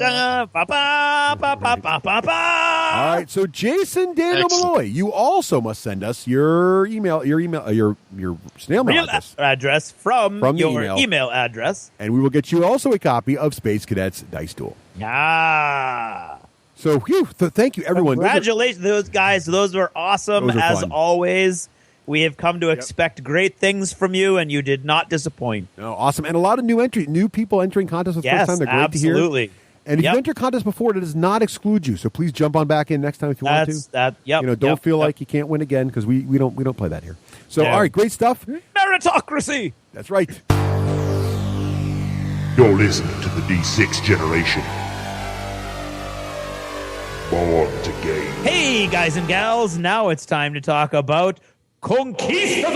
right, so Jason Daniel Malloy, you also must send us your snail mail address from your email address, and we will get you also a copy of Space Cadets Dice Duel. So, thank you, everyone. Congratulations, those guys. Those were awesome, Those were as fun. always. We have come to expect great things from you, and you did not disappoint. No, awesome. And a lot of new people entering contests for the first time. They're great to hear. Absolutely. And if you enter contests before, it does not exclude you. So please jump on back in next time if you want to. Don't feel like you can't win again, because we don't play that here. So, all right, great stuff. Meritocracy. That's right. You're listening to the D6 generation. Alrighty, guys and gals, now it's time to talk about Conquistador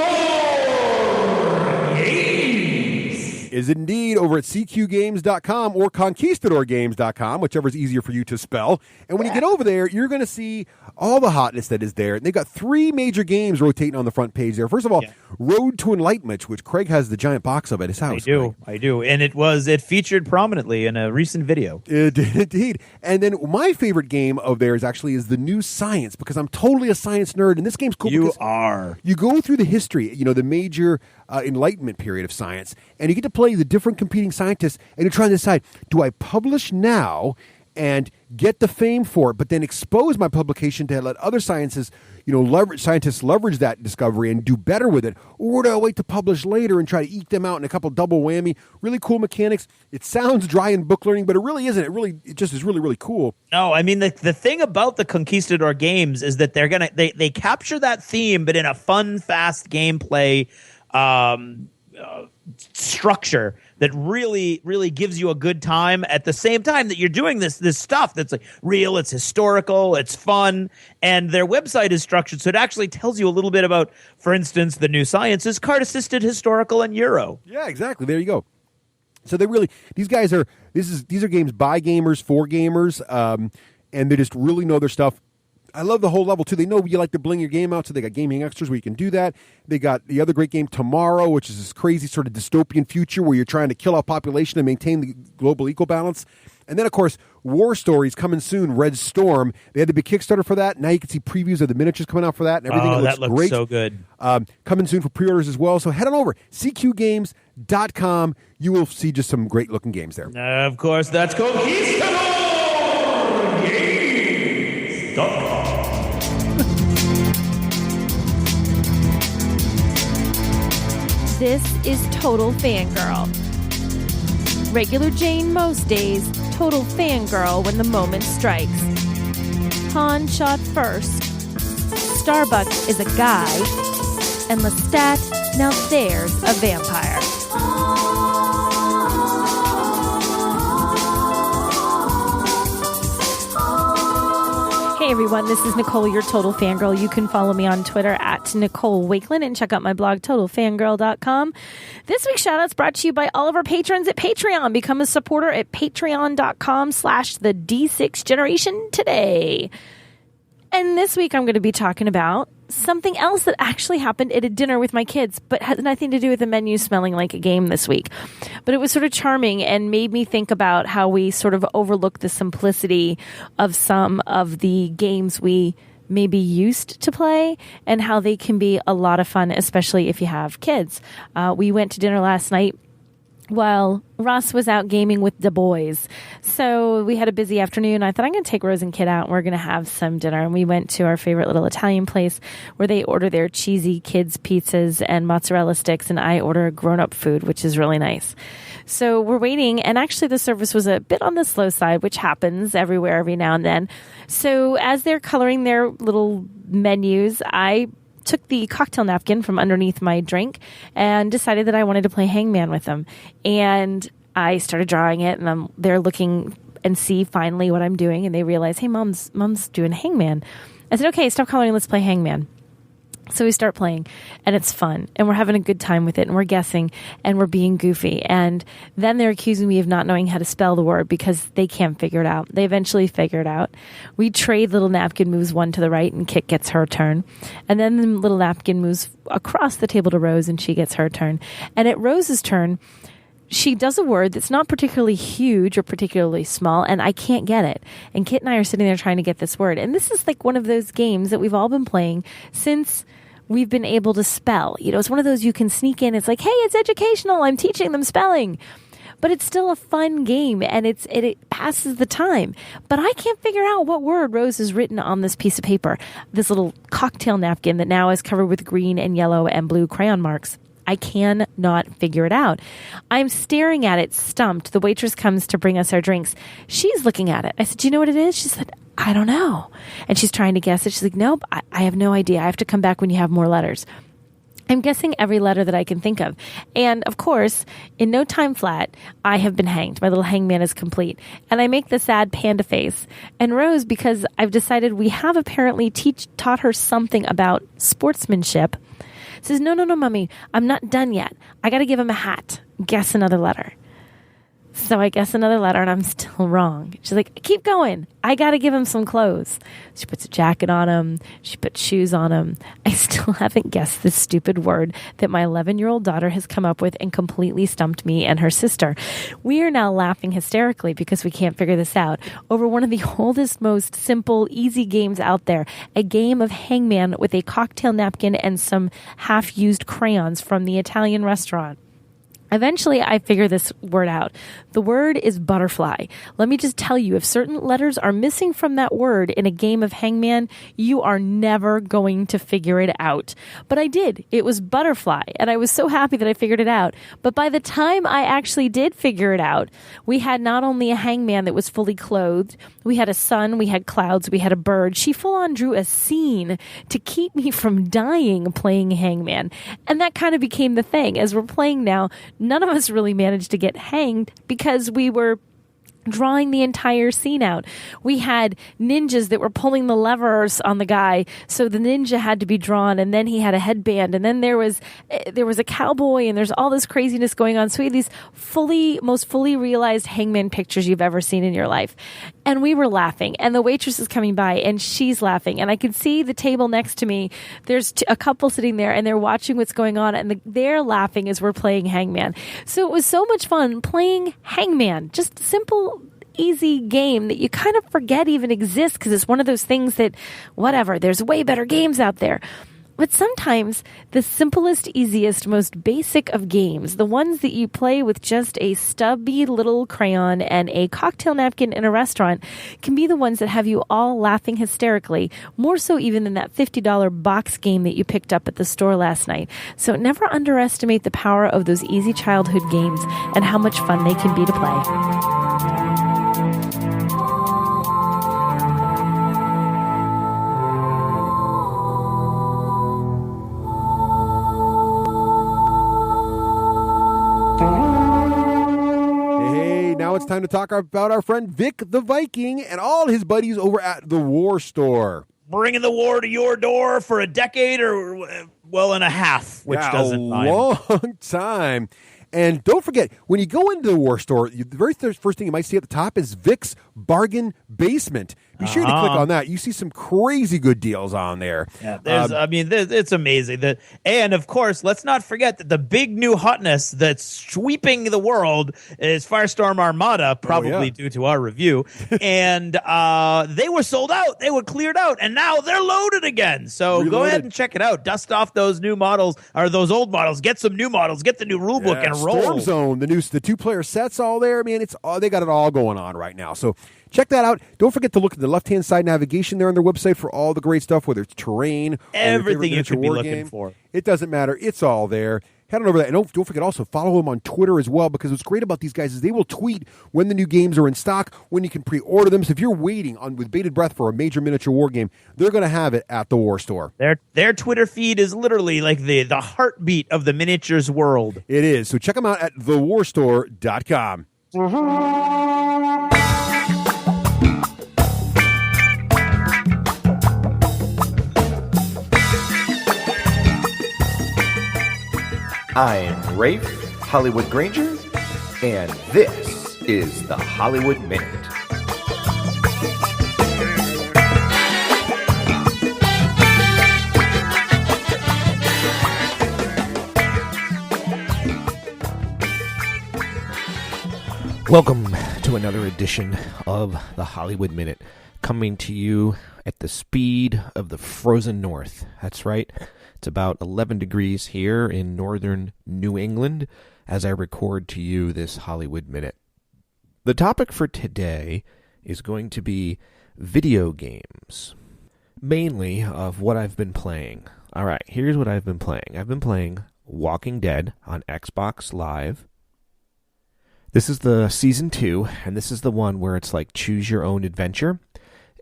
Games. Is indeed over at cqgames.com or conquistadorgames.com, whichever is easier for you to spell. And when you get over there, you're going to see all the hotness that is there. And they've got 3 major games rotating on the front page there. First of all, Road to Enlightenment, which Craig has the giant box of at his house. I do. And it featured prominently in a recent video. It did indeed. And then my favorite game of theirs actually is the New Science, because I'm totally a science nerd, and this game's cool. You are. You go through the history, the major Enlightenment period of science, and you get to play the different competing scientists, and you're trying to decide, do I publish now and get the fame for it, but then expose my publication to let other scientists leverage that discovery and do better with it, or do I wait to publish later and try to eke them out in a couple double whammy? Really cool mechanics. It sounds dry in book learning, but it really isn't. It just is really, really cool. No, I mean the thing about the Conquistador games is that they capture that theme, but in a fun, fast gameplay structure that really, really gives you a good time at the same time that you're doing this stuff that's like real, it's historical, it's fun, and their website is structured so it actually tells you a little bit about, for instance, the New Science is card-assisted, historical, and Euro. Yeah, exactly. There you go. So these are games by gamers for gamers, and they just really know their stuff. I love the whole level, too. They know you like to bling your game out, so they got gaming extras where you can do that. They got the other great game, Tomorrow, which is this crazy sort of dystopian future where you're trying to kill off population and maintain the global eco balance. And then, of course, War Stories coming soon, Red Storm. They had the big Kickstarter for that. Now you can see previews of the miniatures coming out for that and everything. Oh, that looks great. So good. Coming soon for pre-orders as well. So head on over, cqgames.com. You will see just some great-looking games there. Of course, that's ConquistadorGames.com. This is Total Fangirl. Regular Jane most days, Total Fangirl when the moment strikes. Han shot first. Starbuck is a guy. And Lestat, now there's a vampire. Hey everyone, this is Nicole, your Total Fangirl. You can follow me on Twitter at Nicole Wakeland and check out my blog, TotalFangirl.com. This week's shoutouts brought to you by all of our patrons at Patreon. Become a supporter at patreon.com/the D6 Generation today. And this week I'm going to be talking about something else that actually happened at a dinner with my kids, but has nothing to do with the menu smelling like a game this week. But it was sort of charming and made me think about how we sort of overlook the simplicity of some of the games we maybe used to play and how they can be a lot of fun, especially if you have kids. We went to dinner last night while Ross was out gaming with the boys. So we had a busy afternoon. I thought I'm going to take Rose and Kid out and we're going to have some dinner. And we went to our favorite little Italian place where they order their cheesy kids pizzas and mozzarella sticks, and I order grown-up food, which is really nice. So we're waiting, and actually the service was a bit on the slow side, which happens everywhere every now and then. So as they're coloring their little menus, I took the cocktail napkin from underneath my drink and decided that I wanted to play hangman with them. And I started drawing it, and they're looking and see finally what I'm doing, and they realize, hey, mom's doing hangman. I said, okay, stop coloring, let's play hangman. So we start playing, and it's fun, and we're having a good time with it, and we're guessing, and we're being goofy. And then they're accusing me of not knowing how to spell the word because they can't figure it out. They eventually figure it out. We trade little napkin moves one to the right, and Kit gets her turn. And then the little napkin moves across the table to Rose, and she gets her turn. And at Rose's turn, she does a word that's not particularly huge or particularly small, and I can't get it. And Kit and I are sitting there trying to get this word. And this is like one of those games that we've all been playing since we've been able to spell. You know, it's one of those you can sneak in. It's like, hey, it's educational. I'm teaching them spelling. But it's still a fun game, and it passes the time. But I can't figure out what word Rose has written on this piece of paper, this little cocktail napkin that now is covered with green and yellow and blue crayon marks. I cannot figure it out. I'm staring at it, stumped. The waitress comes to bring us our drinks. She's looking at it. I said, do you know what it is? She said, I don't know. And she's trying to guess it. She's like, nope, I have no idea. I have to come back when you have more letters. I'm guessing every letter that I can think of. And of course, in no time flat, I have been hanged. My little hangman is complete. And I make the sad panda face. And Rose, because I've decided we have apparently taught her something about sportsmanship, says, no, Mommy, I'm not done yet. I got to give him a hat. Guess another letter. So I guess another letter, and I'm still wrong. She's like, keep going. I got to give him some clothes. She puts a jacket on him. She puts shoes on him. I still haven't guessed this stupid word that my 11-year-old daughter has come up with and completely stumped me and her sister. We are now laughing hysterically because we can't figure this out over one of the oldest, most simple, easy games out there, a game of hangman with a cocktail napkin and some half-used crayons from the Italian restaurant. Eventually, I figure this word out. The word is butterfly. Let me just tell you, if certain letters are missing from that word in a game of hangman, you are never going to figure it out. But I did. It was butterfly, and I was so happy that I figured it out. But by the time I actually did figure it out, we had not only a hangman that was fully clothed, we had a sun, we had clouds, we had a bird. She full-on drew a scene to keep me from dying playing hangman. And that kind of became the thing. As we're playing now, none of us really managed to get hanged because we were drawing the entire scene out. We had ninjas that were pulling the levers on the guy, so the ninja had to be drawn, and then he had a headband, and then there was a cowboy, and there's all this craziness going on. So we had these most fully realized hangman pictures you've ever seen in your life. And we were laughing, and the waitress is coming by, and she's laughing, and I could see the table next to me. There's a couple sitting there, and they're watching what's going on, and they're laughing as we're playing hangman. So it was so much fun playing hangman, just simple, easy game that you kind of forget even exists because it's one of those things that, whatever, there's way better games out there. But sometimes the simplest, easiest, most basic of games, the ones that you play with just a stubby little crayon and a cocktail napkin in a restaurant, can be the ones that have you all laughing hysterically, more so even than that $50 box game that you picked up at the store last night. So never underestimate the power of those easy childhood games and how much fun they can be to play. Now it's time to talk about our friend Vic the Viking and all his buddies over at the War Store. Bringing the war to your door for a decade or, well, and a half, which doesn't a long time. And don't forget, when you go into the War Store, the very first thing you might see at the top is Vic's Bargain Basement. Be sure to click on that. You see some crazy good deals on there. Yeah, it's amazing. And, of course, let's not forget that the big new hotness that's sweeping the world is Firestorm Armada, probably due to our review. And they were sold out. They were cleared out. And now they're loaded again. So go ahead and check it out. Dust off those new models, or those old models. Get some new models. Get the new rulebook and roll. Storm Zone, the 2-player sets all there. Man, they got it all going on right now. So check that out. Don't forget to look at the left-hand side navigation there on their website for all the great stuff, whether it's terrain, everything you could be looking game. for. It doesn't matter. It's all there. Head on over there. And don't forget also follow them on Twitter as well, because what's great about these guys is they will tweet when the new games are in stock, when you can pre-order them. So if you're waiting with bated breath for a major miniature war game, they're going to have it at the War Store. Their Twitter feed is literally like the heartbeat of the miniatures world. It is. So check them out at thewarstore.com. I'm Rafe Hollywood Granger, and this is the Hollywood Minute. Welcome to another edition of the Hollywood Minute, coming to you at the speed of the frozen north. That's right. It's about 11 degrees here in northern New England as I record to you this Hollywood Minute. The topic for today is going to be video games, mainly of what I've been playing. All right, here's what I've been playing. I've been playing Walking Dead on Xbox Live. This is the Season 2, and this is the one where it's like choose your own adventure,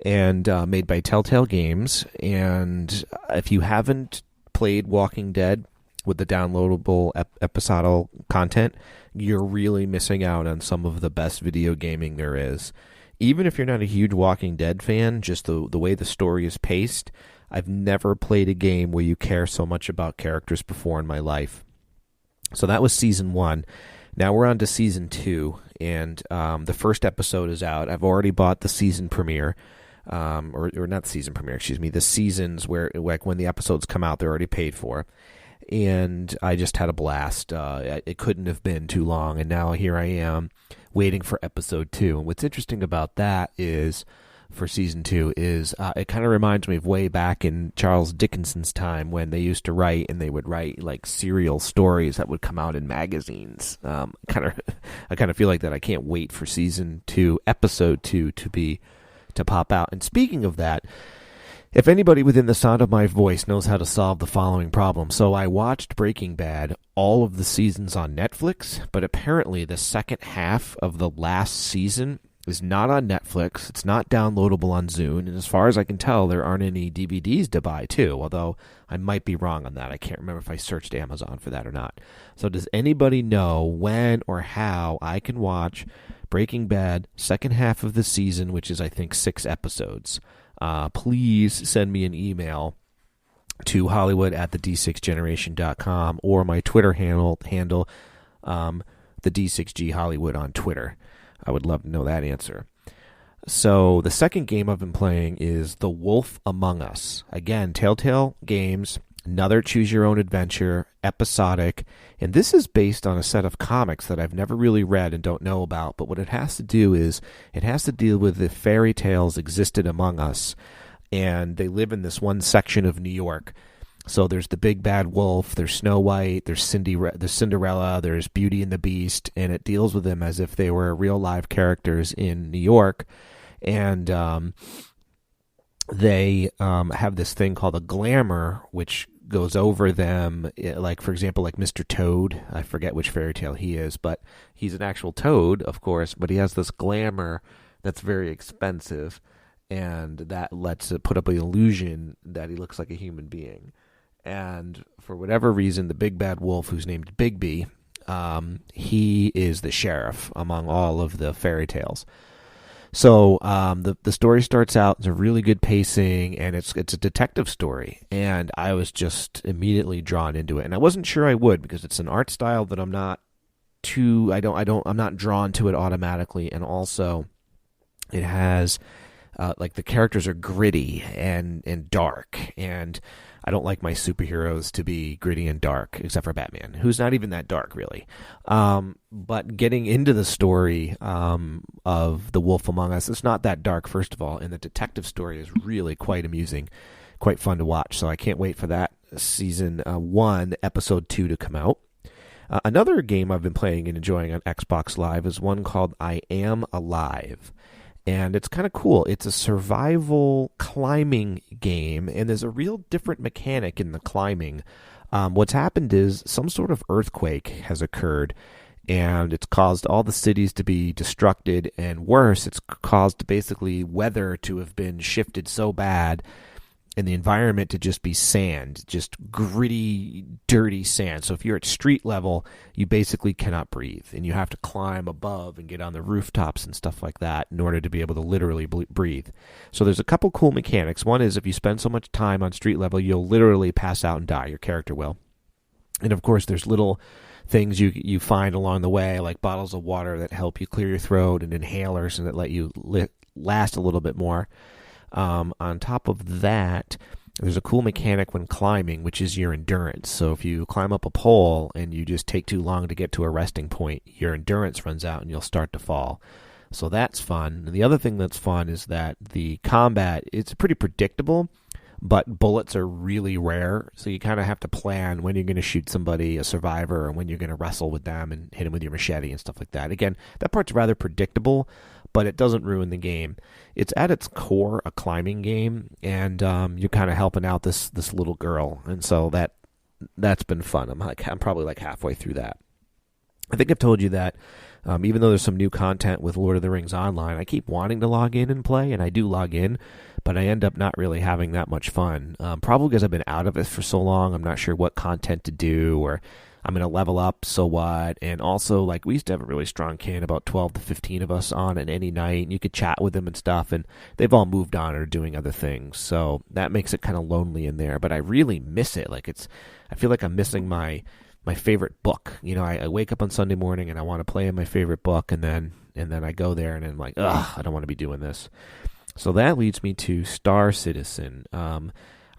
and made by Telltale Games. And if you haven't played Walking Dead, with the downloadable episodical content, you're really missing out on some of the best video gaming there is. Even if you're not a huge Walking Dead fan, just the way the story is paced, I've never played a game where you care so much about characters before in my life. So that was Season 1. Now we're on to Season 2, and the first episode is out. I've already bought the season premiere, or not the season premiere, excuse me, the seasons where, like, when the episodes come out, they're already paid for. And I just had a blast. It couldn't have been too long, and now here I am waiting for episode 2. And what's interesting about that is, for season 2, is it kind of reminds me of way back in Charles Dickinson's time when they used to write, and they would write like serial stories that would come out in magazines. I kind of feel like that. I can't wait for season 2, episode 2 to pop out. And speaking of that, if anybody within the sound of my voice knows how to solve the following problem. So I watched Breaking Bad, all of the seasons on Netflix, but apparently the second half of the last season is not on Netflix. It's not downloadable on Zune. And as far as I can tell, there aren't any DVDs to buy, too. Although I might be wrong on that. I can't remember if I searched Amazon for that or not. So does anybody know when or how I can watch Breaking Bad, second half of the season, which is, I think, 6 episodes? Please send me an email to hollywood@the d6generation.com or my Twitter handle the D6G Hollywood on Twitter. I would love to know that answer. So the second game I've been playing is The Wolf Among Us. Again, Telltale Games, another choose-your-own-adventure, episodic, and this is based on a set of comics that I've never really read and don't know about, but what it has to do is it has to deal with the fairy tales existed among us, and they live in this one section of New York. So there's the big bad wolf, there's Snow White, there's Cinderella, there's Beauty and the Beast, and it deals with them as if they were real live characters in New York. And they have this thing called a glamour, which goes over them, like, for example, like Mr. Toad. I forget which fairy tale he is, but he's an actual toad, of course, but he has this glamour that's very expensive, and that lets it put up an illusion that he looks like a human being. And for whatever reason, the big bad wolf, who's named Bigby, he is the sheriff among all of the fairy tales. So the story starts out, it's a really good pacing, and it's a detective story, and I was just immediately drawn into it. And I wasn't sure I would, because it's an art style that I'm not drawn to it automatically, and also it has like the characters are gritty and dark, and I don't like my superheroes to be gritty and dark, except for Batman, who's not even that dark, really. But getting into the story of The Wolf Among Us, it's not that dark, first of all, and the detective story is really quite amusing, quite fun to watch. So I can't wait for that Season 1, Episode 2 to come out. Another game I've been playing and enjoying on Xbox Live is one called I Am Alive. And it's kind of cool. It's a survival climbing game, and there's a real different mechanic in the climbing. What's happened is some sort of earthquake has occurred, and it's caused all the cities to be destructed, and worse, it's caused basically weather to have been shifted so bad and the environment to just be sand, just gritty, dirty sand. So if you're at street level, you basically cannot breathe, and you have to climb above and get on the rooftops and stuff like that in order to be able to literally breathe. So there's a couple cool mechanics. One is if you spend so much time on street level, you'll literally pass out and die. Your character will. And of course, there's little things you find along the way, like bottles of water that help you clear your throat, and inhalers and that let you last a little bit more. On top of that, there's a cool mechanic when climbing, which is your endurance. So if you climb up a pole and you just take too long to get to a resting point, your endurance runs out and you'll start to fall. So that's fun. And the other thing that's fun is that the combat, it's pretty predictable, but bullets are really rare. So you kind of have to plan when you're going to shoot somebody, a survivor, or when you're going to wrestle with them and hit them with your machete and stuff like that. Again, that part's rather predictable, but it doesn't ruin the game. It's at its core a climbing game, and you're kind of helping out this little girl, and so that's been fun. I'm probably like halfway through that. I think I've told you that even though there's some new content with Lord of the Rings Online, I keep wanting to log in and play, and I do log in, but I end up not really having that much fun. Probably because I've been out of it for so long. I'm not sure what content to do, or I'm going to level up, so what? And also, like, we used to have a really strong can, about 12 to 15 of us on at any night, and you could chat with them and stuff, and they've all moved on or doing other things, so that makes it kind of lonely in there, but I really miss it. Like, I feel like I'm missing my favorite book. You know, I wake up on Sunday morning and I want to play in my favorite book, and then I go there and I'm like, ugh, I don't want to be doing this. So that leads me to Star Citizen.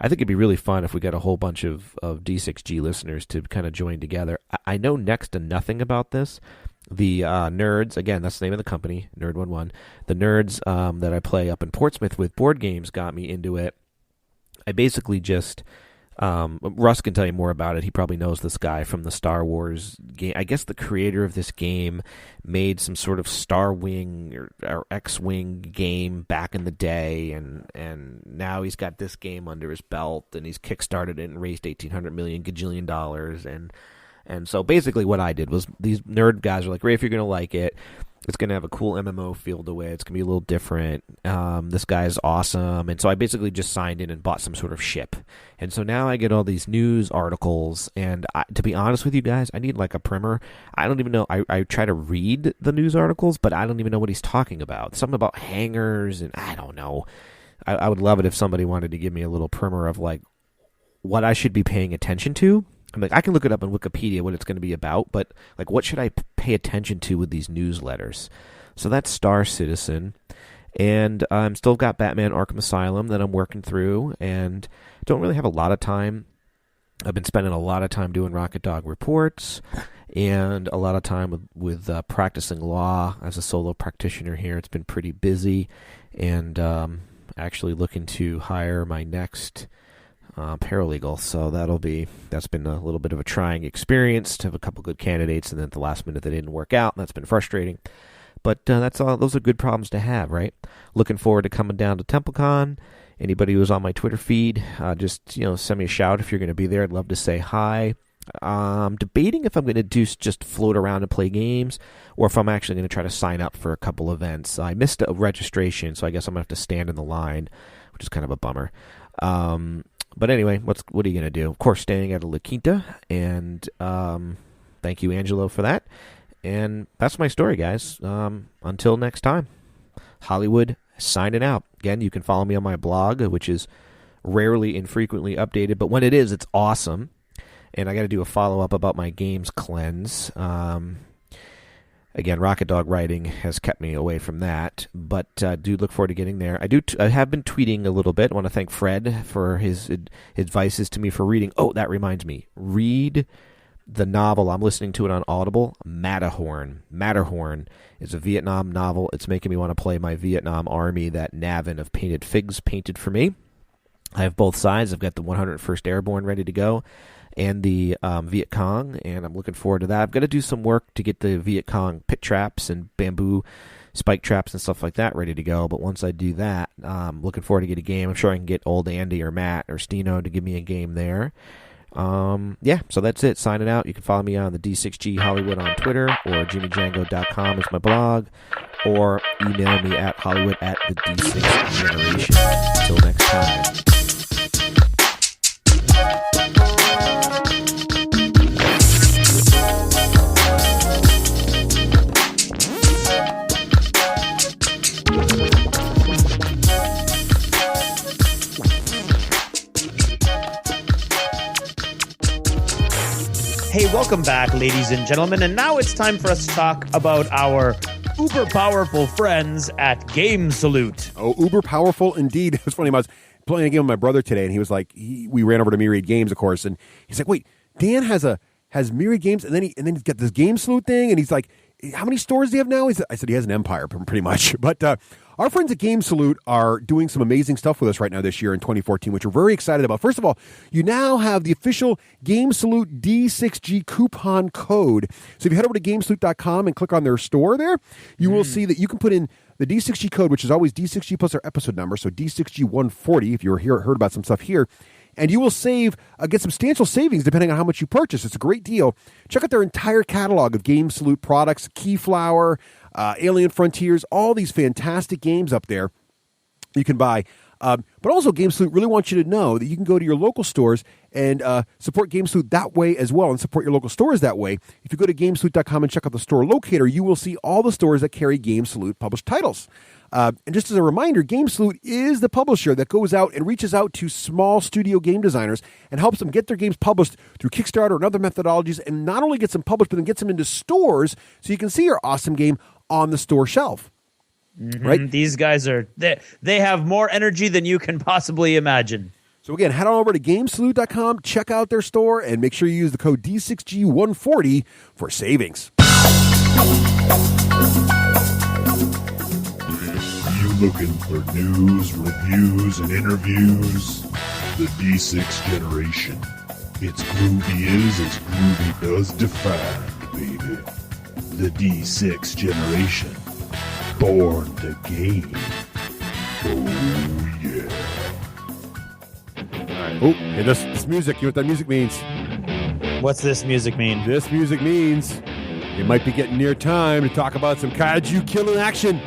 I think it'd be really fun if we got a whole bunch of D6G listeners to kind of join together. I know next to nothing about this. The nerds, again, that's the name of the company, Nerd11. The nerds that I play up in Portsmouth with board games got me into it. I basically just... Russ can tell you more about it. He probably knows this guy from the Star Wars game. I guess the creator of this game made some sort of Star Wing or X-Wing game back in the day, and now he's got this game under his belt, and he's kickstarted it and raised $1,800 million gajillion dollars, and so basically what I did was these nerd guys were like, Ray, if you're going to like it, it's going to have a cool MMO feel to it. It's going to be a little different. This guy's awesome. And so I basically just signed in and bought some sort of ship. And so now I get all these news articles. And to be honest with you guys, I need like a primer. I don't even know. I try to read the news articles, but I don't even know what he's talking about. Something about hangars, and I don't know. I would love it if somebody wanted to give me a little primer of like what I should be paying attention to. I'm like, I can look it up on Wikipedia what it's going to be about, but like, what should I pay attention to with these newsletters? So that's Star Citizen, and I'm still got Batman Arkham Asylum that I'm working through, and don't really have a lot of time. I've been spending a lot of time doing Rocket Dog reports, and a lot of time with practicing law as a solo practitioner here. It's been pretty busy, and actually looking to hire my next paralegal, so that's been a little bit of a trying experience to have a couple good candidates, and then at the last minute they didn't work out. That's been frustrating, but that's all. Those are good problems to have, right? Looking forward to coming down to TempleCon. Anybody who's on my Twitter feed, just send me a shout if you're going to be there. I'd love to say hi. I'm debating if I'm going to just float around and play games, or if I'm actually going to try to sign up for a couple events. I missed a registration, so I guess I'm going to have to stand in the line, which is kind of a bummer. But anyway, what are you going to do? Of course, staying at a La Quinta, and thank you, Angelo, for that. And that's my story, guys. Until next time, Hollywood signing out. Again, you can follow me on my blog, which is rarely and frequently updated, but when it is, it's awesome. And I got to do a follow-up about my games cleanse. Again, Rocket Dog writing has kept me away from that, but do look forward to getting there. I have been tweeting a little bit. I want to thank Fred for his advices to me for reading. Oh, that reminds me. Read the novel. I'm listening to it on Audible, Matterhorn. Matterhorn is a Vietnam novel. It's making me want to play my Vietnam Army that Navin of Painted Figs painted for me. I have both sides. I've got the 101st Airborne ready to go, and the Viet Cong, and I'm looking forward to that. I've got to do some work to get the Viet Cong pit traps and bamboo spike traps and stuff like that ready to go, but once I do that, I'm looking forward to get a game. I'm sure I can get old Andy or Matt or Stino to give me a game there. Yeah, so that's it. Signing out. You can follow me on the D6G Hollywood on Twitter, or jimmydjango.com is my blog, or email me at hollywood@the D6Generation. Until next time. Hey, welcome back, ladies and gentlemen. And now it's time for us to talk about our uber powerful friends at Game Salute. Oh, uber powerful indeed. It was funny. I was playing a game with my brother today, and he was like, we ran over to Myriad Games, of course, and he's like, wait, Dan has Myriad Games, and then he's got this Game Salute thing, and he's like, how many stores do you have now? I said he has an empire, pretty much. But our friends at Game Salute are doing some amazing stuff with us right now this year in 2014, which we're very excited about. First of all, you now have the official Game Salute D6G coupon code. So if you head over to GameSalute.com and click on their store there, you will see that you can put in the D6G code, which is always D6G plus our episode number, so D6G 140 if you heard about some stuff here. and you will get substantial savings depending on how much you purchase. It's a great deal. Check out their entire catalog of Game Salute products, Keyflower, Alien Frontiers, all these fantastic games up there you can buy. But also, Game Salute really wants you to know that you can go to your local stores and support Game Salute that way as well, and support your local stores that way. If you go to GameSalute.com and check out the store locator, you will see all the stores that carry Game Salute published titles. And just as a reminder, Game Salute is the publisher that goes out and reaches out to small studio game designers and helps them get their games published through Kickstarter and other methodologies, and not only gets them published, but then gets them into stores so you can see your awesome game on the store shelf. Mm-hmm. Right? These guys they have more energy than you can possibly imagine. So again, head on over to GameSalute.com, check out their store, and make sure you use the code D6G140 for savings. You looking for news, reviews, and interviews? The D6 generation. It's groovy as groovy does define, baby. The D6 generation. Born to game. Oh, yeah. Oh, hey, this music, you know what that music means? What's this music mean? This music means it might be getting near time to talk about some Kaiju killing action.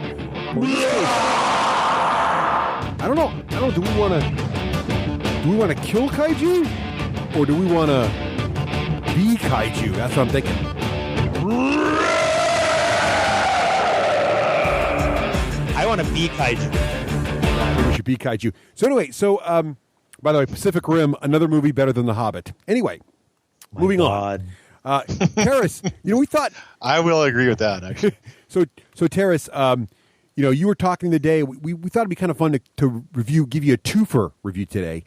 I don't know. Do we want to kill Kaiju? Or do we want to be Kaiju? That's what I'm thinking. I want to be Kaiju. We should be Kaiju. So anyway, by the way, Pacific Rim, another movie better than The Hobbit. Anyway, moving on. Teras, we thought... I will agree with that, actually. So Teras, you were talking the day. We thought it'd be kind of fun to give you a twofer review today.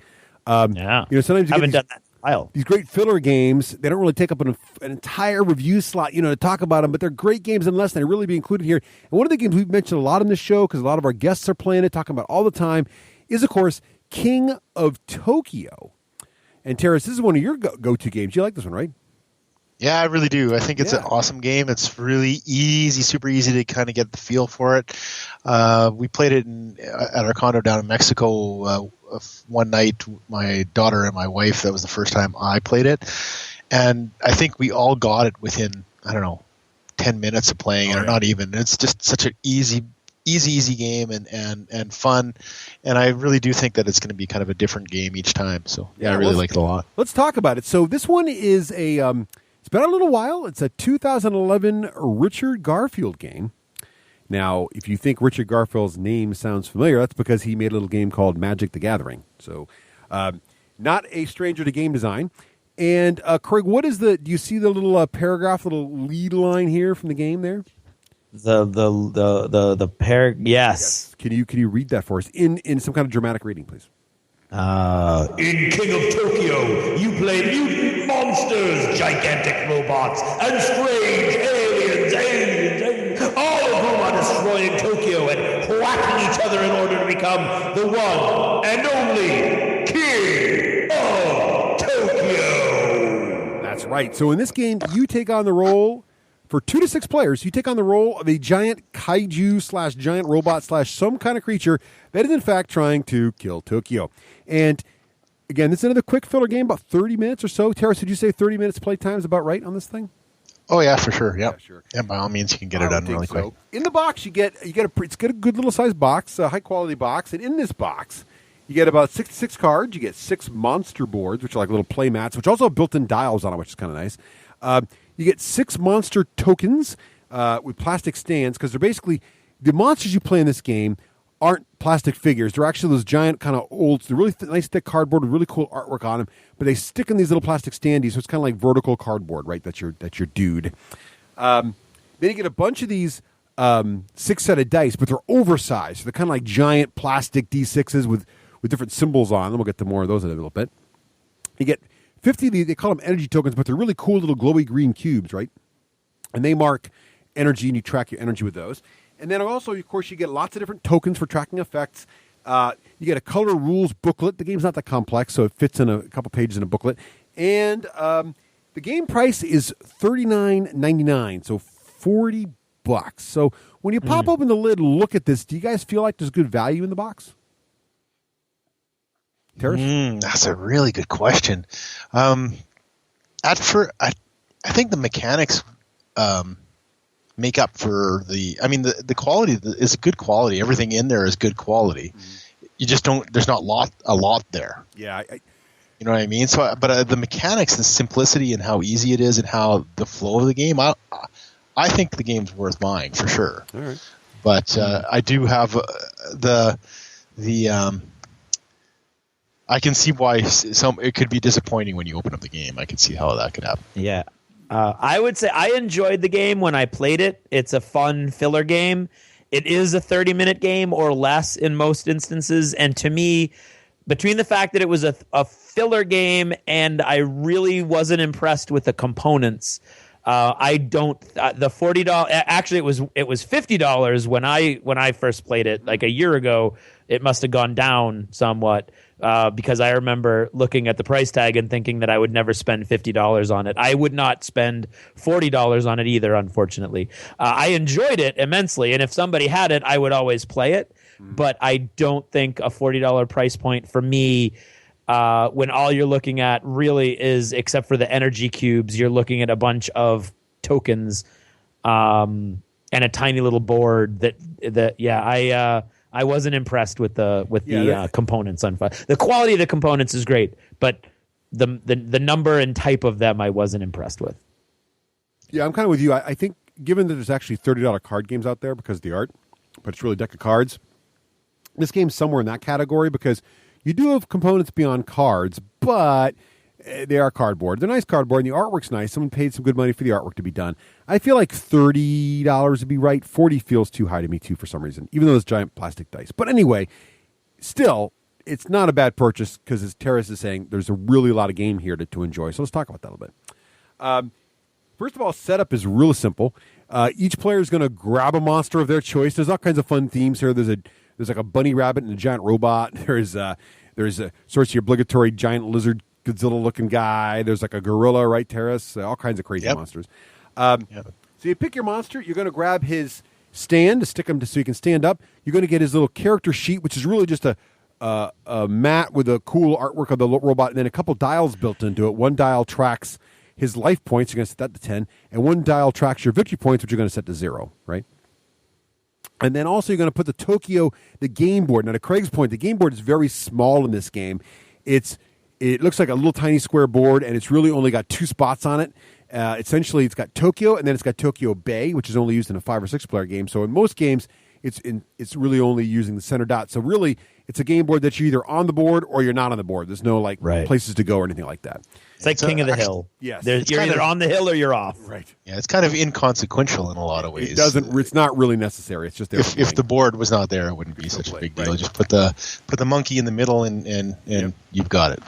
Yeah. Sometimes you haven't done that in a while. These great filler games, they don't really take up an entire review slot, to talk about them, but they're great games nonetheless, and they really be included here. And one of the games we've mentioned a lot on this show, because a lot of our guests are playing it, talking about all the time, is, of course, King of Tokyo. And Teras, this is one of your go-to games. You like this one, right? Yeah, I really do. I think it's an awesome game. It's really easy, super easy to kind of get the feel for it. We played it at our condo down in Mexico one night. My daughter and my wife, that was the first time I played it. And I think we all got it within, 10 minutes of playing it, or not even. It's just such an easy game and fun. And I really do think that it's going to be kind of a different game each time. So, I really like it a lot. Let's talk about it. So this one is it's been a little while. It's a 2011 Richard Garfield game. Now, if you think Richard Garfield's name sounds familiar, that's because he made a little game called Magic the Gathering. So, not a stranger to game design. And Craig, do you see the little paragraph, little lead line here from the game there? The pair. Yes. Can you read that for us in some kind of dramatic reading, please? In King of Tokyo, you play mutant monsters, gigantic robots, and strange aliens, all of whom are destroying Tokyo and whacking each other in order to become the one and only King of Tokyo. That's right. So in this game, you take on the role... For 2 to 6 players, you take on the role of a giant kaiju / giant robot / some kind of creature that is in fact trying to kill Tokyo. And again, this is another quick filler game, about 30 minutes or so. Teras, did you say 30 minutes play time is about right on this thing? Oh yeah, for sure. Yep. Yeah, sure. And by all means, you can get it done really quick. In the box, it's got a good little size box, a high quality box, and in this box, you get about 66 cards. You get 6 monster boards, which are like little play mats, which also have built-in dials on it, which is kind of nice. You get 6 monster tokens with plastic stands, because they're basically the monsters you play in this game aren't plastic figures. They're actually those giant kind of old, they're really nice thick cardboard with really cool artwork on them, but they stick in these little plastic standees, so it's kind of like vertical cardboard, right? That's your dude. Then you get a bunch of these 6-sided dice, but they're oversized. So they're kind of like giant plastic D6s with different symbols on them. We'll get to more of those in a little bit. You get 50 of these, they call them energy tokens, but they're really cool little glowy green cubes, right? And they mark energy, and you track your energy with those. And then also, of course, you get lots of different tokens for tracking effects. You get a color rules booklet. The game's not that complex, so it fits in a couple pages in a booklet. And the game price is $39.99, so $40. So when you pop open the lid and look at this, do you guys feel like there's good value in the box? Teras? That's a really good question. I think the mechanics make up for the quality is good quality. Everything in there is good quality. You just don't. There's not a lot there. Yeah. You know what I mean? So, but the mechanics, the simplicity, and how easy it is, and how the flow of the game, I think the game's worth buying for sure. All right. But I do have I can see why it could be disappointing when you open up the game. I can see how that could happen. Yeah. I would say I enjoyed the game when I played it. It's a fun filler game. It is a 30-minute game or less in most instances. And to me, between the fact that it was a filler game and I really wasn't impressed with the components, I don't. The $40. Actually, it was $50 when I first played it like a year ago. It must have gone down somewhat because I remember looking at the price tag and thinking that I would never spend $50 on it. I would not spend $40 on it either. Unfortunately, I enjoyed it immensely, and if somebody had it, I would always play it. But I don't think a $40 price point for me. When all you're looking at really is, except for the energy cubes, you're looking at a bunch of tokens and a tiny little board. I wasn't impressed with the components on file. The quality of the components is great, but the number and type of them I wasn't impressed with. Yeah, I'm kind of with you. I think given that there's actually $30 card games out there because of the art, but it's really a deck of cards, this game's somewhere in that category because you do have components beyond cards, but they are cardboard. They're nice cardboard, and the artwork's nice. Someone paid some good money for the artwork to be done. I feel like $30 would be right. 40 feels too high to me, too, for some reason, even though it's giant plastic dice. But anyway, still, it's not a bad purchase because, as Teras is saying, there's a really lot of game here to enjoy. So let's talk about that a little bit. First of all, setup is really simple. Each player is going to grab a monster of their choice. There's all kinds of fun themes here. There's like a bunny rabbit and a giant robot. There's sort of your obligatory giant lizard Godzilla-looking guy. There's like a gorilla, right, Teras? All kinds of crazy monsters. So you pick your monster. You're going to grab his stand to stick him so he can stand up. You're going to get his little character sheet, which is really just a mat with a cool artwork of the robot, and then a couple dials built into it. One dial tracks his life points. You're going to set that to 10. And one dial tracks your victory points, which you're going to set to 0, right? And then also you're going to put the game board. Now, to Craig's point, the game board is very small in this game. It looks like a little tiny square board, and it's really only got 2 spots on it. Essentially, it's got Tokyo, and then it's got Tokyo Bay, which is only used in a 5 or 6 player game. So in most games, it's really only using the center dot. So really, it's a game board that you're either on the board or you're not on the board. There's no places to go or anything like that. It's like King of the Hill. Yes, you're either on the hill or you're off. Right. Yeah, it's kind of inconsequential in a lot of ways. It's not really necessary. It's just there. If the board was not there, it wouldn't be such a big deal. Just put the monkey in the middle, and you've got it.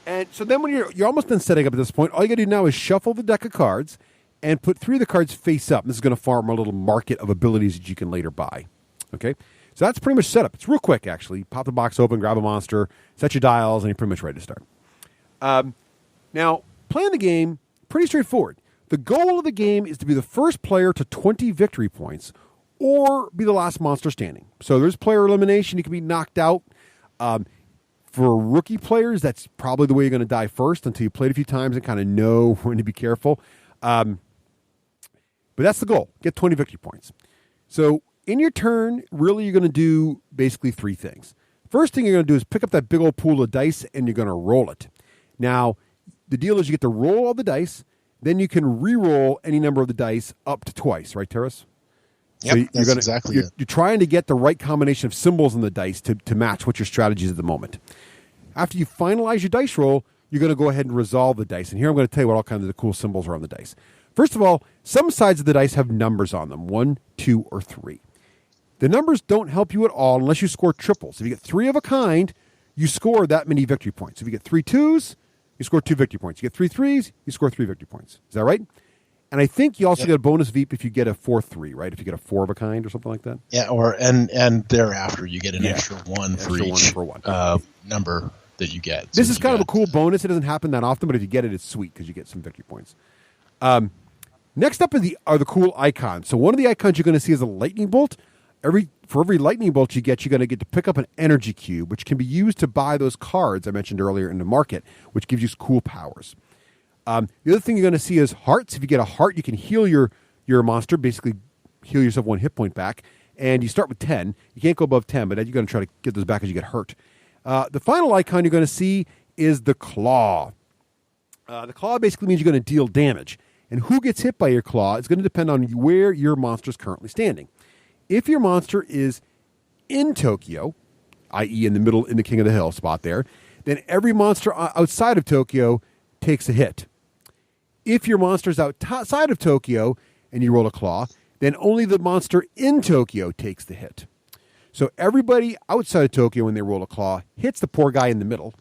And so then when you're almost done setting up at this point, all you got to do now is shuffle the deck of cards and put 3 of the cards face up. This is going to farm a little market of abilities that you can later buy. Okay? So that's pretty much set up. It's real quick, actually. Pop the box open, grab a monster, set your dials, and you're pretty much ready to start. Now, playing the game, pretty straightforward. The goal of the game is to be the first player to 20 victory points or be the last monster standing. So there's player elimination. You can be knocked out. For rookie players, that's probably the way you're going to die first until you played a few times and kind of know when to be careful. But that's the goal. Get 20 victory points. So in your turn, really you're going to do basically 3 things. First thing you're going to do is pick up that big old pool of dice and you're going to roll it. Now, the deal is you get to roll all the dice, then you can re-roll any number of the dice up to twice, right, Teras? Yep, that's exactly it. You're trying to get the right combination of symbols on the dice to match what your strategy is at the moment. After you finalize your dice roll, you're going to go ahead and resolve the dice. And here I'm going to tell you what all kinds of the cool symbols are on the dice. First of all, some sides of the dice have numbers on them, 1, 2, or 3. The numbers don't help you at all unless you score triples. If you get 3 of a kind, you score that many victory points. If you get 3 2s, you score 2 victory points. You get 3 3s, you score 3 victory points. Is that right? And I think you also get a bonus Veep if you get a 4-3, right? If you get a 4 of a kind or something like that. Yeah, and thereafter you get an extra 1 for each number that you get. This is kind of a cool bonus. It doesn't happen that often, but if you get it, it's sweet because you get some victory points. Next up are the cool icons. So one of the icons you're going to see is a lightning bolt. for every lightning bolt you get, you're going to get to pick up an energy cube, which can be used to buy those cards I mentioned earlier in the market, which gives you cool powers. The other thing you're going to see is hearts. If you get a heart, you can heal your monster, basically heal yourself 1 hit point back. And you start with 10. You can't go above 10, but then you're going to try to get those back as you get hurt. The final icon you're going to see is the claw. The claw basically means you're going to deal damage. And who gets hit by your claw is going to depend on where your monster is currently standing. If your monster is in Tokyo, i.e. in the middle, in the King of the Hill spot there, then every monster outside of Tokyo takes a hit. If your monster is outside of Tokyo and you roll a claw, then only the monster in Tokyo takes the hit. So everybody outside of Tokyo, when they roll a claw, hits the poor guy in the middle.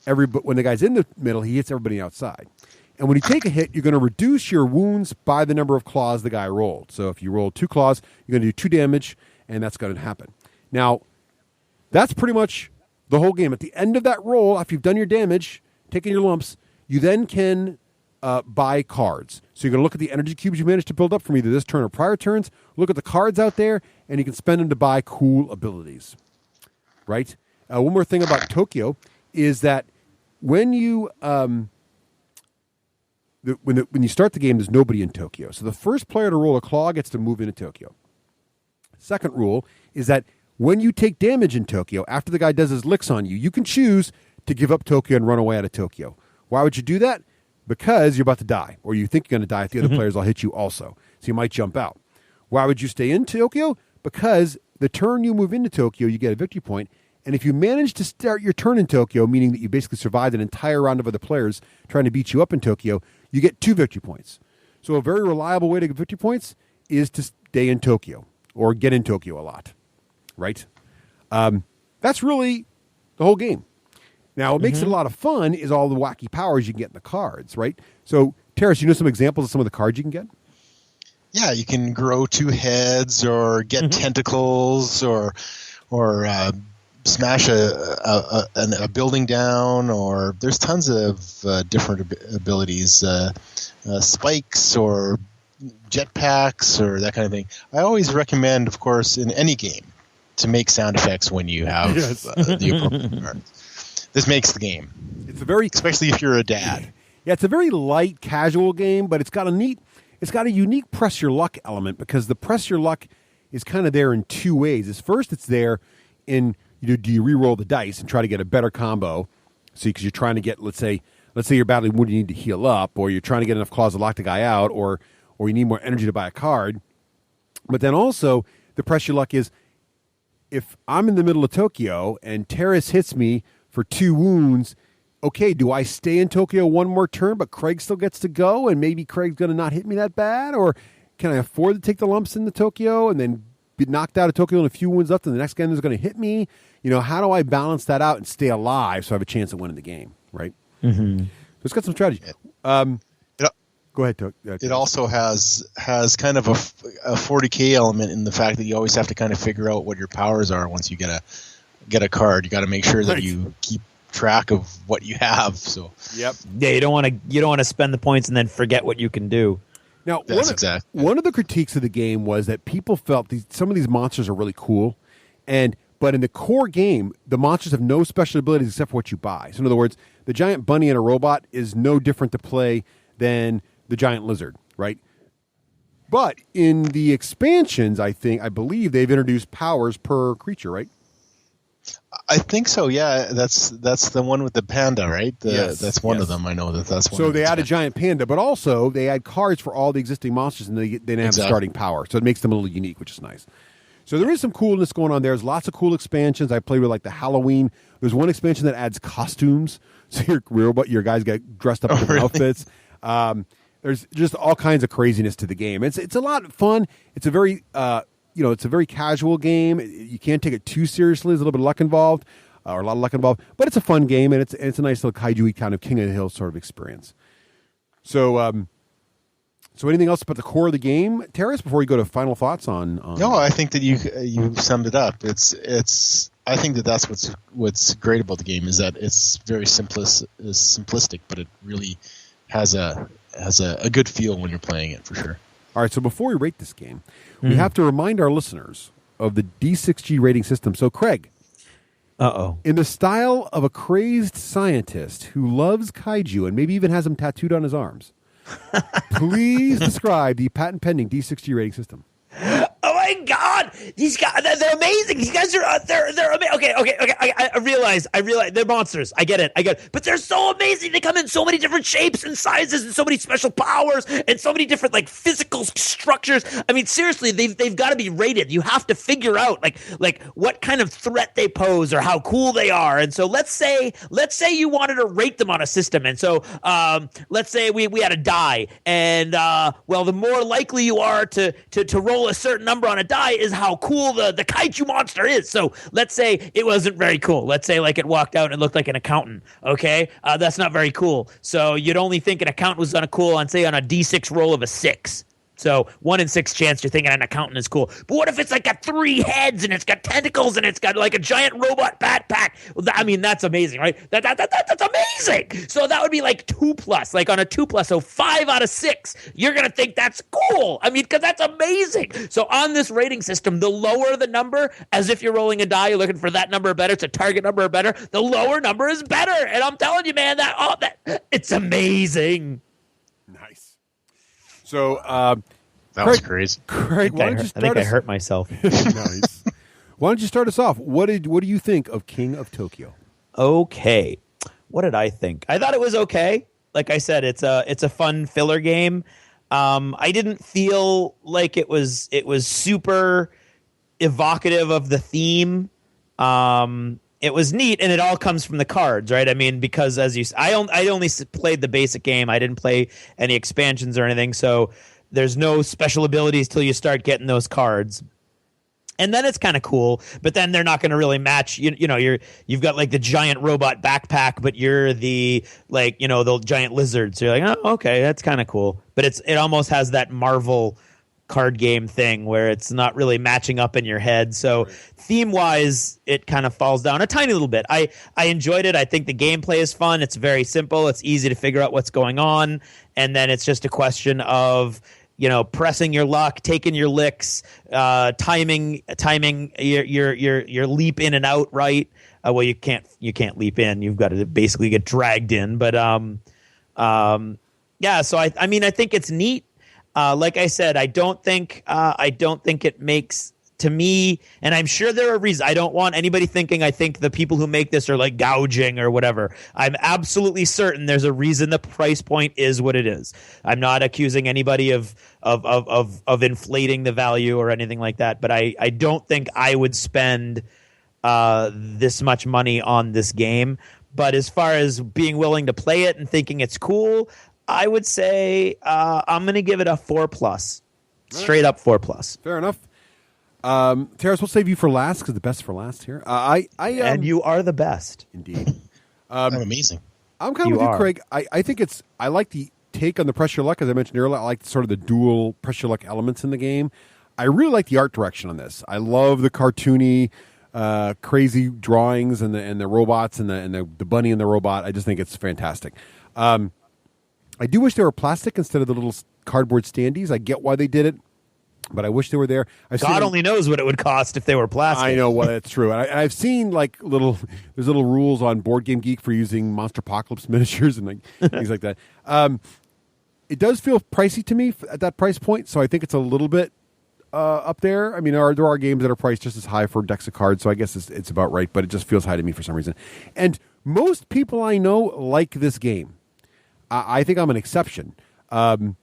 When the guy's in the middle, he hits everybody outside. And when you take a hit, you're going to reduce your wounds by the number of claws the guy rolled. So if you roll 2 claws, you're going to do 2 damage, and that's going to happen. Now, that's pretty much the whole game. At the end of that roll, after you've done your damage, taken your lumps, you then can buy cards. So you're going to look at the energy cubes you managed to build up from either this turn or prior turns, look at the cards out there, and you can spend them to buy cool abilities. Right? One more thing about Tokyo is that when you when you start the game, there's nobody in Tokyo. So the first player to roll a claw gets to move into Tokyo. Second rule is that when you take damage in Tokyo, after the guy does his licks on you, you can choose to give up Tokyo and run away out of Tokyo. Why would you do that? Because you're about to die, or you think you're going to die if the other players all hit you also. So you might jump out. Why would you stay in Tokyo? Because the turn you move into Tokyo, you get a victory point. And if you manage to start your turn in Tokyo, meaning that you basically survived an entire round of other players trying to beat you up in Tokyo, you get 2 victory points. So a very reliable way to get victory points is to stay in Tokyo or get in Tokyo a lot, right? That's really the whole game. Now, what makes it a lot of fun is all the wacky powers you can get in the cards, right? So, Teras, you know some examples of some of the cards you can get? Yeah, you can grow 2 heads or get tentacles or smash a building down, or there's tons of different abilities, spikes or jetpacks or that kind of thing. I always recommend, of course, in any game, to make sound effects when you have the appropriate cards. This makes the game. It's a very, especially if you're a dad. Yeah, it's a very light, casual game, but it's got a unique press your luck element, because the press your luck is kind of there in 2 ways. First, it's there in, do you re-roll the dice and try to get a better combo? So because you're trying to get, let's say you're badly wounded, you need to heal up, or you're trying to get enough claws to lock the guy out, or you need more energy to buy a card. But then also, the press your luck is, if I'm in the middle of Tokyo and Teras hits me for 2 wounds, okay, do I stay in Tokyo 1 more turn, but Craig still gets to go, and maybe Craig's going to not hit me that bad? Or can I afford to take the lumps into Tokyo and then be knocked out of Tokyo and a few wounds left, and the next guy is going to hit me? How do I balance that out and stay alive so I have a chance at winning the game, right? Mm-hmm. So it's got some strategy. Go ahead, It also has kind of a 40K element in the fact that you always have to kind of figure out what your powers are once you get a card. You got to make sure that you keep track of what you have. So yep, yeah, you don't want to spend the points and then forget what you can do. Now, one of the critiques of the game was that people felt some of these monsters are really cool, but in the core game, the monsters have no special abilities except for what you buy. So in other words, the giant bunny and a robot is no different to play than the giant lizard, right? But in the expansions, I believe they've introduced powers per creature, right? I think so. Yeah, that's the one with the panda, right? Yes, that's one of them. I know that's one. So they add a giant panda, but also they add cards for all the existing monsters, and they didn't have the starting power, so it makes them a little unique, which is nice. So there is some coolness going on there. There's lots of cool expansions. I played with like the Halloween. There's one expansion that adds costumes, so your guys get dressed up in different outfits. There's just all kinds of craziness to the game. It's a lot of fun. It's a very it's a very casual game. You can't take it too seriously. There's a little bit of luck involved, or a lot of luck involved. But it's a fun game, and it's a nice little Kaiju kind of King of the Hill sort of experience. So, so anything else about the core of the game, Teras, before we go to final thoughts on? No, I think that you summed it up. I think that's what's great about the game is that it's very simplistic, but it really has a good feel when you're playing it, for sure. All right, so before we rate this game, we have to remind our listeners of the D6G rating system. So, Craig. Uh-oh. In the style of a crazed scientist who loves kaiju and maybe even has them tattooed on his arms, please describe the patent-pending D6G rating system. Oh my God! These guys, they're amazing. These guys are, they're amazing. Okay. I realize they're monsters. I get it. But they're so amazing. They come in so many different shapes and sizes and so many special powers and so many different like physical structures. I mean, seriously, they've got to be rated. You have to figure out like what kind of threat they pose or how cool they are. And so let's say you wanted to rate them on a system. And so let's say we had a die, and well, the more likely you are to roll a certain number on a die is how cool the kaiju monster is. So let's say it wasn't very cool. Let's say like it walked out and it looked like an accountant. Okay, that's not very cool. So you'd only think an accountant was cool on a D6 roll of a 6. So 1 in 6 chance you're thinking an accountant is cool. But what if it's like got 3 heads and it's got tentacles and it's got like a giant robot backpack? Well, I mean, that's amazing, right? That's amazing. So that would be like 2+, like on a 2+. So 5 out of 6, you're going to think that's cool. I mean, because that's amazing. So on this rating system, the lower the number, as if you're rolling a die, you're looking for that number or better, it's a target number or better, the lower number is better. And I'm telling you, man, that it's amazing. Nice. So, that was crazy. Craig, why don't you start I think I hurt myself. Nice. Why don't you start us off? What do you think of King of Tokyo? Okay. What did I think? I thought it was okay. Like I said, it's a fun filler game. I didn't feel like it was super evocative of the theme. It was neat, and it all comes from the cards, right? I mean, because I only played the basic game. I didn't play any expansions or anything, so there's no special abilities till you start getting those cards. And then it's kind of cool, but then they're not going to really match. You've got like the giant robot backpack, but you're the the giant lizard. So you're like, oh, okay, that's kind of cool. But it almost has that Marvel card game thing where it's not really matching up in your head. So theme wise, it kind of falls down a tiny little bit. I enjoyed it. I think the gameplay is fun. It's very simple. It's easy to figure out what's going on. And then it's just a question of, pressing your luck, taking your licks, timing your leap in and out right. Well, you can't leap in. You've got to basically get dragged in. But yeah. So I mean, I think it's neat. Like I said, I don't think it makes, to me, and I'm sure there are reasons. I don't want anybody thinking I think the people who make this are like gouging or whatever. I'm absolutely certain there's a reason the price point is what it is. I'm not accusing anybody of inflating the value or anything like that. But I don't think I would spend this much money on this game. But as far as being willing to play it and thinking it's cool, I would say I'm going to give it a 4+. Straight up 4+. Fair enough. Teras, we'll save you for last because the best for last here. And you are the best. Indeed. I'm amazing. I'm kind of with you, Craig. I think I like the take on the pressure luck, as I mentioned earlier. I like sort of the dual pressure luck elements in the game. I really like the art direction on this. I love the cartoony, crazy drawings and the robots and the bunny and the robot. I just think it's fantastic. I do wish they were plastic instead of the little cardboard standees. I get why they did it, but I wish they were there. God only knows what it would cost if they were plastic. I know, well, that's true. And I've seen there's little rules on Board Game Geek for using Monster Apocalypse miniatures and things like that. It does feel pricey to me at that price point, so I think it's a little bit up there. I mean, there are games that are priced just as high for decks of cards, so I guess it's about right, but it just feels high to me for some reason. And most people I know like this game. I think I'm an exception. Most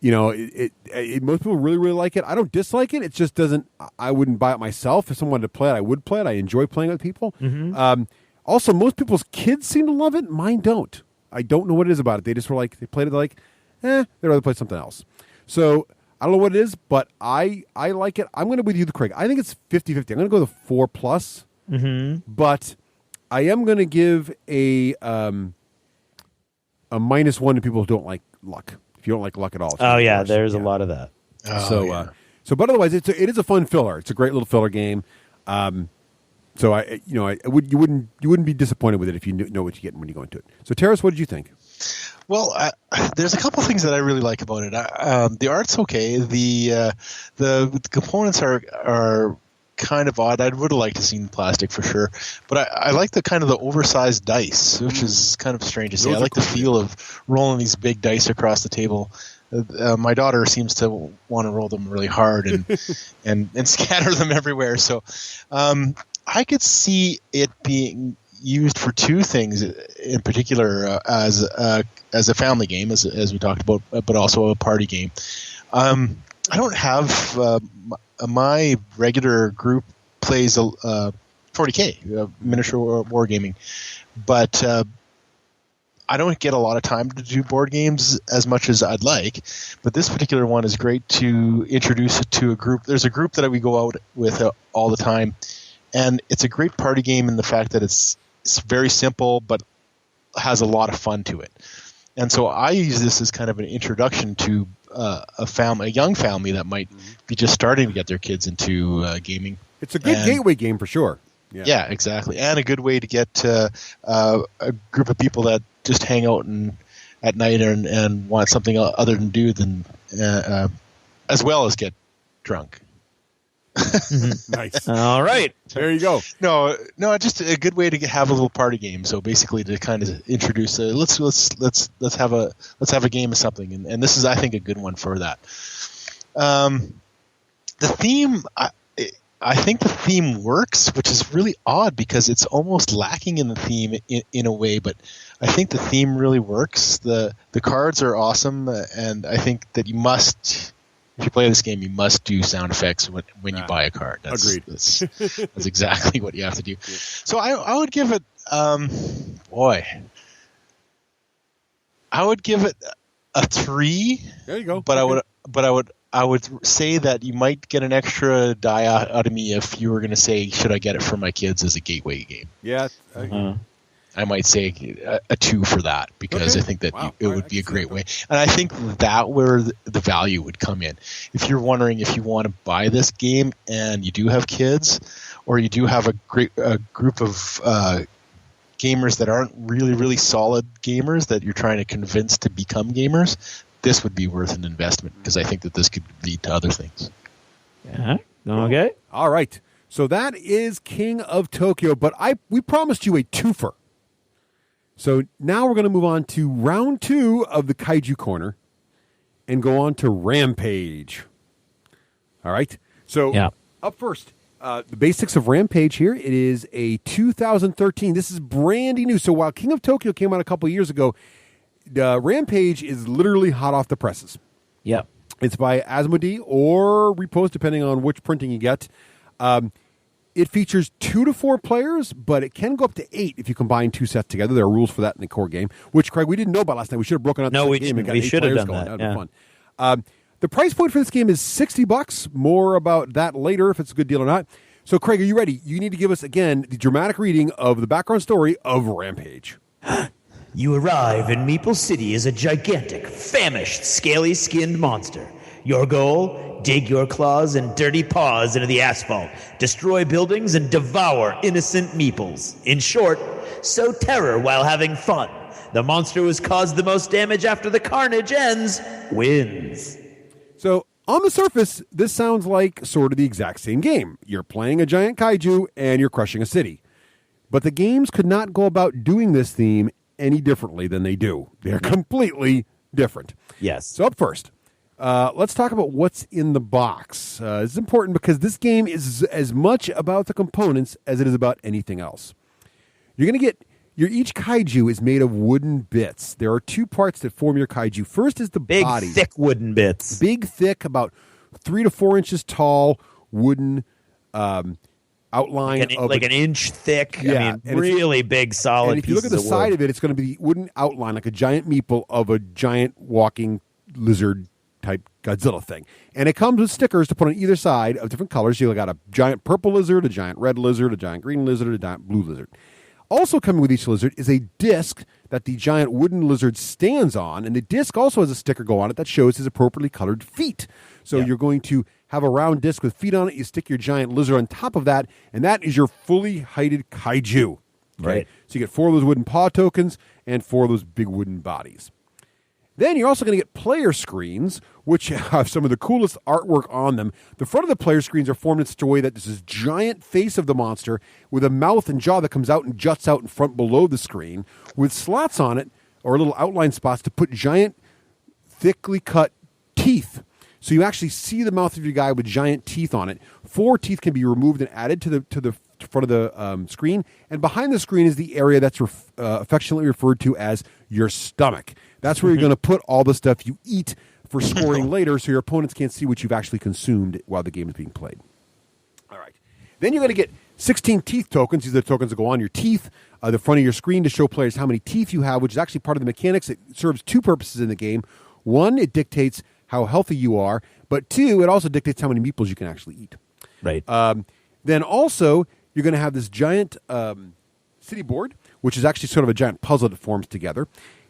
people really, really like it. I don't dislike it. It just doesn't. I wouldn't buy it myself. If someone wanted to play it, I would play it. I enjoy playing with people. Mm-hmm. Also, most people's kids seem to love it. Mine don't. I don't know what it is about it. They just were like, they played it like, they'd rather play something else. So I don't know what it is, but I like it. I'm going to be with you, Craig. I think it's 50-50. I'm going to go with a 4+. Mm-hmm. But I am going to give a -1 to people who don't like luck. If you don't like luck at all. Oh yeah, there's a lot of that. But otherwise, it is a fun filler. It's a great little filler game. So you wouldn't be disappointed with it if you know what you get when you go into it. So Teras, what did you think? Well, there's a couple things that I really like about it. The art's okay. The components are kind of odd. I would have liked to see plastic for sure, but I like the kind of the oversized dice, which is kind of strange to say. I like the feel of rolling these big dice across the table. My daughter seems to want to roll them really hard and scatter them everywhere. So I could see it being used for two things in particular, as a family game, as we talked about, but also a party game. I don't have my regular group plays 40K miniature wargaming, but I don't get a lot of time to do board games as much as I'd like. But this particular one is great to introduce it to a group. There's a group that we go out with all the time, and it's a great party game in the fact that it's very simple but has a lot of fun to it. And so I use this as kind of an introduction to a young family that might be just starting to get their kids into gaming. It's a good gateway game for sure. Yeah, exactly, and a good way to get a group of people that just hang out at night and want something other than do than as well as get drunk. Nice. All right, there you go. No, just a good way to have a little party game. So basically, to kind of introduce, let's have a game of something, and this is, I think, a good one for that. The theme, I think the theme works, which is really odd because it's almost lacking in the theme in a way, but I think the theme really works. The cards are awesome, and I think that you must. If you play this game, you must do sound effects when you buy a card. Agreed. That's exactly what you have to do. So I would give it, I would give it a 3. There you go. But I would say that you might get an extra die out of me if you were going to say, should I get it for my kids as a gateway game? Yeah. I might say a 2 for that because I think that it would be a great way. And I think that where the value would come in. If you're wondering if you want to buy this game and you do have kids, or you do have a group of gamers that aren't really, really solid gamers that you're trying to convince to become gamers, this would be worth an investment because I think that this could lead to other things. Yeah. Okay. All right. So that is King of Tokyo, but we promised you a twofer. So now we're going to move on to round 2 of the Kaiju Corner and go on to Rampage. All right. So up first, the basics of Rampage here. It is a 2013. This is brandy new. So while King of Tokyo came out a couple years ago, Rampage is literally hot off the presses. Yep. It's by Asmodee or Repost, depending on which printing you get. It features 2 to 4 players, but it can go up to 8 if you combine 2 sets together. There are rules for that in the core game, which, Craig, we didn't know about last night. We should have broken out the game and got 8 players going. That would be fun. The price point for this game is $60. More about that later, if it's a good deal or not. So, Craig, are you ready? You need to give us, again, the dramatic reading of the background story of Rampage. You arrive in Meeple City as a gigantic, famished, scaly-skinned monster. Your goal? Dig your claws and dirty paws into the asphalt, destroy buildings, and devour innocent meeples. In short, sow terror while having fun. The monster who has caused the most damage after the carnage ends wins. So, on the surface, this sounds like sort of the exact same game. You're playing a giant kaiju, and you're crushing a city. But the games could not go about doing this theme any differently than they do. They're completely different. Yes. So up first, let's talk about what's in the box. It's important because this game is as much about the components as it is about anything else. You're going to get each kaiju is made of wooden bits. There are 2 parts that form your kaiju. First is the body. Big, thick wooden bits. Big, thick, about 3 to 4 inches tall wooden outline like an inch thick. Yeah, I mean, really big, solid. And if you look at the side of it, it's going to be wooden outline, like a giant meeple of a giant walking lizard type Godzilla thing. And it comes with stickers to put on either side of different colors. You got a giant purple lizard, a giant red lizard, a giant green lizard, a giant blue lizard. Also coming with each lizard is a disc that the giant wooden lizard stands on, and the disc also has a sticker go on it that shows his appropriately colored feet. So you're going to have a round disc with feet on it. You stick your giant lizard on top of that, and that is your fully heighted kaiju. Okay? Right. So you get 4 of those wooden paw tokens and 4 of those big wooden bodies. Then you're also going to get player screens, which have some of the coolest artwork on them. The front of the player screens are formed in such a way that there's this giant face of the monster with a mouth and jaw that comes out and juts out in front below the screen, with slots on it, or little outline spots, to put giant, thickly cut teeth. So you actually see the mouth of your guy with giant teeth on it. 4 teeth can be removed and added to the front of the screen. And behind the screen is the area that's affectionately referred to as your stomach. That's where you're going to put all the stuff you eat for scoring later, so your opponents can't see what you've actually consumed while the game is being played. All right. Then you're going to get 16 teeth tokens. These are the tokens that go on your teeth, the front of your screen, to show players how many teeth you have, which is actually part of the mechanics. It serves 2 purposes in the game. 1, it dictates how healthy you are, but 2, it also dictates how many meeples you can actually eat. Right. Then also, you're going to have this giant city board, which is actually sort of a giant puzzle that forms together.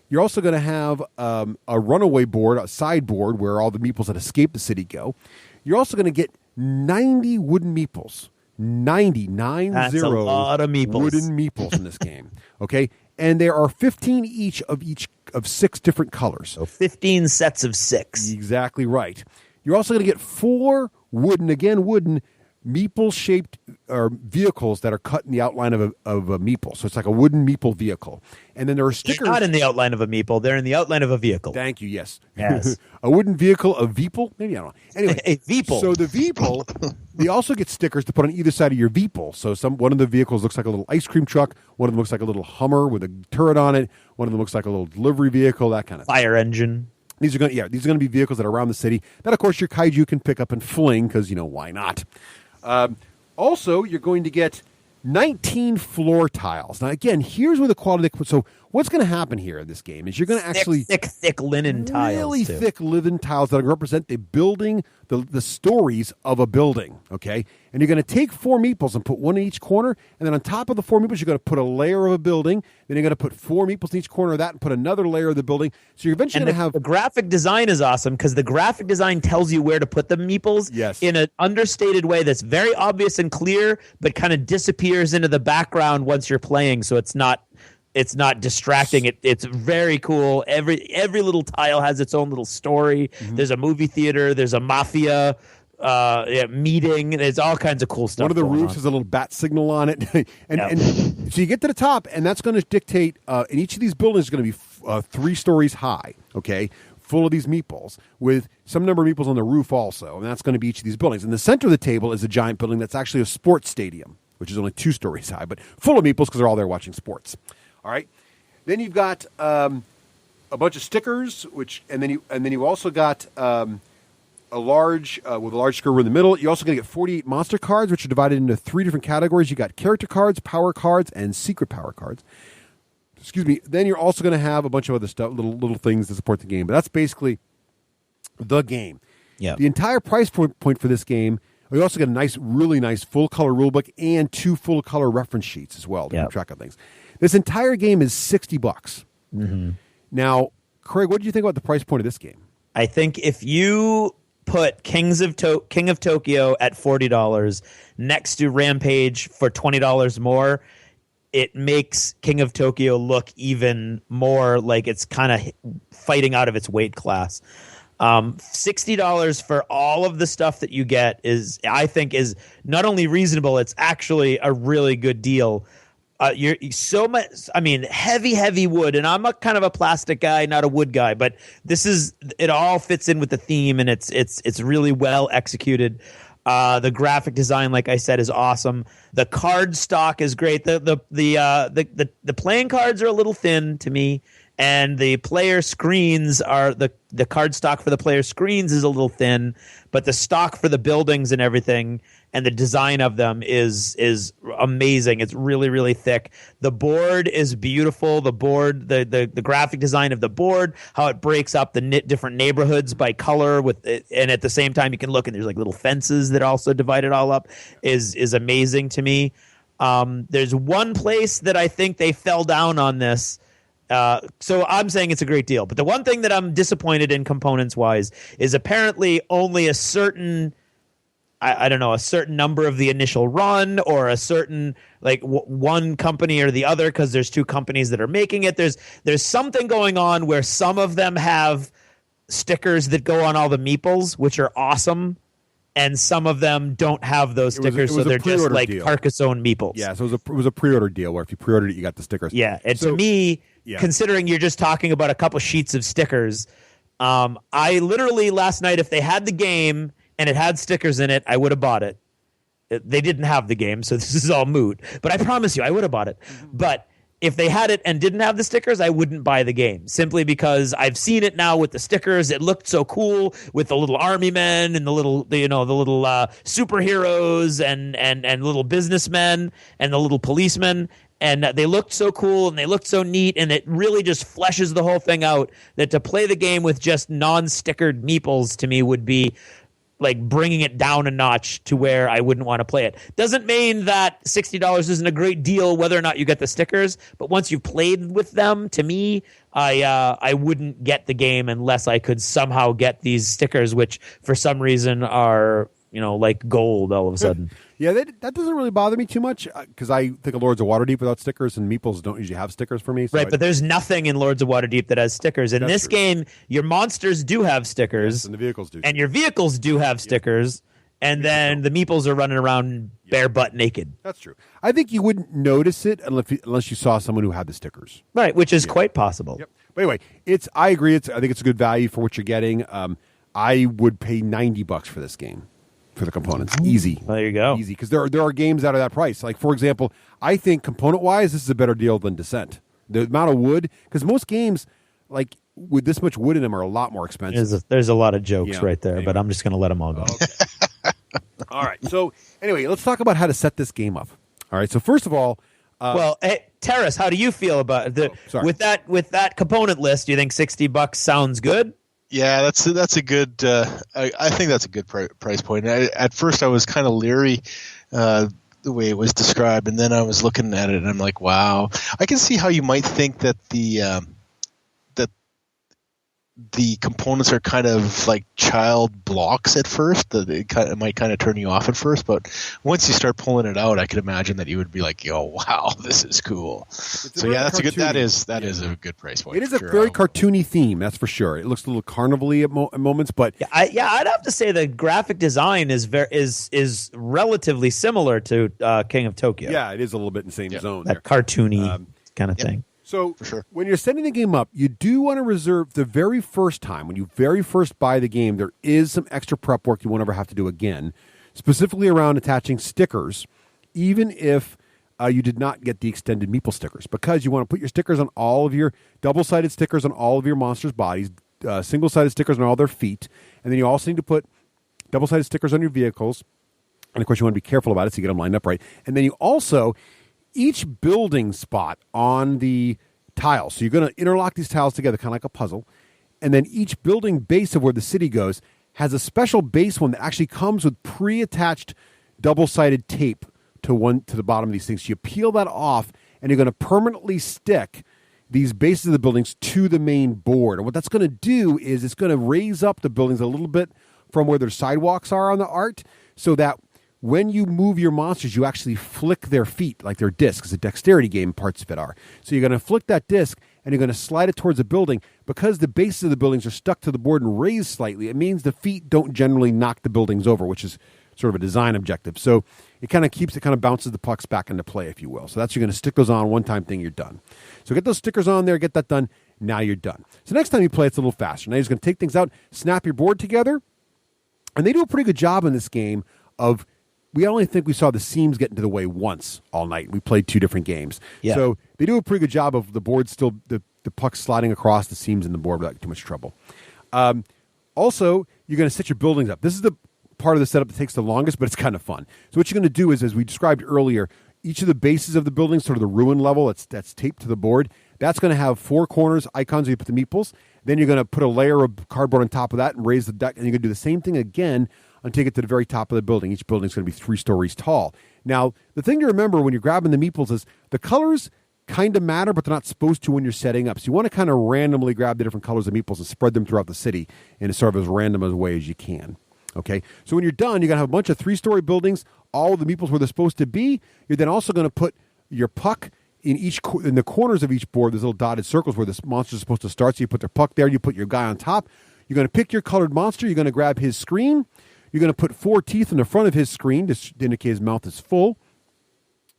You're also going to have a runaway board, a side board, where all the meeples that escape the city go. You're also going to get 90 wooden meeples. 90 That's a lot of meeples. Wooden meeples in this game. Okay? And there are 15 each of 6 different colors. So 15 sets of 6. Exactly right. You're also going to get 4 wooden meeple-shaped vehicles that are cut in the outline of a meeple. So it's like a wooden meeple vehicle. And then there are stickers. They're not in the outline of a meeple. They're in the outline of a vehicle. Thank you, yes. Yes. A wooden vehicle, a veeple? Maybe, I don't know. Anyway. A veeple. So the veeple, they also get stickers to put on either side of your veeple. So one of the vehicles looks like a little ice cream truck. One of them looks like a little Hummer with a turret on it. One of them looks like a little delivery vehicle, that kind of thing. Fire engine. These are going to be vehicles that are around the city that, of course, your kaiju can pick up and fling because, why not? Also, you're going to get 19 floor tiles. Now, again, here's where the quality... So what's going to happen here in this game is you're going to actually... Thick linen tiles. Really thick linen tiles that represent the building, the stories of a building, okay? And you're going to take 4 meeples and put 1 in each corner, and then on top of the 4 meeples, you're going to put a layer of a building, then you're going to put 4 meeples in each corner of that and put another layer of the building. So you're eventually going to have... The graphic design is awesome because the graphic design tells you where to put the meeples in an understated way that's very obvious and clear, but kind of disappears into the background once you're playing, so it's not distracting. It's very cool. Every little tile has its own little story. Mm-hmm. There's a movie theater. There's a mafia meeting. There's all kinds of cool stuff. One of the roofs has a little bat signal on it. and so you get to the top, and that's going to dictate, in each of these buildings is going to be 3 stories high, okay, full of these meeples, with some number of meeples on the roof also, and that's going to be each of these buildings. In the center of the table is a giant building that's actually a sports stadium, which is only 2 stories high, but full of meeples because they're all there watching sports. All right. Then you've got a bunch of stickers, and then you also got a large sticker in the middle. You're also going to get 48 monster cards, which are divided into 3 different categories. You got character cards, power cards, and secret power cards. Excuse me. Then you're also going to have a bunch of other stuff, little things to support the game. But that's basically the game. Yeah. The entire price point for this game. We also got a really nice full color rulebook and 2 full color reference sheets as well to keep track of things. This entire game is $60. Mm-hmm. Now, Craig, what do you think about the price point of this game? I think if you put King of Tokyo at $40 next to Rampage for $20 more, it makes King of Tokyo look even more like it's kind of fighting out of its weight class. $60 for all of the stuff that you get I think is not only reasonable, it's actually a really good deal. You're so much. I mean, heavy wood, and I'm a kind of a plastic guy, not a wood guy. But it all fits in with the theme, and it's really well executed. The graphic design, like I said, is awesome. The card stock is great. The playing cards are a little thin to me, and the player screens are the card stock for the player screens is a little thin, but the stock for the buildings and everything and the design of them is amazing. It's really, really thick. The board is beautiful. The board, the graphic design of the board, how it breaks up the different neighborhoods by color and at the same time you can look and there's like little fences that also divide it all up is amazing to me. There's one place that I think they fell down on this. So I'm saying it's a great deal. But the one thing that I'm disappointed in components-wise is apparently only a certain I don't know, a certain number of the initial run, or a certain one company or the other, because there's two companies that are making it. There's something going on where some of them have stickers that go on all the meeples, which are awesome, and some of them don't have those stickers, so they're just like Carcassonne meeples. Yeah, so it was a pre-order deal where if you pre-ordered it, you got the stickers. Yeah, and to me, considering you're just talking about a couple sheets of stickers, I literally last night, if they had the game and it had stickers in it, I would have bought it. They didn't have the game, so this is all moot. But I promise you, I would have bought it. But if they had it and didn't have the stickers, I wouldn't buy the game, simply because I've seen it now with the stickers. It looked so cool with the little army men and the little superheroes and little businessmen and the little policemen. And they looked so cool and they looked so neat, and it really just fleshes the whole thing out, that to play the game with just non-stickered meeples to me would be like bringing it down a notch to where I wouldn't want to play it. Doesn't mean that $60 isn't a great deal whether or not you get the stickers, but once you've played with them, to me, I wouldn't get the game unless I could somehow get these stickers, which for some reason are, like gold all of a sudden. Yeah, that doesn't really bother me too much, because I think of Lords of Waterdeep without stickers, and meeples don't usually have stickers for me. So right, but there's nothing in Lords of Waterdeep that has stickers. In this game, your monsters do have stickers. Yes, and the vehicles do. And your vehicles do have stickers, and then the meeples are running around bare butt naked. That's true. I think you wouldn't notice it unless you saw someone who had the stickers. Right, which is quite possible. Yep. But anyway, I agree. I think it's a good value for what you're getting. I would pay $90 for this game. For the components, easy. Well, there you go. Easy, because there are games out of that price. Like, for example, I think component-wise, this is a better deal than Descent. The amount of wood, because most games, like with this much wood in them, are a lot more expensive. There's a lot of jokes right there, but I'm just going to let them all go. Okay. All right. So anyway, let's talk about how to set this game up. All right. So first of all, hey, Teras, how do you feel about with that component list? Do you think $60 sounds good? Yeah, that's a good. I think that's a good price point. At first, I was kind of leery the way it was described, and then I was looking at it, and I'm like, "Wow!" I can see how you might think that the components are kind of like child blocks at first. That it might kind of turn you off at first, but once you start pulling it out, I could imagine that you would be like, "Yo, wow, this is cool." So yeah, that's a good. That is a good price point. It is a very cartoony theme, that's for sure. It looks a little carnival-y at moments, but I'd have to say the graphic design is relatively similar to King of Tokyo. Yeah, it is a little bit in the same zone. That cartoony kind of thing. So when you're setting the game up, you do want to reserve the very first time, when you very first buy the game, there is some extra prep work you won't ever have to do again, specifically around attaching stickers, even if you did not get the extended meeple stickers, because you want to put your stickers on all of your double-sided stickers on all of your monsters' bodies, single-sided stickers on all their feet, and then you also need to put double-sided stickers on your vehicles, and of course you want to be careful about it so you get them lined up right, and then you also... each building spot on the tile, so you're going to interlock these tiles together, kind of like a puzzle, and then each building base of where the city goes has a special base one that actually comes with pre-attached double-sided tape to the bottom of these things. So you peel that off, and you're going to permanently stick these bases of the buildings to the main board. And what that's going to do is it's going to raise up the buildings a little bit from where their sidewalks are on the art, so that when you move your monsters, you actually flick their feet like they're discs. A dexterity game, parts of it are. So you're going to flick that disc, and you're going to slide it towards the building. Because the bases of the buildings are stuck to the board and raised slightly, it means the feet don't generally knock the buildings over, which is sort of a design objective. So it kind of bounces the pucks back into play, if you will. So that's, you're going to stick those on, one-time thing, you're done. So get those stickers on there, get that done, now you're done. So next time you play, it's a little faster. Now you're just going to take things out, snap your board together, and they do a pretty good job in this game of... we only think we saw the seams get into the way once all night. We played two different games. Yeah. So they do a pretty good job of the board still, the puck sliding across the seams in the board without too much trouble. Also, you're going to set your buildings up. This is the part of the setup that takes the longest, but it's kind of fun. So what you're going to do is, as we described earlier, each of the bases of the building, sort of the ruin level that's taped to the board, that's going to have four corners, icons where you put the meeples. Then you're going to put a layer of cardboard on top of that and raise the deck, and you're going to do the same thing again and take it to the very top of the building. Each building is going to be 3 stories tall. Now, the thing to remember when you're grabbing the meeples is the colors kind of matter, but they're not supposed to when you're setting up. So you want to kind of randomly grab the different colors of meeples and spread them throughout the city in a sort of as random a way as you can. Okay, so when you're done, you're going to have a bunch of 3-story buildings, all of the meeples where they're supposed to be. You're then also going to put your puck in the corners of each board. There's little dotted circles where this monster is supposed to start. So you put their puck there. You put your guy on top. You're going to pick your colored monster. You're going to grab his screen. You're going to put 4 teeth in the front of his screen to indicate his mouth is full.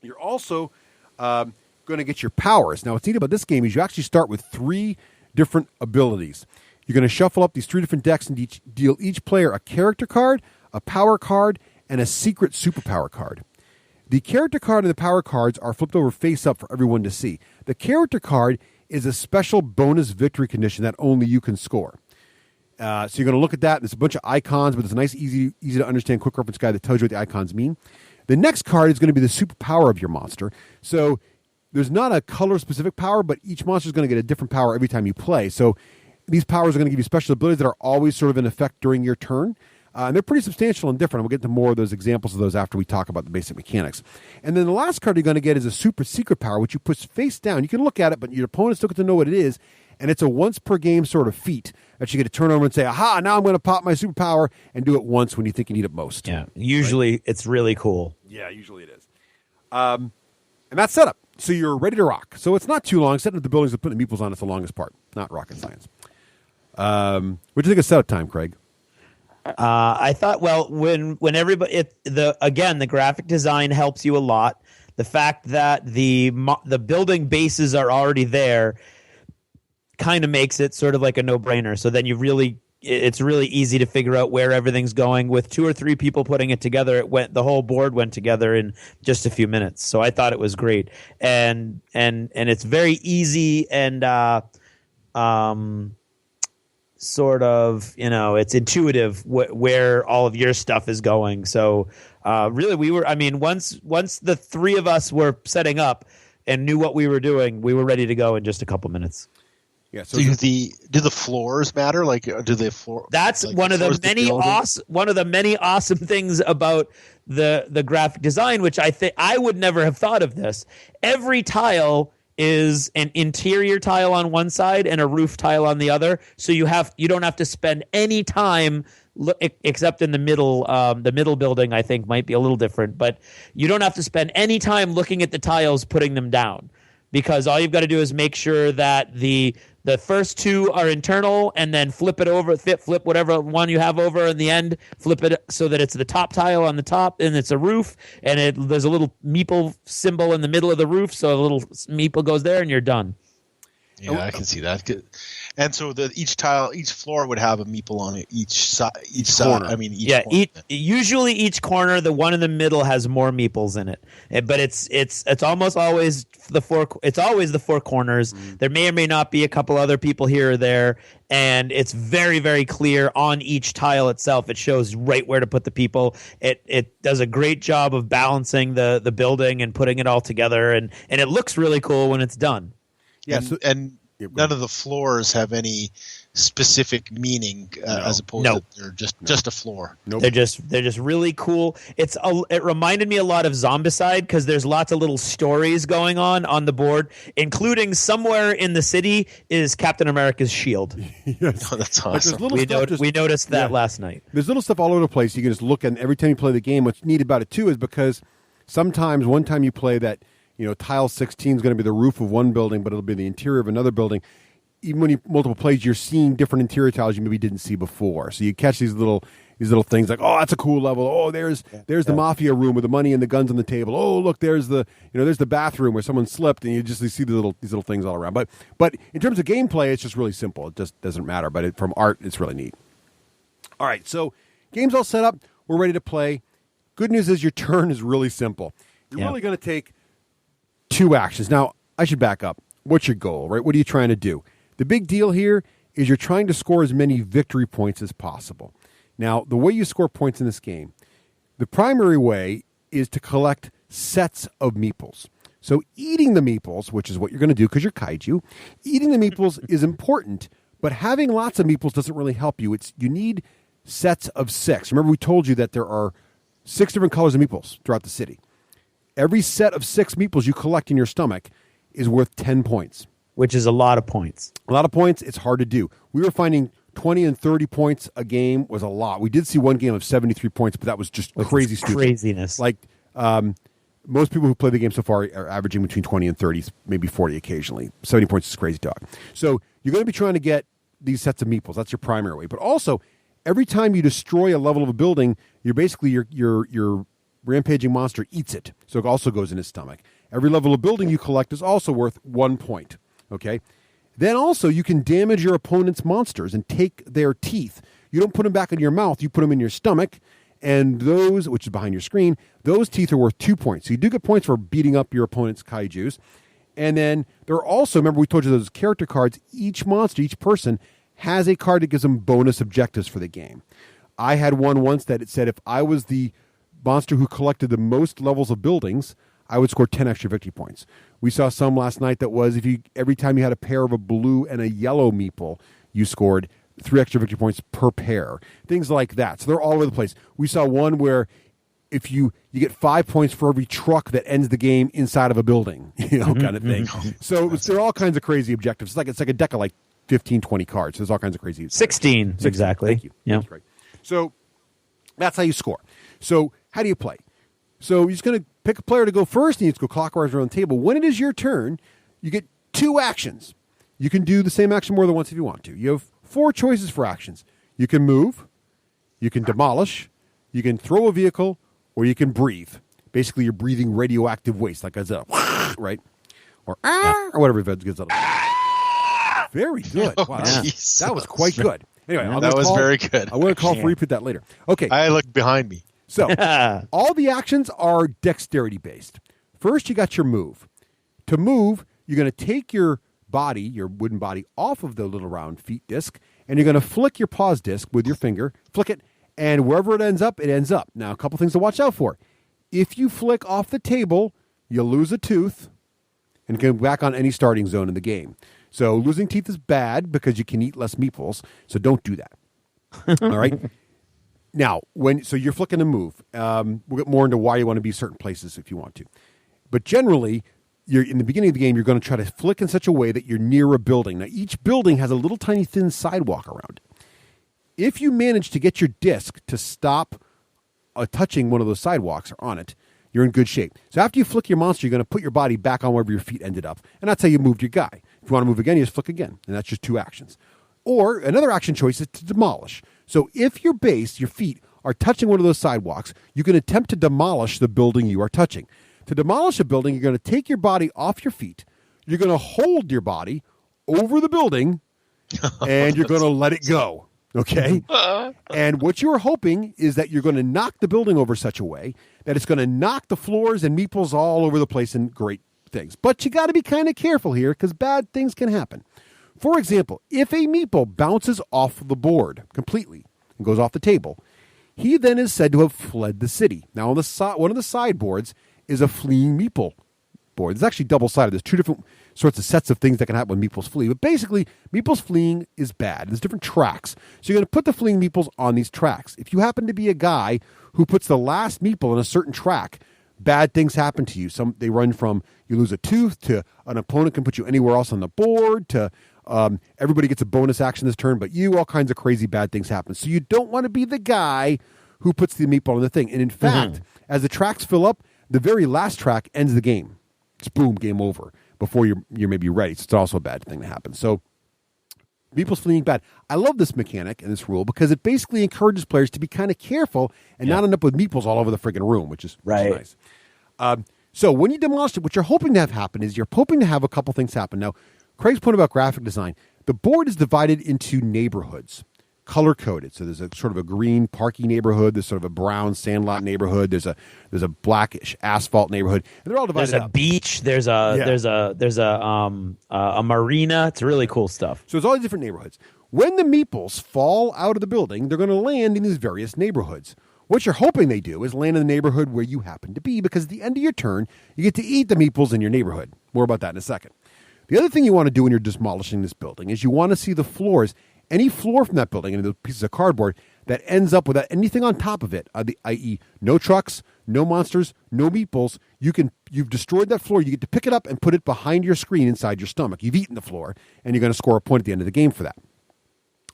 You're also going to get your powers. Now, what's neat about this game is you actually start with 3 different abilities. You're going to shuffle up these 3 different decks and deal each player a character card, a power card, and a secret superpower card. The character card and the power cards are flipped over face up for everyone to see. The character card is a special bonus victory condition that only you can score. So you're going to look at that. There's a bunch of icons, but there's a nice, easy to understand quick reference guide that tells you what the icons mean. The next card is going to be the superpower of your monster. So there's not a color-specific power, but each monster is going to get a different power every time you play. So these powers are going to give you special abilities that are always sort of in effect during your turn. And they're pretty substantial and different. We'll get to more of those examples of those after we talk about the basic mechanics. And then the last card you're going to get is a super secret power, which you push face down. You can look at it, but your opponents don't get to know what it is. And it's a once-per-game sort of feat that you get to turn over and say, aha, now I'm going to pop my superpower and do it once when you think you need it most. Yeah, usually it's really cool. Yeah, usually it is. And that's setup. So you're ready to rock. So it's not too long. Setting up the buildings and putting the meeples on is the longest part. Not rocket science. What do you think of setup time, Craig? I thought, well, when everybody, the graphic design helps you a lot. The fact that the building bases are already there kind of makes it sort of like a no-brainer. So then it's really easy to figure out where everything's going. With 2 or 3 people putting it together, the whole board went together in just a few minutes. So I thought it was great, and it's very easy and sort of, it's intuitive where all of your stuff is going. So really, once the 3 of us were setting up and knew what we were doing, we were ready to go in just a couple minutes. Yeah. So do the floors matter? Like, do the floor? That's one of the many awesome things about the graphic design, which I think I would never have thought of this. Every tile is an interior tile on one side and a roof tile on the other. So you don't have to spend any time except in the middle. The middle building, I think, might be a little different, but you don't have to spend any time looking at the tiles, putting them down, because all you've got to do is make sure that the first 2 are internal, and then flip it over, flip whatever one you have over in the end, flip it so that it's the top tile on the top, and it's a roof, and there's a little meeple symbol in the middle of the roof, so a little meeple goes there, and you're done. Yeah, I can see that. And so each floor would have a meeple on it, each side. I mean, usually each corner, the one in the middle has more meeples in it, but it's almost always the 4. It's always the 4 corners. There may or may not be a couple other people here or there, and it's very, very clear on each tile itself. It shows right where to put the people. It does a great job of balancing the building and putting it all together, and it looks really cool when it's done. Yeah, and none of the floors have any specific meaning as opposed to they're just a floor. Nope. They're just really cool. It reminded me a lot of Zombicide because there's lots of little stories going on the board, including somewhere in the city is Captain America's shield. Yes. Oh, that's awesome. We noticed that last night. There's little stuff all over the place. You can just look, and every time you play the game, what's neat about it too is because sometimes one time you play that, tile 16 is going to be the roof of one building, but it'll be the interior of another building. Even when you multiple plays, you're seeing different interior tiles you maybe didn't see before. So you catch these little things like, oh, that's a cool level. Oh, there's the mafia room with the money and the guns on the table. Oh, look, there's the bathroom where someone slipped, and you see these little things all around. But in terms of gameplay, it's just really simple. It just doesn't matter. But from art, it's really neat. All right, so game's all set up. We're ready to play. Good news is your turn is really simple. You're really going to take 2 actions. Now, I should back up. What's your goal, right? What are you trying to do? The big deal here is you're trying to score as many victory points as possible. Now, the way you score points in this game, the primary way is to collect sets of meeples. So eating the meeples, which is what you're going to do because you're kaiju, eating the meeples is important, but having lots of meeples doesn't really help you. You need sets of 6. Remember, we told you that there are 6 different colors of meeples throughout the city. Every set of 6 meeples you collect in your stomach is worth 10 points. Which is a lot of points. A lot of points. It's hard to do. We were finding 20 and 30 points a game was a lot. We did see one game of 73 points, but that was just crazy stupid. Craziness. Like, most people who play the game so far are averaging between 20 and 30, maybe 40 occasionally. 70 points is crazy talk. So you're going to be trying to get these sets of meeples. That's your primary way. But also, every time you destroy a level of a building, you're basically your rampaging monster eats it. So it also goes in his stomach. Every level of building you collect is also worth 1 point. Okay? Then also, you can damage your opponent's monsters and take their teeth. You don't put them back in your mouth. You put them in your stomach. And those, which is behind your screen, those teeth are worth 2 points. So you do get points for beating up your opponent's kaijus. And then there are also, remember we told you those character cards, each monster, each person has a card that gives them bonus objectives for the game. I had one once that it said if I was the monster who collected the most levels of buildings, I would score 10 extra victory points. We saw some last night that was every time you had a pair of a blue and a yellow meeple, you scored 3 extra victory points per pair. Things like that. So they're all over the place. We saw one where if you get 5 points for every truck that ends the game inside of a building, kind of thing. So there are all kinds of crazy objectives. It's like a deck of like 15, 20 cards. There's all kinds of crazy. 16, exactly. Thank you. Yeah. That's right. So that's how you score. So how do you play? So you're just going to pick a player to go first, and you just go clockwise around the table. When it is your turn, you get 2 actions. You can do the same action more than once if you want to. You have 4 choices for actions. You can move, you can demolish, you can throw a vehicle, or you can breathe. Basically, you're breathing radioactive waste, like a right? Or whatever it gets out of. Very good. Wow, that was quite good. Anyway, that was very good. I want to call for repeat that later. Okay. I look behind me. So, all the actions are dexterity based. First, you got your move. To move, you're going to take your body, your wooden body, off of the little round feet disc, and you're going to flick your pause disc with your finger, flick it, and wherever it ends up, it ends up. Now, a couple things to watch out for. If you flick off the table, you'll lose a tooth and go back on any starting zone in the game. So losing teeth is bad because you can eat less meeples, so don't do that. All right? Now, so you're flicking a move. We'll get more into why you want to be certain places if you want to. But generally, in the beginning of the game, you're going to try to flick in such a way that you're near a building. Now, each building has a little tiny thin sidewalk around it. If you manage to get your disc to stop touching one of those sidewalks or on it, you're in good shape. So after you flick your monster, you're going to put your body back on wherever your feet ended up. And that's how you moved your guy. If you want to move again, you just flick again. And that's just 2 actions. Or another action choice is to demolish. So if your base, your feet, are touching one of those sidewalks, you can attempt to demolish the building you are touching. To demolish a building, you're going to take your body off your feet. You're going to hold your body over the building, and you're going to let it go. Okay? And what you're hoping is that you're going to knock the building over such a way that it's going to knock the floors and meeples all over the place and great things. But you got to be kind of careful here because bad things can happen. For example, if a meeple bounces off the board completely and goes off the table, he then is said to have fled the city. Now, on the one of the sideboards is a fleeing meeple board. It's actually double-sided. There's 2 different sorts of sets of things that can happen when meeples flee. But basically, meeples fleeing is bad. There's different tracks. So you're going to put the fleeing meeples on these tracks. If you happen to be a guy who puts the last meeple on a certain track, bad things happen to you. They run from you lose a tooth to an opponent can put you anywhere else on the board to everybody gets a bonus action this turn, but all kinds of crazy bad things happen. So you don't want to be the guy who puts the meatball on the thing. And in fact, as the tracks fill up, the very last track ends the game. It's boom, game over before you're maybe ready. So it's also a bad thing to happen. So meeples fleeing bad. I love this mechanic and this rule because it basically encourages players to be kind of careful and not end up with meeples all over the friggin' room, which is nice. So when you demolish it, what you're hoping to have happen is you're hoping to have a couple things happen. Now, Craig's point about graphic design, the board is divided into neighborhoods, color-coded. So there's a sort of a green parky neighborhood, there's sort of a brown sandlot neighborhood, there's a blackish asphalt neighborhood, and they're all divided up. There's a beach, there's a marina. It's really cool stuff. So it's all these different neighborhoods. When the meeples fall out of the building, they're going to land in these various neighborhoods. What you're hoping they do is land in the neighborhood where you happen to be, because at the end of your turn, you get to eat the meeples in your neighborhood. More about that in a second. The other thing you want to do when you're demolishing this building is you want to see the floors, any floor from that building, and the pieces of cardboard that ends up without anything on top of it, i.e. no trucks, no monsters, no meeples. You've destroyed that floor. You get to pick it up and put it behind your screen inside your stomach. You've eaten the floor, and you're going to score a point at the end of the game for that.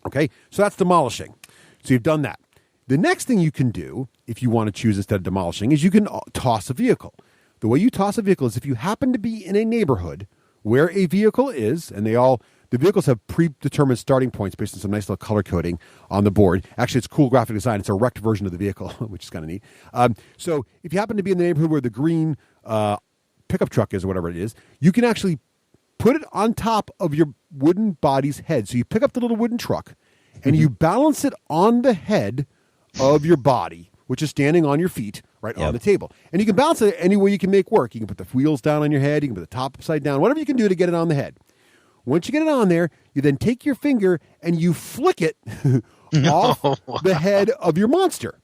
Okay, so that's demolishing. So you've done that. The next thing you can do, if you want to choose instead of demolishing, is you can toss a vehicle. The way you toss a vehicle is if you happen to be in a neighborhood where a vehicle is, and the vehicles have predetermined starting points based on some nice little color coding on the board. Actually, it's cool graphic design. It's a wrecked version of the vehicle, which is kind of neat. So if you happen to be in the neighborhood where the green pickup truck is or whatever it is, you can actually put it on top of your wooden body's head. So you pick up the little wooden truck and you balance it on the head of your body, which is standing on your feet on the table. And you can balance it any way you can make work. You can put the wheels down on your head. You can put the top upside down, whatever you can do to get it on the head. Once you get it on there, you then take your finger and you flick it off the head of your monster.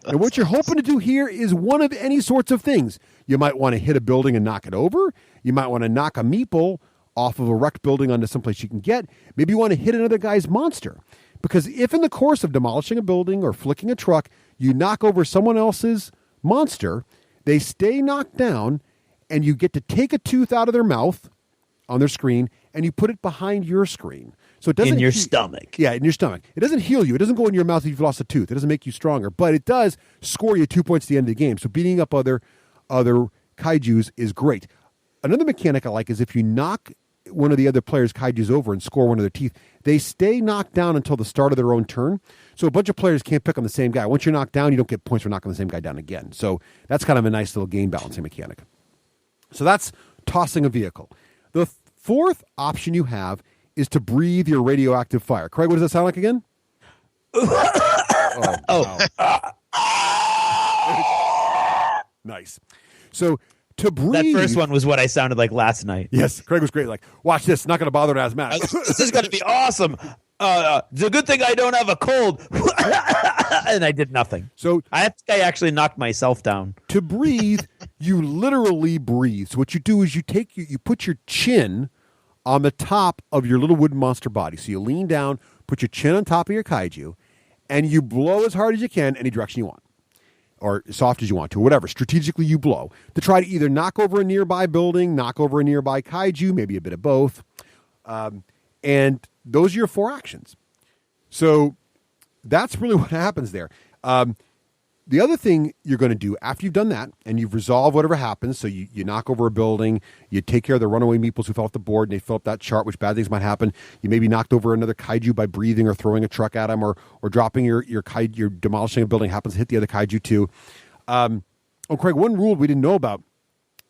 And what you're hoping to do here is one of any sorts of things. You might want to hit a building and knock it over. You might want to knock a meeple off of a wrecked building onto someplace you can get. Maybe you want to hit another guy's monster. Because if in the course of demolishing a building or flicking a truck, you knock over someone else's monster, they stay knocked down, and you get to take a tooth out of their mouth on their screen, and you put it behind your screen. So it doesn't in your stomach. Yeah, in your stomach. It doesn't heal you. It doesn't go in your mouth if you've lost a tooth. It doesn't make you stronger, but it does score you 2 points at the end of the game. So beating up other kaijus is great. Another mechanic I like is if you knock one of the other players' kaijus over and score one of their teeth, they stay knocked down until the start of their own turn. So a bunch of players can't pick on the same guy. Once you're knocked down, you don't get points for knocking the same guy down again. So that's kind of a nice little game balancing mechanic. So that's tossing a vehicle. The fourth option you have is to breathe your radioactive fire. Craig, what does that sound like again? Nice. So to breathe. That first one was what I sounded like last night. Yes, Craig was great. Like, watch this. Not going to bother an asthmatic. This is going to be awesome. It's a good thing I don't have a cold. And I did nothing. So I actually knocked myself down. To breathe, you literally breathe. So what you do is you put your chin on the top of your little wooden monster body. So you lean down, put your chin on top of your kaiju, and you blow as hard as you can any direction you want. Or as soft as you want to, whatever. Strategically, you blow to try to either knock over a nearby building, knock over a nearby kaiju, maybe a bit of both. And those are your 4 actions. So that's really what happens there. The other thing you're going to do after you've done that and you've resolved whatever happens, so you knock over a building, you take care of the runaway meeples who fell off the board and they fill up that chart, which bad things might happen. You maybe knocked over another kaiju by breathing or throwing a truck at them or dropping your kaiju, you're demolishing a building, happens to hit the other kaiju too. Craig, one rule we didn't know about.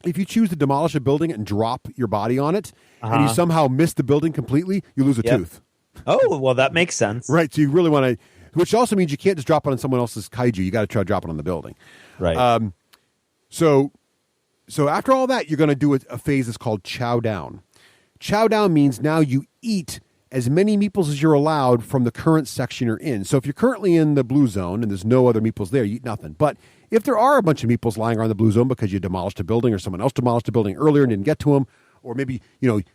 If you choose to demolish a building and drop your body on it and you somehow miss the building completely, you lose a tooth. Oh, well, that makes sense. Right, so you really want to... Which also means you can't just drop it on someone else's kaiju. You got to try to drop it on the building. Right. So after all that, you're going to do a phase that's called chow down. Chow down means now you eat as many meeples as you're allowed from the current section you're in. So if you're currently in the blue zone and there's no other meeples there, you eat nothing. But if there are a bunch of meeples lying around the blue zone because you demolished a building or someone else demolished a building earlier and didn't get to them, or maybe,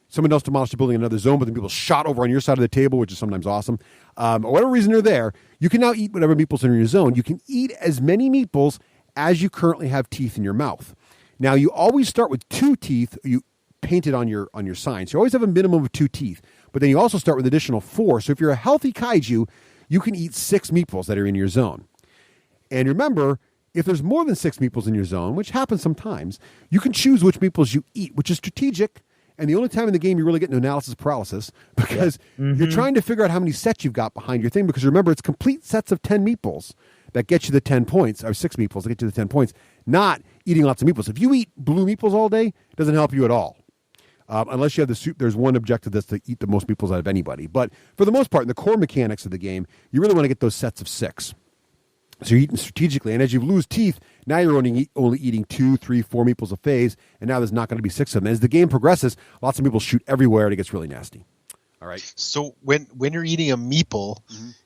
someone else demolished a building in another zone, but the people shot over on your side of the table, which is sometimes awesome. Or whatever reason they're there, you can now eat whatever meeples are in your zone. You can eat as many meeples as you currently have teeth in your mouth. Now, you always start with 2 teeth you painted on your sign. So you always have a minimum of 2 teeth. But then you also start with additional 4. So if you're a healthy kaiju, you can eat 6 meeples that are in your zone. And remember, if there's more than 6 meeples in your zone, which happens sometimes, you can choose which meeples you eat, which is strategic. And the only time in the game you really get into analysis paralysis because you're trying to figure out how many sets you've got behind your thing. Because remember, it's complete sets of 10 meeples that get you the 10 points, or 6 meeples that get you the 10 points, not eating lots of meeples. If you eat blue meeples all day, it doesn't help you at all. Unless you have there's one objective that's to eat the most meeples out of anybody. But for the most part, in the core mechanics of the game, you really want to get those sets of 6. So you're eating strategically. And as you lose teeth, now you're only eating 2, 3, 4 meeples a phase. And now there's not going to be 6 of them. As the game progresses, lots of meeples shoot everywhere and it gets really nasty. All right. So when you're eating a meeple,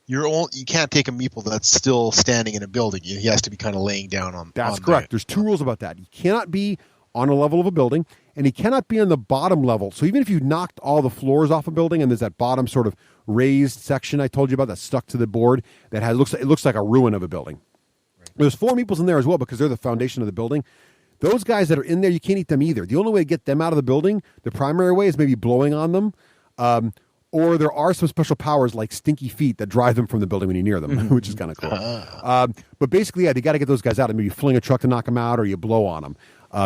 you can't take a meeple that's still standing in a building. He has to be kind of laying down on. That's correct. There's 2 rules about that. You cannot be on a level of a building, and he cannot be on the bottom level. So even if you knocked all the floors off a building, and there's that bottom sort of raised section I told you about that's stuck to the board that it looks like a ruin of a building. Right. There's 4 meeples in there as well because they're the foundation of the building. Those guys that are in there, you can't eat them either. The only way to get them out of the building, the primary way, is maybe blowing on them, Or there are some special powers like stinky feet that drive them from the building when you're near them, which is kind of cool. But basically, yeah, they got to get those guys out. I mean, you fling a truck to knock them out, or you blow on them.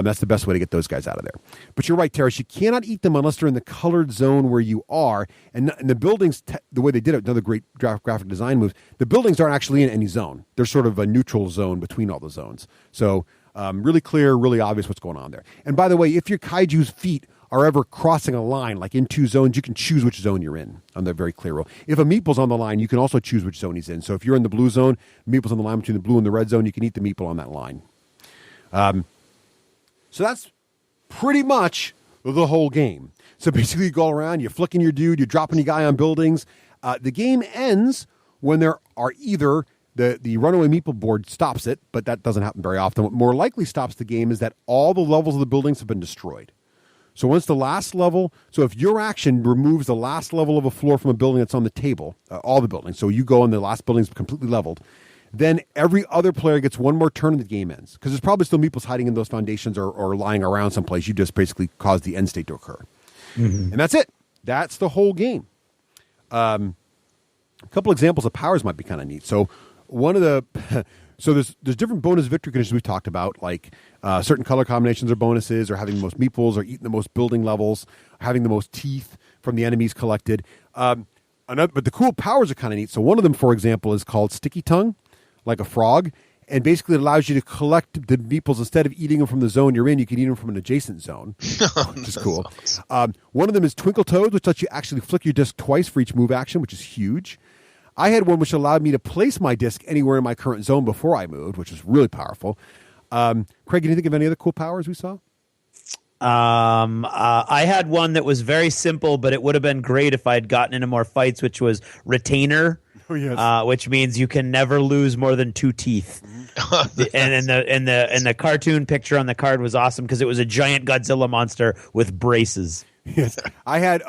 That's the best way to get those guys out of there. But you're right, Teras. You cannot eat them unless they're in the colored zone where you are. And the buildings, the way they did it, another great graphic design move, the buildings aren't actually in any zone. They're sort of a neutral zone between all the zones. So really clear, really obvious what's going on there. And by the way, if your Kaiju's feet are ever crossing a line, like in two zones, you can choose which zone you're in on the very clear rule. If a meeple's on the line, you can also choose which zone he's in. So if you're in the blue zone, meeple's on the line between the blue and the red zone, you can eat the meeple on that line. So that's pretty much the whole game. So basically you go around, you're flicking your dude, you're dropping your guy on buildings. The game ends when there are either the runaway meeple board stops it, but that doesn't happen very often. What more likely stops the game is that all the levels of the buildings have been destroyed. So once the last level, so if your action removes the last level of a floor from a building that's on the table, all the buildings, so you go and the last building's completely leveled, then every other player gets one more turn and the game ends. Because there's probably still meeples hiding in those foundations or lying around someplace. You just basically caused the end state to occur. Mm-hmm. And that's it. That's the whole game. A couple examples of powers might be kind of neat. So one of the... So there's different bonus victory conditions we've talked about, like certain color combinations are bonuses, or having the most meeples, or eating the most building levels, having the most teeth from the enemies collected. But the cool powers are kind of neat. So one of them, for example, is called Sticky Tongue, like a frog, and basically it allows you to collect the meeples. Instead of eating them from the zone you're in, you can eat them from an adjacent zone, which is cool. One of them is Twinkle Toads, which lets you actually flick your disc twice for each move action, which is huge. I had one which allowed me to place my disc anywhere in my current zone before I moved, which is really powerful. Craig, can you think of any other cool powers we saw? I had one that was very simple, but it would have been great if I had gotten into more fights, which was Retainer. Oh, yes. Which means you can never lose more than 2 teeth. And the cartoon picture on the card was awesome because it was a giant Godzilla monster with braces. Yes, I had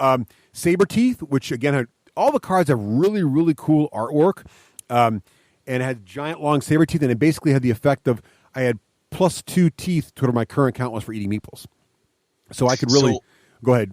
Saber Teeth, which again had. All the cards have really, really cool artwork, and it had giant, long saber teeth, and it basically had the effect of I had +2 teeth to what my current count was for eating meeples. So I could really... Go ahead.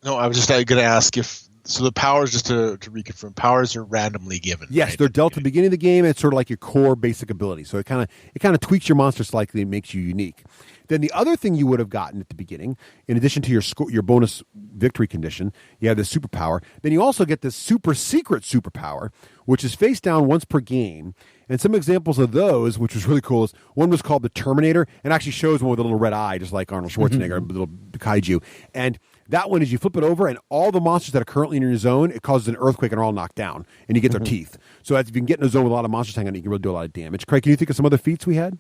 No, I was just going to ask if... So the powers, just to reconfirm, powers are randomly given. Yes, right? They're dealt at the beginning of the game, and it's sort of like your core basic ability. So it kind of tweaks your monster slightly and makes you unique. Then the other thing you would have gotten at the beginning, in addition to your bonus victory condition, you have this superpower. Then you also get this super secret superpower, which is face down once per game. And some examples of those, which was really cool, is one was called the Terminator, and actually shows one with a little red eye, just like Arnold Schwarzenegger, a little kaiju. And that one is you flip it over, and all the monsters that are currently in your zone, it causes an earthquake, and are all knocked down, and you get their teeth. So as if you can get in a zone with a lot of monsters hanging on it, you can really do a lot of damage. Craig, can you think of some other feats we had?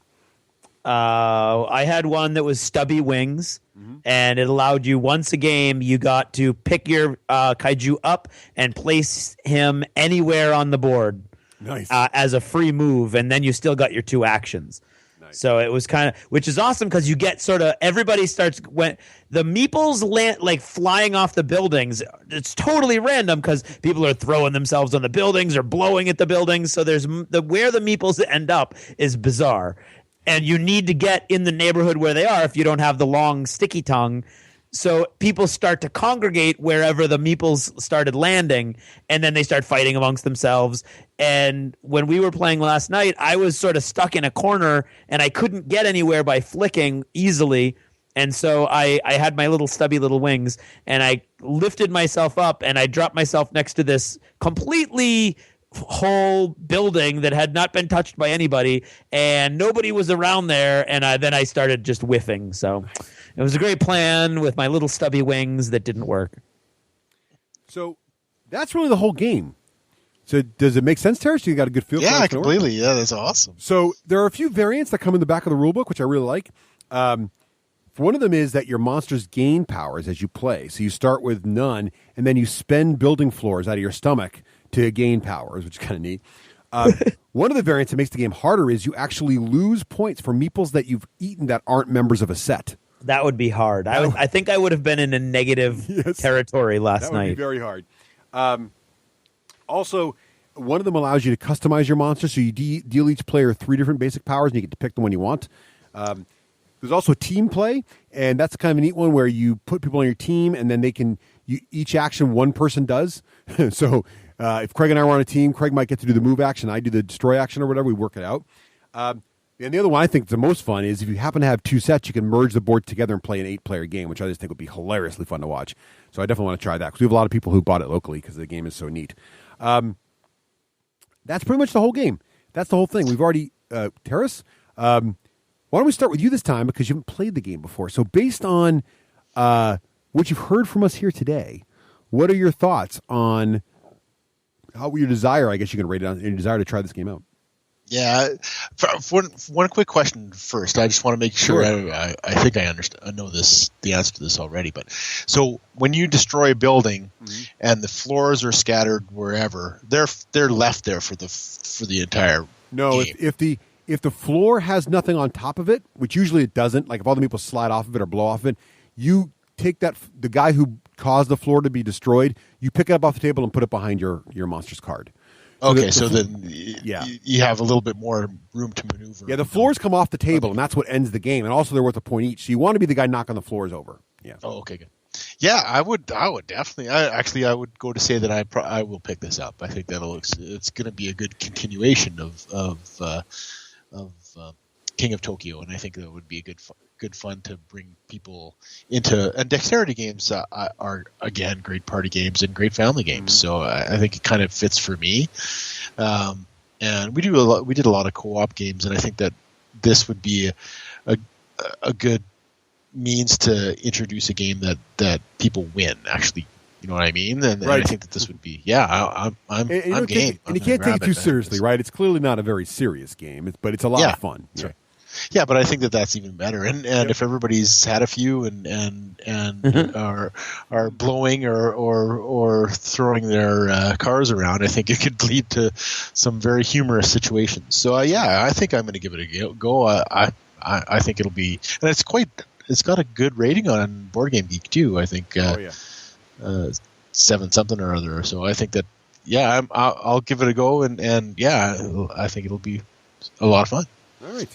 I had one that was Stubby Wings, and it allowed you once a game, you got to pick your kaiju up and place him anywhere on the board. Nice. As a free move, and then you still got your 2 actions. Nice. So it was kind of, which is awesome because you get sort of, everybody starts, when the meeples land, like flying off the buildings, it's totally random because people are throwing themselves on the buildings or blowing at the buildings. So there's where the meeples end up is bizarre. And you need to get in the neighborhood where they are if you don't have the long sticky tongue. So people start to congregate wherever the meeples started landing, and then they start fighting amongst themselves. And when we were playing last night, I was sort of stuck in a corner, and I couldn't get anywhere by flicking easily. And so I had my little stubby little wings, and I lifted myself up, and I dropped myself next to this completely whole building that had not been touched by anybody, and nobody was around there. And then I started just whiffing. So it was a great plan with my little stubby wings that didn't work. So that's really the whole game. So does it make sense, Teras? You got a good feel for it? Yeah, completely. Yeah, that's awesome. So there are a few variants that come in the back of the rulebook, which I really like. One of them is that your monsters gain powers as you play. So you start with none, and then you spend building floors out of your stomach to gain powers, which is kind of neat. One of the variants that makes the game harder is you actually lose points for meeples that you've eaten that aren't members of a set. That would be hard. I think I would have been in a negative territory last night. That would be very hard. Also, one of them allows you to customize your monster, so you deal each player 3 different basic powers, and you get to pick the one you want. There's also team play, and that's kind of a neat one where you put people on your team, and then each action one person does. So if Craig and I were on a team, Craig might get to do the move action, I do the destroy action or whatever. We work it out. And the other one I think is the most fun is if you happen to have 2 sets, you can merge the board together and play an 8-player game, which I just think would be hilariously fun to watch. So I definitely want to try that because we have a lot of people who bought it locally because the game is so neat. That's pretty much the whole game. That's the whole thing. We've already, Teras, why don't we start with you this time because you haven't played the game before. So based on what you've heard from us here today, what are your thoughts on how your desire, I guess you can rate it on your desire to try this game out? Yeah, for one quick question first. I just want to make sure I think I understand. I know the answer to this already. But so when you destroy a building and the floors are scattered wherever, they're left there for the entire game. If the floor has nothing on top of it, which usually it doesn't, like if all the people slide off of it or blow off of it, you take the guy who caused the floor to be destroyed, you pick it up off the table and put it behind your monster's card. So then you have a little bit more room to maneuver. Yeah, the floors come off the table, and that's what ends the game. And also, they're worth a point each. So you want to be the guy knocking the floors over. Yeah. Oh, okay, good. Yeah, I would definitely. I would go to say that I will pick this up. I think it's going to be a good continuation of King of Tokyo, and I think that would be a good fun to bring people into. And dexterity games are again great party games and great family games. So I think it kind of fits for me. And we did a lot of co-op games, and I think that this would be a good means to introduce a game that people win. Actually, you know what I mean? And I think that this would be I'm game. And you can't take it too seriously, right? It's clearly not a very serious game, but it's a lot of fun. That's right. Yeah, but I think that's even better. And if everybody's had a few and are blowing or throwing their cars around, I think it could lead to some very humorous situations. So I think I'm going to give it a go. I think it'll be, and it's got a good rating on Board Game Geek too. I think 7 something or other. So I think that I'll give it a go, and I think it'll be a lot of fun. All right.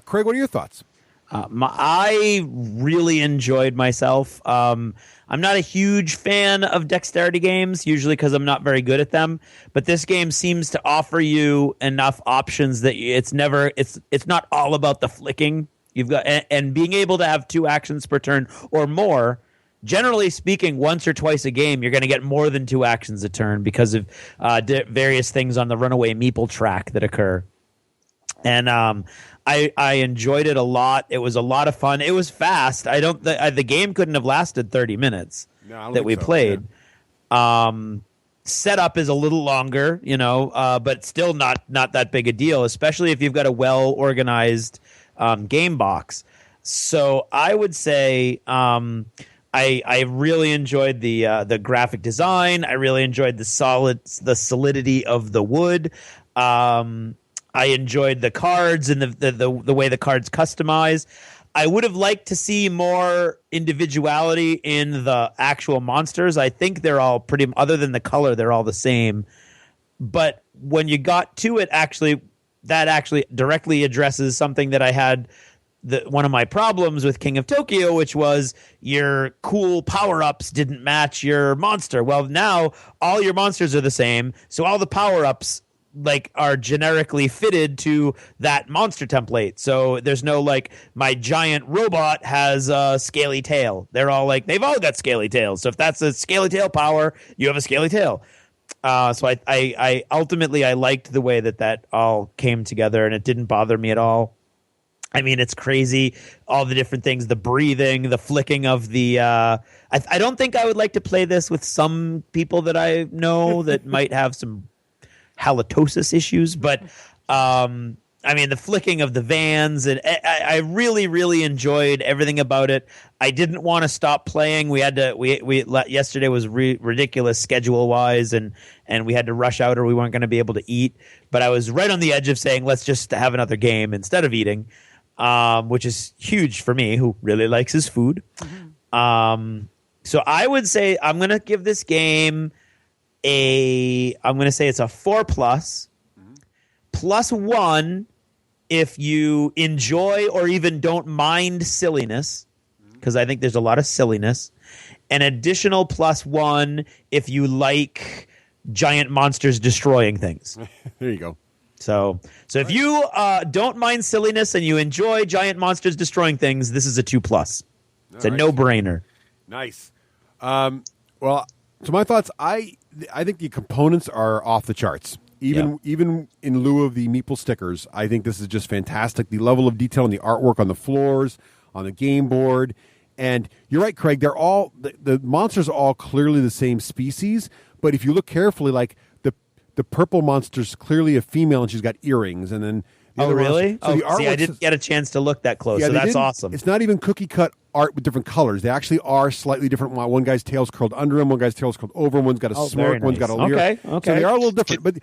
Craig, what are your thoughts? I really enjoyed myself. I'm not a huge fan of dexterity games, usually because I'm not very good at them. But this game seems to offer you enough options that it's not all about the flicking. You've got and being able to have 2 actions per turn or more. Generally speaking, once or twice a game, you're going to get more than 2 actions a turn because of various things on the runaway meeple track that occur. And I enjoyed it a lot. It was a lot of fun. It was fast. The game couldn't have lasted 30 minutes that we played. Yeah. Setup is a little longer, but still not that big a deal, especially if you've got a well organized game box. So I would say I really enjoyed the graphic design. I really enjoyed the solidity of the wood. I enjoyed the cards and the way the cards customize. I would have liked to see more individuality in the actual monsters. I think they're all pretty, other than the color, they're all the same. But when you got to it, that actually directly addresses something that I had, one of my problems with King of Tokyo, which was your cool power-ups didn't match your monster. Well, now all your monsters are the same, so all the power-ups are generically fitted to that monster template. So there's no my giant robot has a scaly tail. They're all they've all got scaly tails. So if that's a scaly tail power, you have a scaly tail. So I ultimately I liked the way that all came together, and it didn't bother me at all. I mean, it's crazy, all the different things, the breathing, the flicking of the I don't think I would like to play this with some people that I know that might have some halitosis issues, but I mean, the flicking of the vans, and I really, really enjoyed everything about it. I didn't want to stop playing. We had to. We yesterday was ridiculous schedule wise, and we had to rush out, or we weren't going to be able to eat. But I was right on the edge of saying, let's just have another game instead of eating, which is huge for me, who really likes his food. Mm-hmm. So I would say I'm going to give this game I'm going to say it's a 4+. +1 if you enjoy or even don't mind silliness, because I think there's a lot of silliness. An additional +1 if you like giant monsters destroying things. There you go. So if you don't mind silliness and you enjoy giant monsters destroying things, this is a 2+. It's a no-brainer. Nice. Well, so my thoughts, I think the components are off the charts. Even in lieu of the meeple stickers, I think this is just fantastic. The level of detail and the artwork on the floors, on the game board. And you're right, Craig, they're all the monsters are all clearly the same species, but if you look carefully, like the purple monster's clearly a female and she's got earrings, and then really? So the see, I didn't get a chance to look that close, so that's awesome. It's not even cookie cut art with different colors. They actually are slightly different. One guy's tail's curled under him, one guy's tail's curled over him, one's got a smirk, one's got a leer. Okay. So they are a little different. But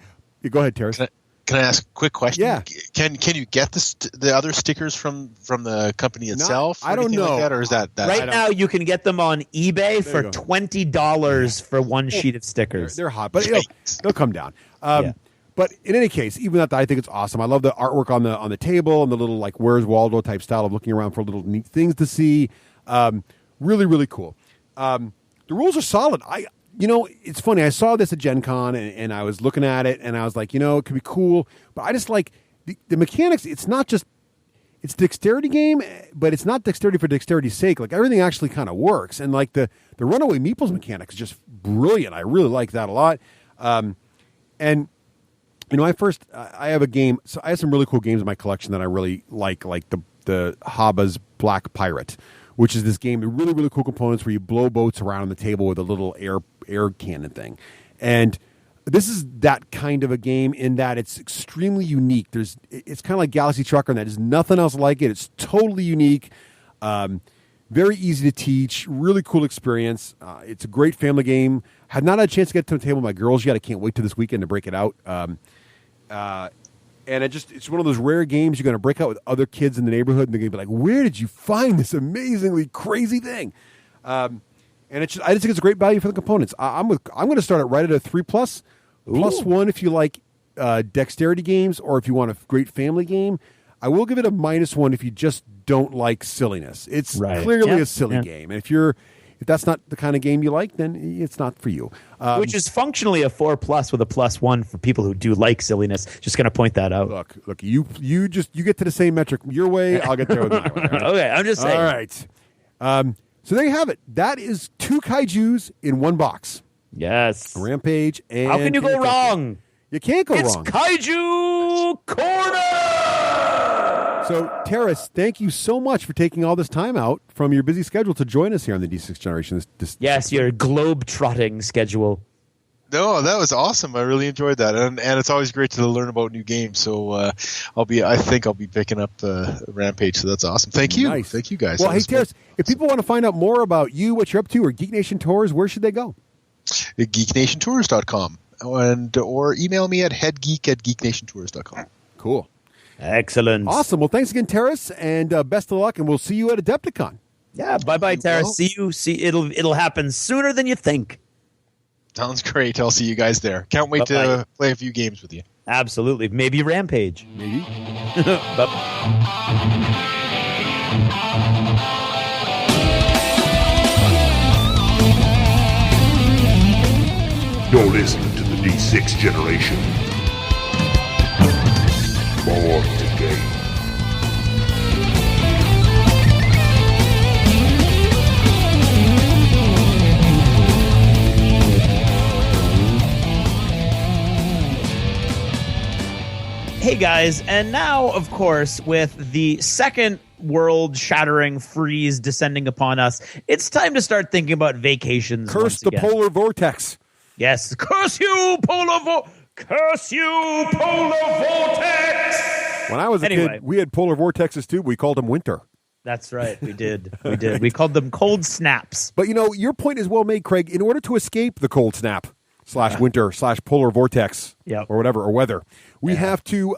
go ahead, Teras. Can I ask a quick question? Yeah. Can you get the other stickers from the company itself? I don't know. Like that, or is that right now you can get them on eBay for $20 for one sheet of stickers. They're hot, but they'll come down. But in any case, even that, I think it's awesome. I love the artwork on the table and the little like Where's Waldo type style of looking around for little neat things to see. Really, really cool. The rules are solid. It's funny. I saw this at Gen Con and I was looking at it and I was like, it could be cool. But I just like the mechanics. It's not just, it's a dexterity game, but it's not dexterity for dexterity's sake. Like everything actually kind of works. And like the runaway meeples mechanics is just brilliant. I really like that a lot. And I have a game. So I have some really cool games in my collection that I really like the Haba's Black Pirate, which is this game with really, really cool components where you blow boats around on the table with a little air cannon thing. And this is that kind of a game in that it's extremely unique. It's kind of like Galaxy Trucker in that there's nothing else like it. It's totally unique. Very easy to teach. Really cool experience. It's a great family game. Have not had a chance to get to the table with my girls yet. I can't wait till this weekend to break it out. And it's one of those rare games you're going to break out with other kids in the neighborhood, and they're going to be like, "Where did you find this amazingly crazy thing?" And I just think it's a great value for the components. I'm going to start it right at a 3+, +1 if you like dexterity games, or if you want a great family game. I will give it a -1 if you just don't like silliness. It's clearly a silly game, and if that's not the kind of game you like, then it's not for you. Which is functionally a 4+ with a +1 for people who do like silliness. Just going to point that out. Look, you get to the same metric your way. I'll get there with my way. Right? Okay, I'm just saying. All right. So there you have it. That is 2 Kaijus in one box. Yes. Rampage and... How can you go wrong? You can't go it's wrong. It's Kaiju Corner! So, Teras, thank you so much for taking all this time out from your busy schedule to join us here on the D6 Generation. Yes, your globe-trotting schedule. No, that was awesome. I really enjoyed that, and it's always great to learn about new games. So I think I'll be picking up Rampage. So that's awesome. Thank you, Thank you guys. Well, hey Teras, if people want to find out more about you, what you're up to, or Geek Nation Tours, where should they go? GeekNationTours.com or email me at headgeek@geeknationtours.com. Cool. Excellent. Awesome. Well, thanks again, Teras, and best of luck, and we'll see you at Adepticon. Yeah, bye-bye, Teras. See you. It'll happen sooner than you think. Sounds great. I'll see you guys there. Can't wait to play a few games with you. Absolutely. Maybe Rampage. Maybe. You're listening to the D6 Generation. More to game. Hey guys, and now, of course, with the second world-shattering freeze descending upon us, it's time to start thinking about vacations. Curse the polar vortex. Yes, curse you, polar vortex! When I was a kid, we had polar vortexes too. We called them winter. That's right, we did. We called them cold snaps. But your point is well made, Craig. In order to escape the cold snap / winter / polar vortex or whatever, or weather, we have to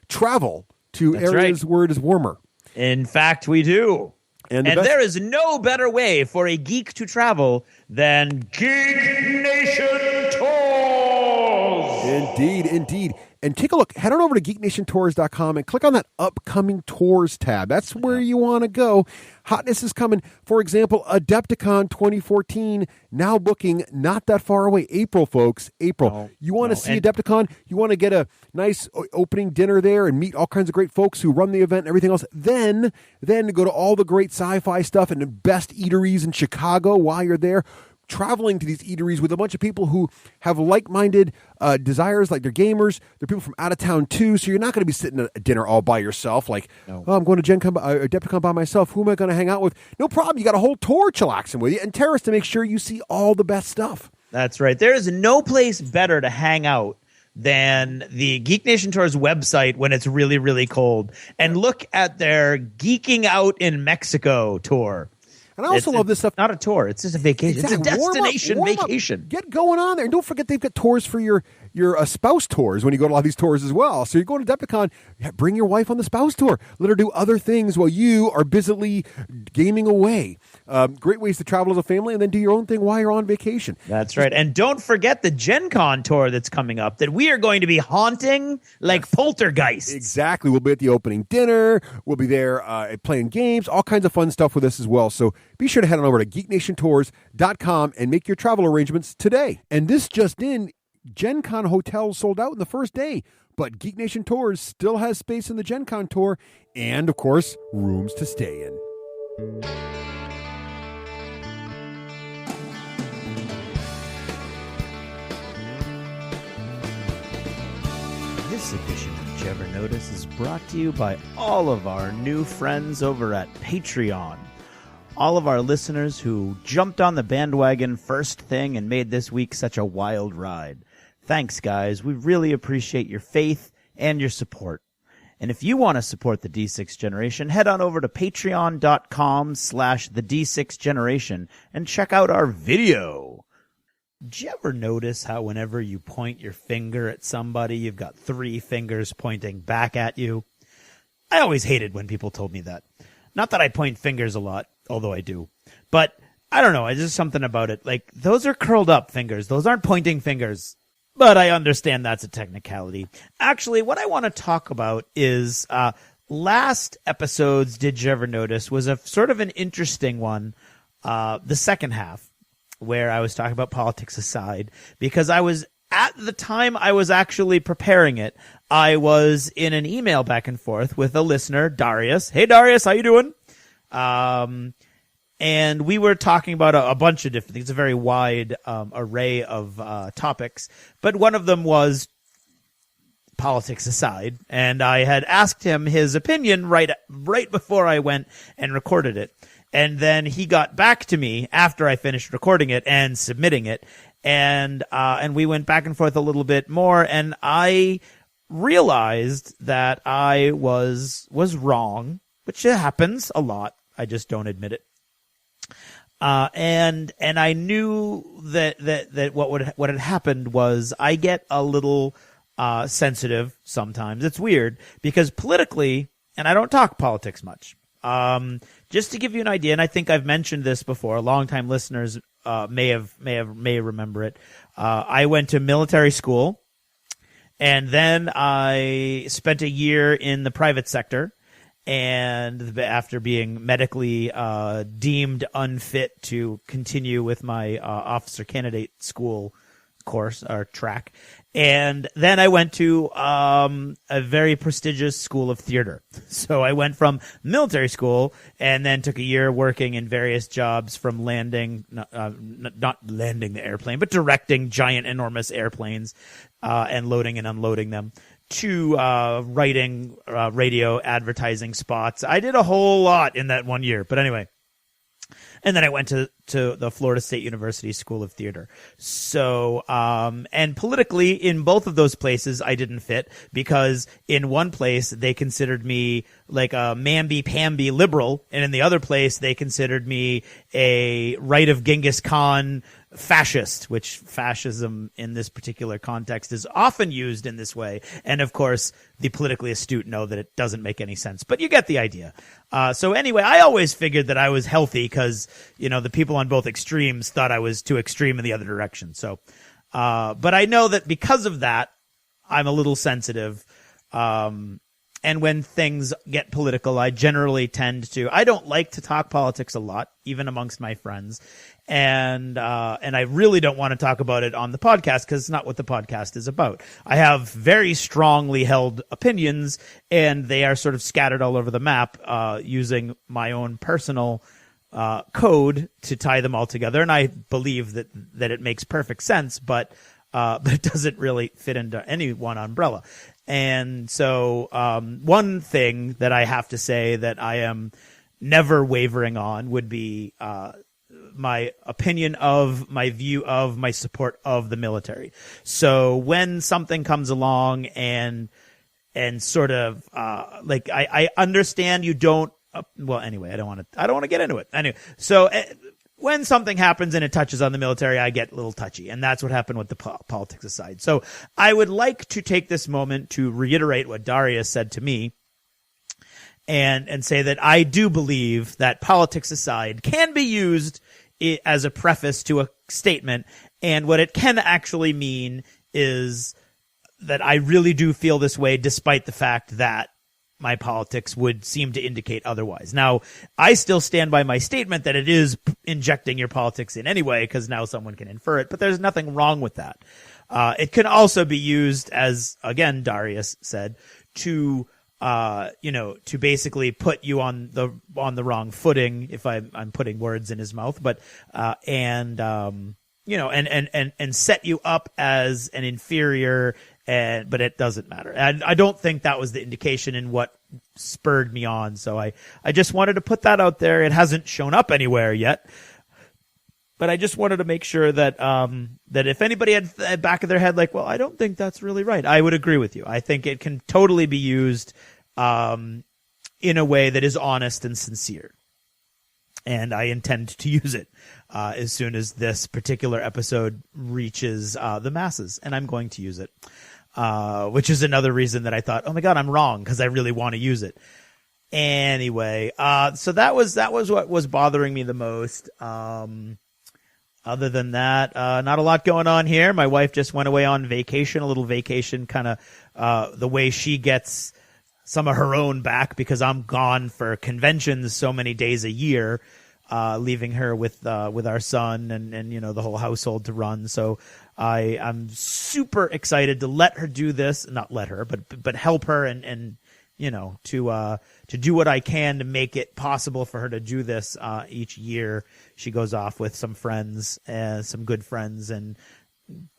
travel to areas where it is warmer. In fact, we do. And there is no better way for a geek to travel than Geek Nation Tours. Indeed. And take a look. Head on over to geeknationtours.com and click on that upcoming tours tab. That's where you want to go. Hotness is coming. For example, Adepticon 2014, now booking not that far away. April, folks. April. You want to see Adepticon? You want to get a nice opening dinner there and meet all kinds of great folks who run the event and everything else. Then go to all the great sci-fi stuff and the best eateries in Chicago while you're there. Traveling to these eateries with a bunch of people who have like-minded desires, like they're gamers. They're people from out of town too, so you're not going to be sitting at dinner all by yourself. Like, I'm going to Gen Con, Adepticon by myself. Who am I going to hang out with? No problem. You got a whole tour chillaxing with you, and Teras to make sure you see all the best stuff. That's right. There is no place better to hang out than the Geek Nation Tours website when it's really, really cold, and look at their Geeking Out in Mexico tour. And I also love this stuff. Not a tour. It's just a vacation. Exactly. It's a destination Warm up. vacation. Get going on there. And don't forget they've got tours for your spouse tours when you go to a lot of these tours as well. So you're going to Adepticon, bring your wife on the spouse tour. Let her do other things while you are busily gaming away. Great ways to travel as a family and then do your own thing while you're on vacation. That's right. And don't forget the Gen Con tour that's coming up that we are going to be haunting like poltergeists. Exactly. We'll be at the opening dinner. We'll be there playing games, all kinds of fun stuff with us as well. So be sure to head on over to geeknationtours.com and make your travel arrangements today. And this just in, Gen Con hotels sold out in the first day, but Geek Nation Tours still has space in the Gen Con tour and, of course, rooms to stay in. This edition of Did You Ever Notice is brought to you by all of our new friends over at Patreon. All of our listeners who jumped on the bandwagon first thing and made this week such a wild ride. Thanks, guys. We really appreciate your faith and your support. And if you want to support the D6 Generation, head on over to patreon.com/the D6 Generation and check out our video. Did you ever notice how whenever you point your finger at somebody, you've got 3 fingers pointing back at you? I always hated when people told me that. Not that I point fingers a lot, although I do. But I don't know. It's just something about it. Like, those are curled up fingers. Those aren't pointing fingers. But I understand that's a technicality. Actually, what I want to talk about is last episode's Did You Ever Notice was a sort of an interesting one, the second half, where I was talking about politics aside, because I was, at the time I was actually preparing it, I was in an email back and forth with a listener, Darius. Hey, Darius, how you doing? And we were talking about a bunch of different things, a very wide array of topics. But one of them was politics aside. And I had asked him his opinion right before I went and recorded it. And then he got back to me after I finished recording it and submitting it. And we went back and forth a little bit more. And I realized that I was wrong, which happens a lot. I just don't admit it. And I knew that what had happened was I get a little sensitive sometimes. It's weird because politically, and I don't talk politics much. Just to give you an idea, and I think I've mentioned this before, longtime listeners may remember it. I went to military school, and then I spent a year in the private sector. And after being medically deemed unfit to continue with my officer candidate school course or track, and then I went to a very prestigious school of theater. So I went from military school and then took a year working in various jobs, from landing, not landing the airplane, but directing giant, enormous airplanes and loading and unloading them, to writing radio advertising spots. I did a whole lot in that 1 year. But anyway, and then I went to the Florida State University School of Theater. So, and politically, in both of those places, I didn't fit, because in one place they considered me like a mamby-pamby liberal, and in the other place they considered me a right of Genghis Khan fascist, which fascism in this particular context is often used in this way. And of course, the politically astute know that it doesn't make any sense, but you get the idea. So anyway, I always figured that I was healthy because, the people on both extremes thought I was too extreme in the other direction. So, but I know that because of that, I'm a little sensitive. And when things get political, I generally tend to, I don't like to talk politics a lot, even amongst my friends. And I really don't want to talk about it on the podcast because it's not what the podcast is about. I have very strongly held opinions and they are sort of scattered all over the map, using my own personal, code to tie them all together. And I believe that it makes perfect sense, but it doesn't really fit into any one umbrella. And so, one thing that I have to say that I am never wavering on would be, my opinion of, my view of, my support of the military. So when something comes along and sort of, like, I understand you don't, well, anyway, I don't want to get into it. Anyway, so, when something happens and it touches on the military, I get a little touchy. And that's what happened with the politics aside. So I would like to take this moment to reiterate what Darius said to me and say that I do believe that politics aside can be used as a preface to a statement. And what it can actually mean is that I really do feel this way, despite the fact that my politics would seem to indicate otherwise. Now, I still stand by my statement that it is injecting your politics in anyway, because now someone can infer it, but there's nothing wrong with that. It can also be used as, again, Darius said, to to basically put you on the wrong footing, if I'm putting words in his mouth, but, and set you up as an inferior. But it doesn't matter. And I don't think that was the indication in what spurred me on. So I just wanted to put that out there. It hasn't shown up anywhere yet, but I just wanted to make sure that, that if anybody had at the back of their head, like, well, I don't think that's really right, I would agree with you. I think it can totally be used, in a way that is honest and sincere. And I intend to use it, as soon as this particular episode reaches, the masses, and I'm going to use it. Which is another reason that I thought, oh my God, I'm wrong, because I really want to use it. Anyway, so that was what was bothering me the most. Other than that, not a lot going on here. My wife just went away on vacation, a little vacation, kind of, the way she gets some of her own back, because I'm gone for conventions so many days a year, leaving her with our son and the whole household to run. So I'm super excited to let her do this, not let her, but help her and to do what I can to make it possible for her to do this, each year. She goes off with some friends, some good friends, and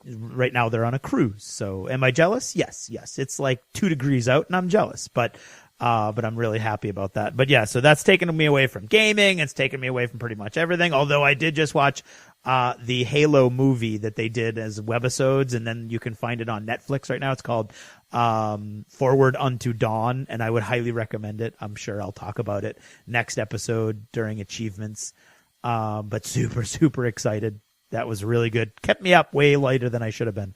right now they're on a cruise. So am I jealous? Yes. It's like 2 degrees out and I'm jealous, but I'm really happy about that. But yeah, so that's taken me away from gaming. It's taken me away from pretty much everything. Although I did just watch, the Halo movie that they did as webisodes, and then you can find it on Netflix right now. It's called, Forward Unto Dawn, and I would highly recommend it. I'm sure I'll talk about it next episode during achievements. But super, super excited. That was really good. Kept me up way later than I should have been.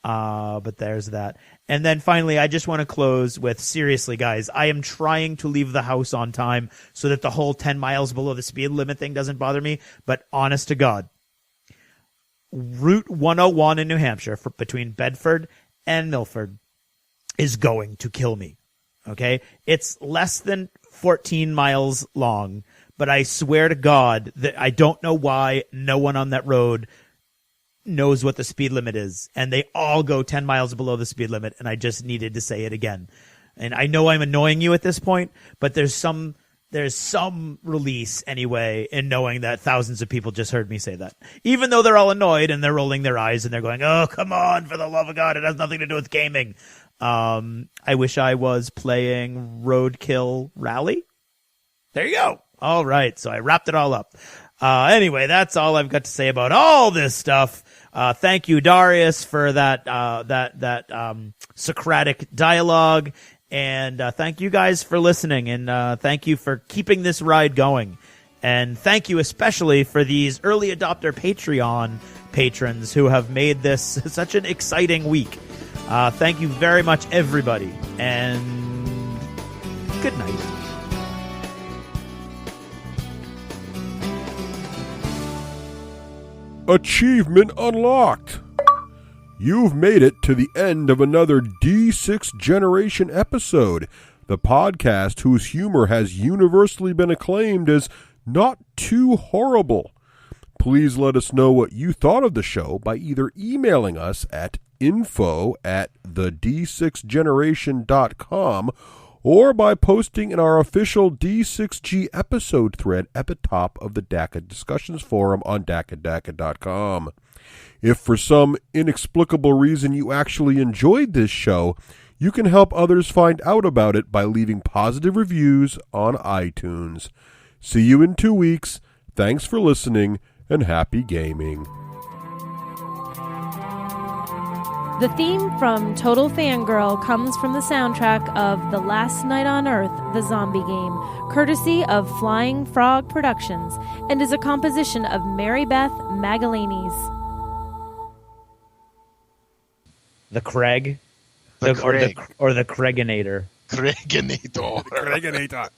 But there's that. And then finally, I just want to close with, seriously, guys, I am trying to leave the house on time so that the whole 10 miles below the speed limit thing doesn't bother me. But honest to God, Route 101 in New Hampshire between Bedford and Milford is going to kill me. Okay? It's less than 14 miles long, but I swear to God that I don't know why no one on that road knows what the speed limit is, and they all go 10 miles below the speed limit, and I just needed to say it again. And I know I'm annoying you at this point, but there's some release anyway in knowing that thousands of people just heard me say that. Even though they're all annoyed and they're rolling their eyes and they're going, oh, come on, for the love of God, it has nothing to do with gaming. I wish I was playing Roadkill Rally. There you go. All right, so I wrapped it all up. Anyway, that's all I've got to say about all this stuff. Thank you, Darius, for that Socratic dialogue. And thank you guys for listening. And thank you for keeping this ride going. And thank you especially for these early adopter Patreon patrons who have made this such an exciting week. Thank you very much, everybody. And good night. Achievement unlocked. You've made it to the end of another D6 Generation episode, the podcast whose humor has universally been acclaimed as not too horrible. Please let us know what you thought of the show by either emailing us at info@d6generation.com or by posting in our official D6G episode thread at the top of the DACA discussions forum on dacadaka.com. If for some inexplicable reason you actually enjoyed this show, you can help others find out about it by leaving positive reviews on iTunes. See you in 2 weeks. Thanks for listening, and happy gaming. The theme from Total Fangirl comes from the soundtrack of The Last Night on Earth, the zombie game, courtesy of Flying Frog Productions, and is a composition of Mary Beth Magalanes. The Craig? Or the Craiginator. Craiginator.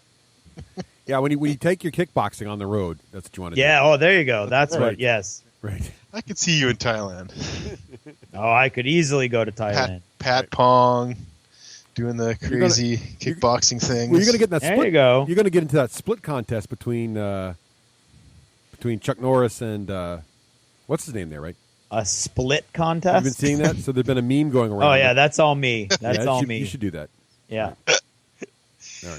Yeah, when you take your kickboxing on the road, that's what you want to do. Yeah, oh, there you go. That's Right. what, yes. Right. I could see you in Thailand. Oh, I could easily go to Thailand. Pat Pong, doing the crazy kickboxing things. Well, you're going to get in that There split. you go. You're going to get into that split contest between Chuck Norris and what's his name there, right? A split contest? You've been seeing that? So there's been a meme going around. Oh, yeah, that's all me. That's Yeah, all you me. should do that. Yeah.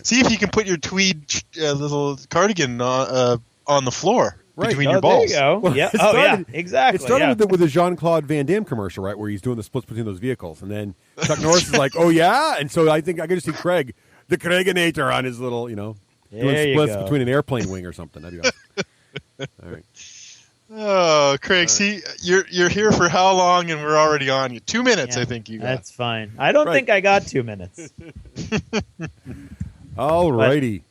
See if you can put your tweed little cardigan on the floor between your Oh, balls. there you go. Well, Yeah. it Oh, yeah. started- Exactly. It started yeah. with the Jean-Claude Van Damme commercial, right, where he's doing the splits between those vehicles. And then Chuck Norris is like, oh, yeah? And so I think I could just see Craig, the Craiginator, on his little, doing There you splits go. between an airplane wing or something. That'd be awesome. All right. Oh, Craig, see, you're here for how long, and we're already on you. 2 minutes, Yeah, I think you got. That's fine. I don't think I got 2 minutes. All righty.